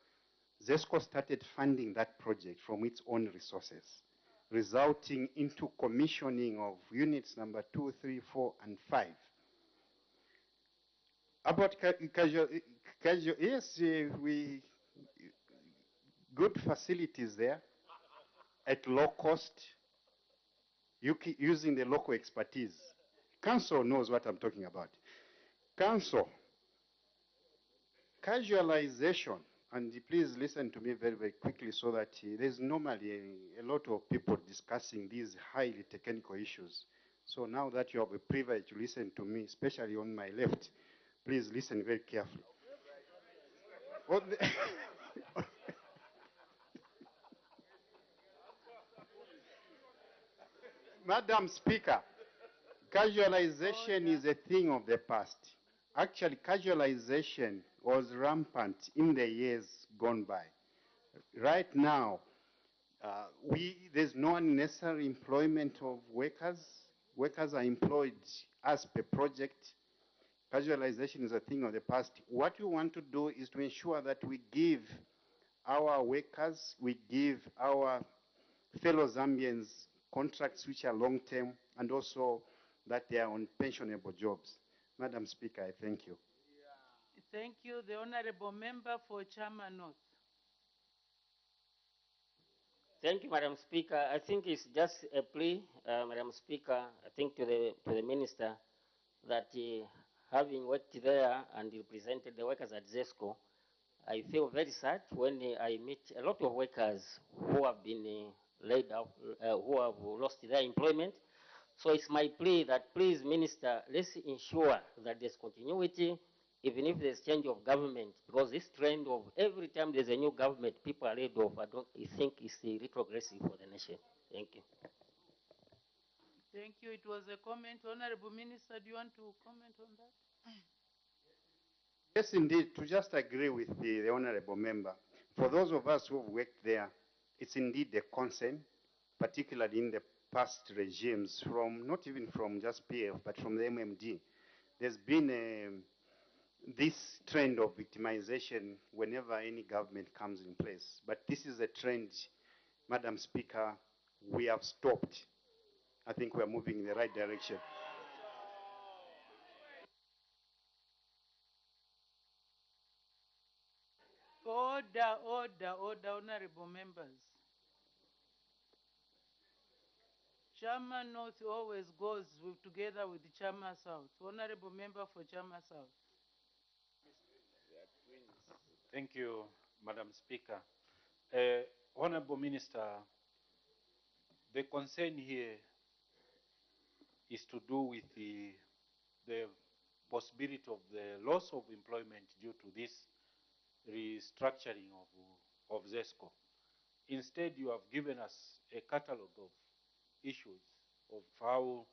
ZESCO started funding that project from its own resources, resulting into commissioning of units number 2, 3, 4, and 5. About yes, good facilities there at low cost, using the local expertise. Council knows what I'm talking about. Council, casualization, and please listen to me very, very quickly so that there's normally a lot of people discussing these highly technical issues. So now that you have a privilege to listen to me, especially on my left, please listen very carefully. Madam Speaker, casualization is a thing of the past. Actually, casualization was rampant in the years gone by. Right now, there's no unnecessary employment of workers. Workers are employed as per project. Casualization is a thing of the past. What we want to do is to ensure that we give our workers, we give our fellow Zambians contracts which are long-term, and also that they are on pensionable jobs. Madam Speaker, I thank you. Thank you. The Honorable Member for Chama North. Thank you, Madam Speaker. I think it's just a plea, Madam Speaker, I think to the Minister that having worked there and represented the workers at ZESCO, I feel very sad when I meet a lot of workers who have been laid off, who have lost their employment. So it's my plea that please, Minister, let's ensure that there's continuity, even if there's change of government, because this trend of every time there's a new government, people are laid off, I think it's retrogressive for the nation. Thank you. Thank you. It was a comment. Honorable Minister, do you want to comment on that? Yes, indeed, to just agree with the Honorable Member. For those of us who have worked there, it's indeed a concern. particularly in the past regimes, from not even from just PF, but from the MMD, there's been this trend of victimization whenever any government comes in place. But this is a trend, Madam Speaker, we have stopped. I think we're moving in the right direction. Order, order, order, honorable members. Chama North always goes together with Chama South. Honorable member for Chama South. Thank you, Madam Speaker. Honorable Minister, the concern here is to do with the possibility of the loss of employment due to this restructuring of ZESCO. Instead, you have given us a catalogue of issues of how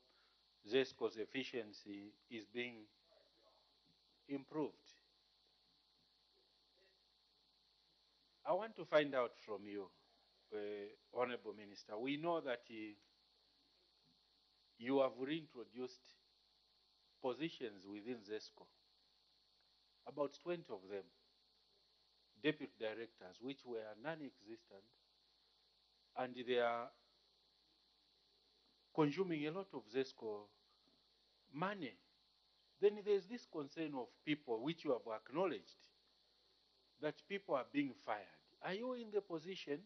ZESCO's efficiency is being improved. I want to find out from you, Honorable Minister, we know that you have reintroduced positions within ZESCO, about 20 of them, deputy directors, which were non-existent, and they are consuming a lot of ZESCO money. Then there's this concern of people, which you have acknowledged, that people are being fired. Are you in the position,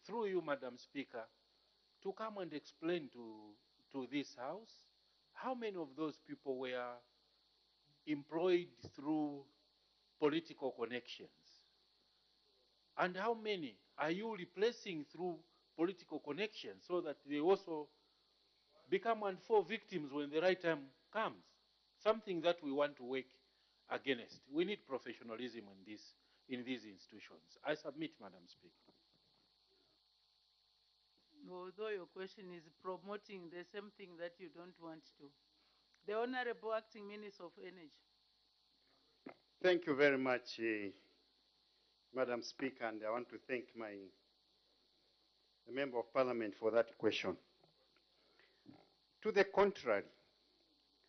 through you, Madam Speaker, to come and explain to this House how many of those people were employed through political connections? And how many are you replacing through political connections so that they also become and fall victims when the right time comes? Something that we want to work against. We need professionalism in these institutions. I submit, Madam Speaker. Although your question is promoting the same thing that you don't want to. The Honorable Acting Minister of Energy. Thank you very much, Madam Speaker, and I want to thank the Member of Parliament for that question. To the contrary,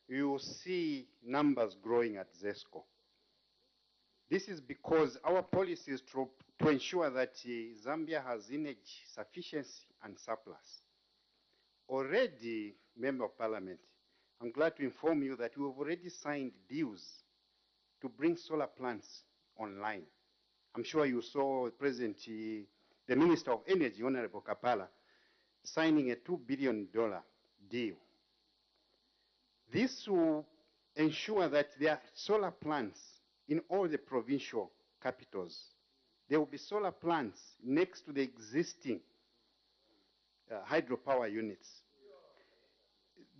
you see numbers growing at ZESCO. This is because our policy is to ensure that Zambia has energy sufficiency and surplus. Already, Member of Parliament, I'm glad to inform you that we have already signed deals to bring solar plants online. I'm sure you saw President, the Minister of Energy, Honorable Kapala, signing a $2 billion deal. This will ensure that there are solar plants in all the provincial capitals. There will be solar plants next to the existing hydropower units.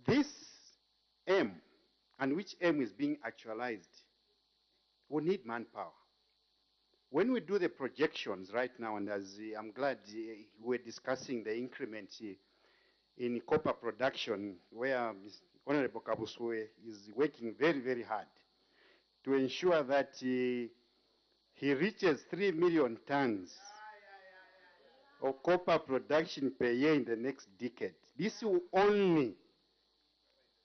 This aim, and which aim is being actualized, will need manpower. When we do the projections right now, and as I'm glad we're discussing the increment in copper production, where Honorable Kabuswe is working very, very hard to ensure that he reaches 3 million tons of copper production per year in the next decade. This will only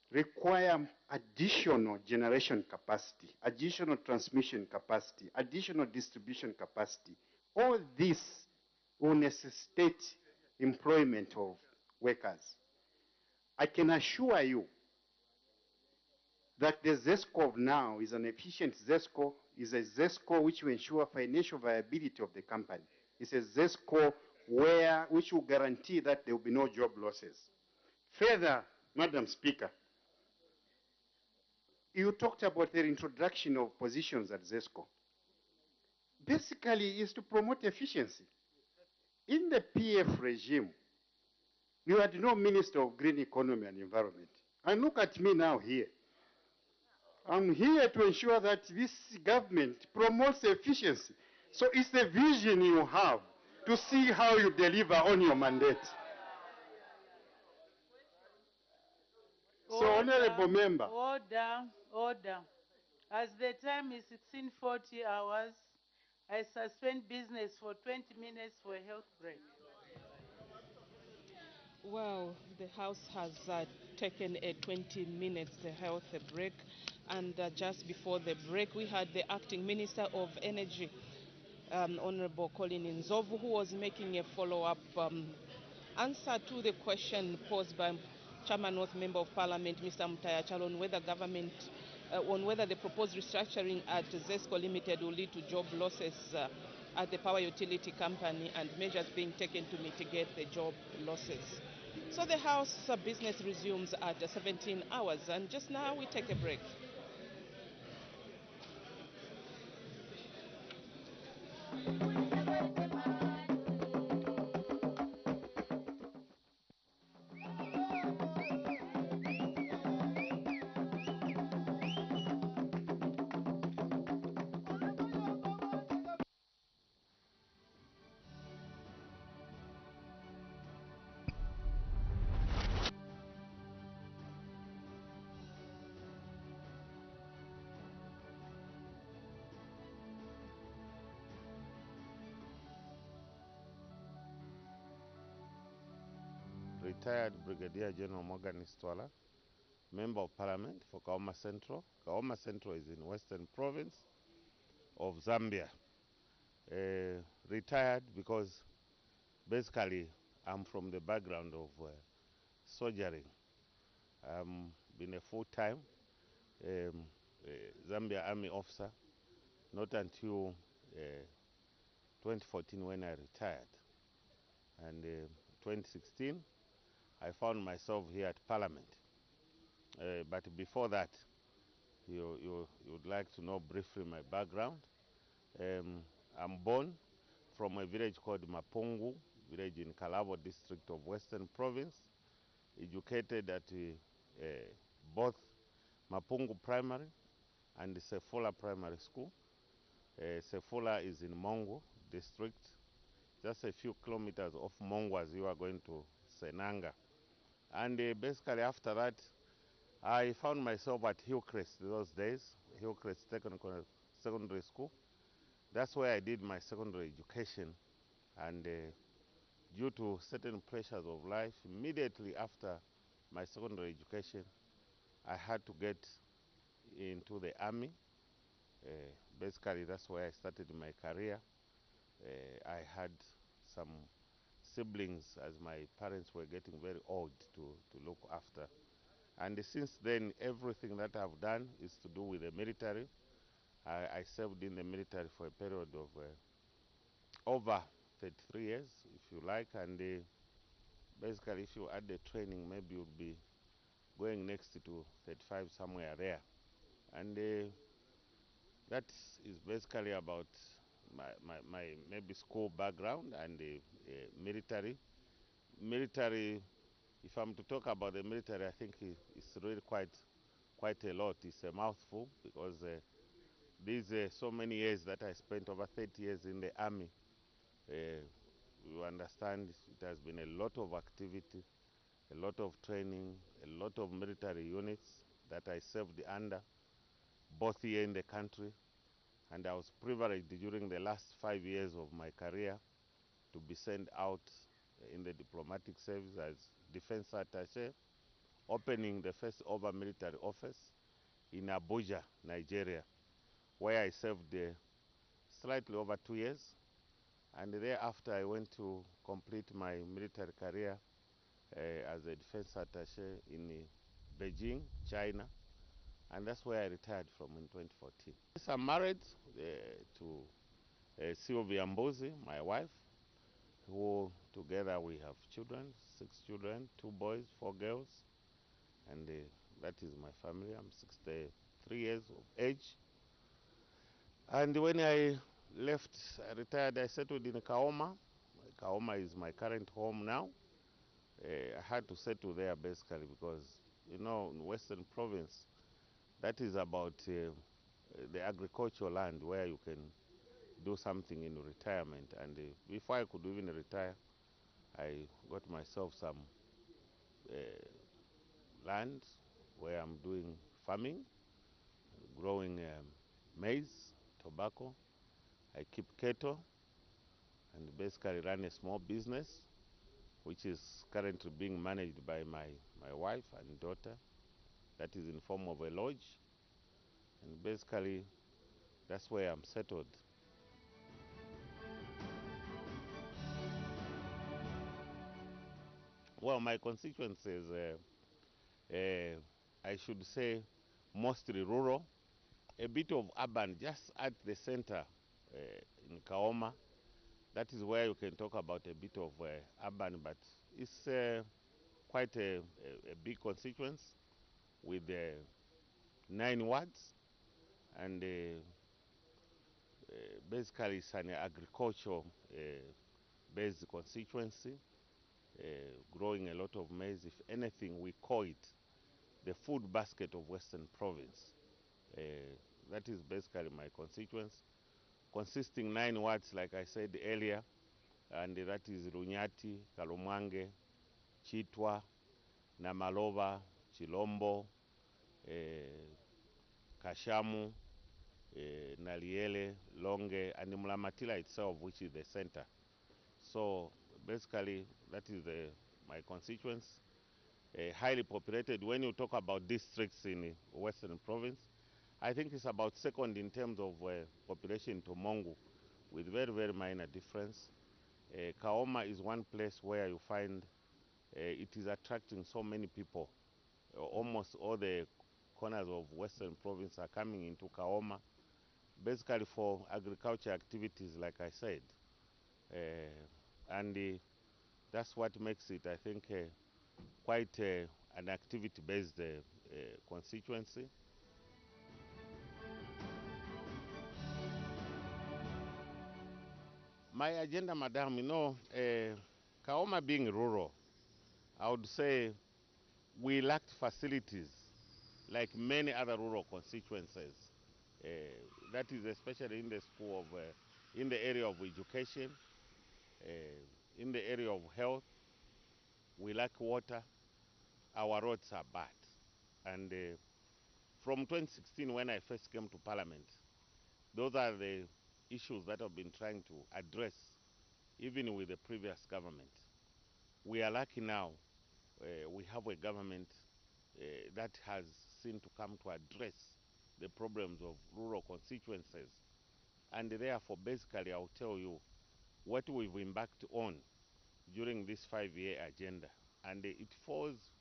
require additional generation capacity, additional transmission capacity, additional distribution capacity. All this will necessitate employment of workers. I can assure you that the ZESCO of now is an efficient ZESCO, is a ZESCO which will ensure financial viability of the company. It's a ZESCO which will guarantee that there will be no job losses. Further, Madam Speaker, you talked about the introduction of positions at ZESCO. Basically, is to promote efficiency. In the PF regime, you had no Minister of Green Economy and Environment. And look at me now here. I'm here to ensure that this government promotes efficiency. So it's the vision you have to see how you deliver on your mandate. So, Honorable Member. Order. As the time is 16:40 hours, I suspend business for 20 minutes for a health break. Well, the House has taken a 20 minutes health break, and just before the break, we had the acting Minister of Energy, Honorable Colin Nzovu, who was making a follow-up answer to the question posed by Chairman North Member of Parliament, Mr. Mutayachalo, on whether the proposed restructuring at ZESCO Limited will lead to job losses at the power utility company and measures being taken to mitigate the job losses. So the House business resumes at 17 hours, and just now we take a break. Retired Brigadier General Morgan Istwala, Member of Parliament for Kaoma Central. Kaoma Central is in Western Province of Zambia. Retired because basically I'm from the background of soldiering. Been a full-time Zambia Army officer, not until 2014 when I retired. And 2016, I found myself here at Parliament. But before that, you would like to know briefly my background. I'm born from a village called Mapungu, village in Kalabo district of Western Province, educated at both Mapungu Primary and Sefula Primary School. Sefula is in Mongo district, just a few kilometers off Mongo as you are going to Senanga. And basically after that, I found myself at Hillcrest those days, Hillcrest Secondary School. That's where I did my secondary education, and due to certain pressures of life, immediately after my secondary education, I had to get into the army. Basically, that's where I started my career. I had some siblings as my parents were getting very old to look after. And since then, everything that I've done is to do with the military. I served in the military for a period of over 33 years, if you like, and basically if you add the training, maybe you'll be going next to 35 somewhere there. And that is basically about my maybe school background and military. Military, if I'm to talk about the military, I think it's really quite a lot. It's a mouthful because these so many years that I spent, over 30 years in the army, you understand it has been a lot of activity, a lot of training, a lot of military units that I served under, both here in the country, and I was privileged during the last 5 years of my career to be sent out in the diplomatic service as defense attaché, opening the first over military office in Abuja, Nigeria, where I served slightly over 2 years. And thereafter I went to complete my military career as a defense attaché in Beijing, China, and that's where I retired from in 2014. Yes, I'm married to Sylvia Mbuzi, my wife, who together we have children, 6 children, 2 boys, 4 girls, and that is my family. I'm 63 years of age. And when I left, I retired, I settled in Kaoma. Kaoma is my current home now. I had to settle there basically because, you know, in Western Province, that is about the agricultural land where you can do something in retirement. And before I could even retire, I got myself some land where I'm doing farming, growing maize, tobacco. I keep cattle and basically run a small business which is currently being managed by my wife and daughter. That is in form of a lodge. And basically, that's where I'm settled. Well, my constituency is, I should say, mostly rural, a bit of urban just at the center in Kaoma. That is where you can talk about a bit of urban, but it's quite a big constituency with 9 wards, and basically it's an agricultural based constituency, growing a lot of maize. If anything, we call it the food basket of Western Province. That is basically my constituency, consisting 9 wards, like I said earlier, and that is Runyati, Kalumwange, Chitwa, Namalova, Chilombo, Kashamu, Naliele, Longe, and Mulamatila itself, which is the center. So basically, that is my constituency. Highly populated. When you talk about districts in Western Province, I think it's about second in terms of population to Mongu, with very, very minor difference. Kaoma is one place where you find it is attracting so many people. Almost all the corners of Western Province are coming into Kaoma, basically for agriculture activities, like I said. And that's what makes it, I think, quite an activity-based constituency. My agenda, madam, Kaoma being rural, I would say we lacked facilities like many other rural constituencies. That is especially in the school of, in the area of education, in the area of health. We lack water. Our roads are bad. And from 2016, when I first came to Parliament, those are the issues that I've been trying to address, even with the previous government. We are lucky now. We have a government that has seen to come to address the problems of rural constituencies. And therefore, basically, I'll tell you what we've embarked on during this 5-year agenda. And it falls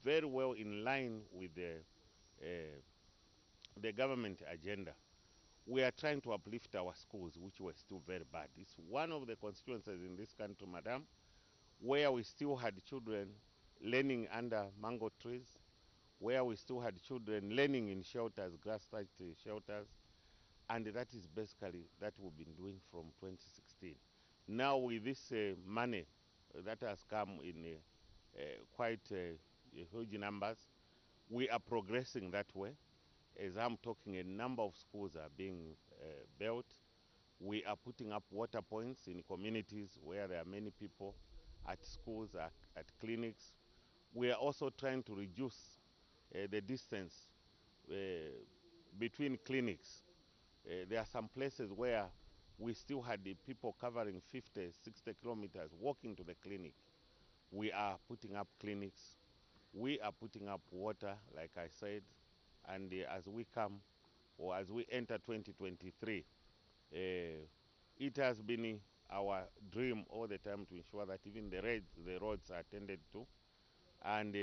very well in line with the government agenda. We are trying to uplift our schools, which were still very bad. It's one of the constituencies in this country, madam, where we still had children learning under mango trees, where we still had children learning in shelters, grass-thatched shelters, and that is basically that we've been doing from 2016. Now with this money that has come in quite huge numbers, we are progressing that way. As I'm talking, a number of schools are being built. We are putting up water points in communities where there are many people, at schools, at clinics. We are also trying to reduce the distance between clinics. There are some places where we still had the people covering 50, 60 kilometers walking to the clinic. We are putting up clinics. We are putting up water, like I said, and as we come, or as we enter 2023, it has been our dream all the time to ensure that even the roads are attended to, and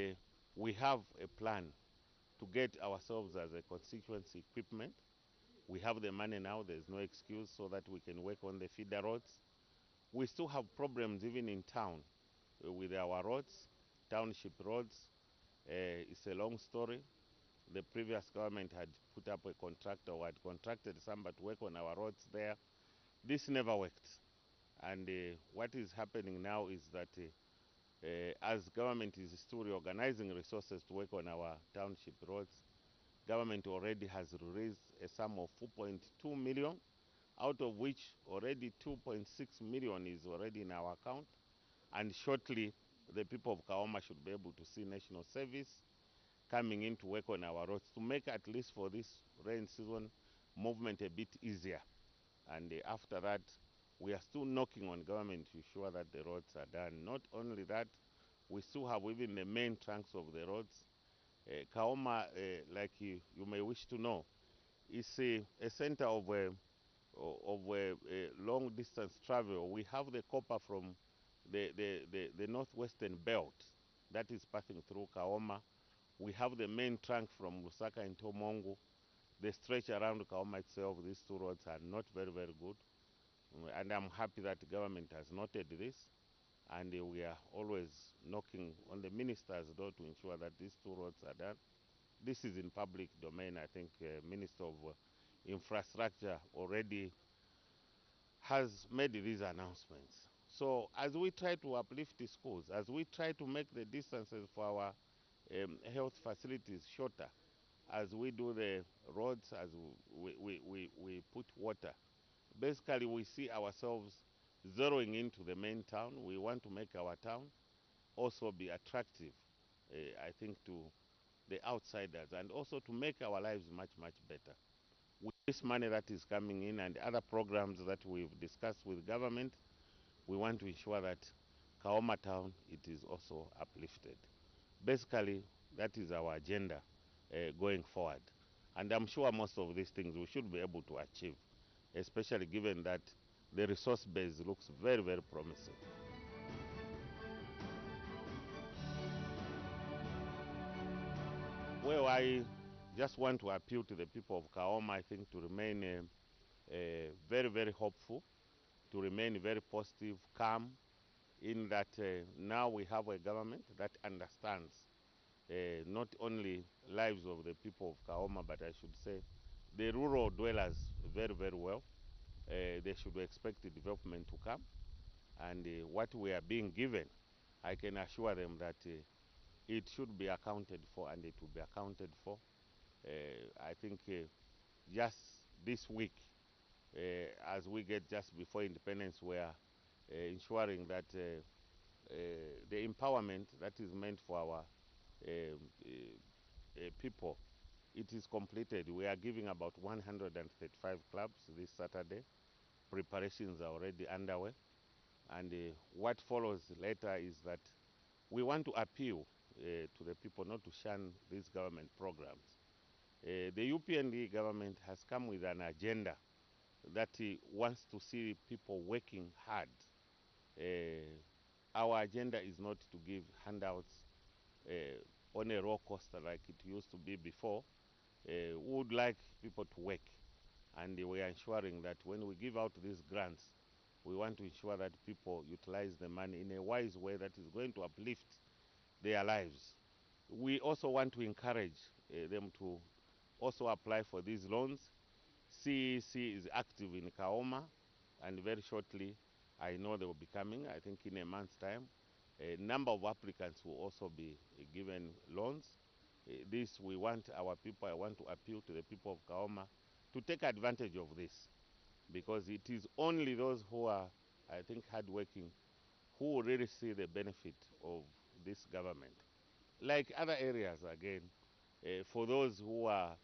we have a plan to get ourselves as a constituency equipment. We have the money now, there's no excuse, so that we can work on the feeder roads. We still have problems even in town with our roads, township roads. It's a long story. The previous government had put up a contractor or had contracted somebody to work on our roads there. This never worked. And what is happening now is that as government is still reorganizing resources to work on our township roads, government already has released a sum of 4.2 million, out of which already 2.6 million is already in our account. And shortly, the people of Kaoma should be able to see national service coming in to work on our roads to make, at least for this rain season, movement a bit easier. And after that, We are still knocking on government to ensure that the roads are done. Not only that, we still have even the main trunks of the roads. Kaoma, like you may wish to know, is a center of long distance travel. We have the copper from the northwestern belt that is passing through Kaoma. We have the main trunk from Lusaka and Tomongo. The stretch around Kaoma itself, these two roads are not very, very good. And I'm happy that the government has noted this. And we are always knocking on the minister's door to ensure that these two roads are done. This is in public domain. I think Minister of Infrastructure already has made these announcements. So as we try to uplift the schools, as we try to make the distances for our health facilities shorter, as we do the roads, as we put water, basically we see ourselves zeroing into the main town. We want to make our town also be attractive, I think, to the outsiders, and also to make our lives much, much better. With this money that is coming in and other programs that we've discussed with government, we want to ensure that Kaoma town, it is also uplifted. Basically, that is our agenda going forward. And I'm sure most of these things we should be able to achieve, especially given that the resource base looks very, very promising. Well, I just want to appeal to the people of Kaoma, I think, to remain very, very hopeful, to remain very positive, calm, in that now we have a government that understands not only lives of the people of Kaoma, but I should say the rural dwellers very, very well. They should expect the development to come. And what we are being given, I can assure them that it should be accounted for, and it will be accounted for. I think just this week, as we get just before independence, we are ensuring that the empowerment that is meant for our people, it is completed. We are giving about 135 clubs this Saturday. Preparations are already underway. And what follows later is that we want to appeal to the people not to shun these government programs. The UPND government has come with an agenda that wants to see people working hard. Our agenda is not to give handouts on a raw cost like it used to be before. We would like people to work, and we are ensuring that when we give out these grants, we want to ensure that people utilize the money in a wise way that is going to uplift their lives. We also want to encourage them to also apply for these loans. CEC is active in Kaoma, and very shortly, I know they will be coming. I think in a month's time, a number of applicants will also be given loans. This, we want our people, I want to appeal to the people of Kaoma to take advantage of this, because it is only those who are, I think, hardworking who will really see the benefit of this government. Like other areas, again, for those who are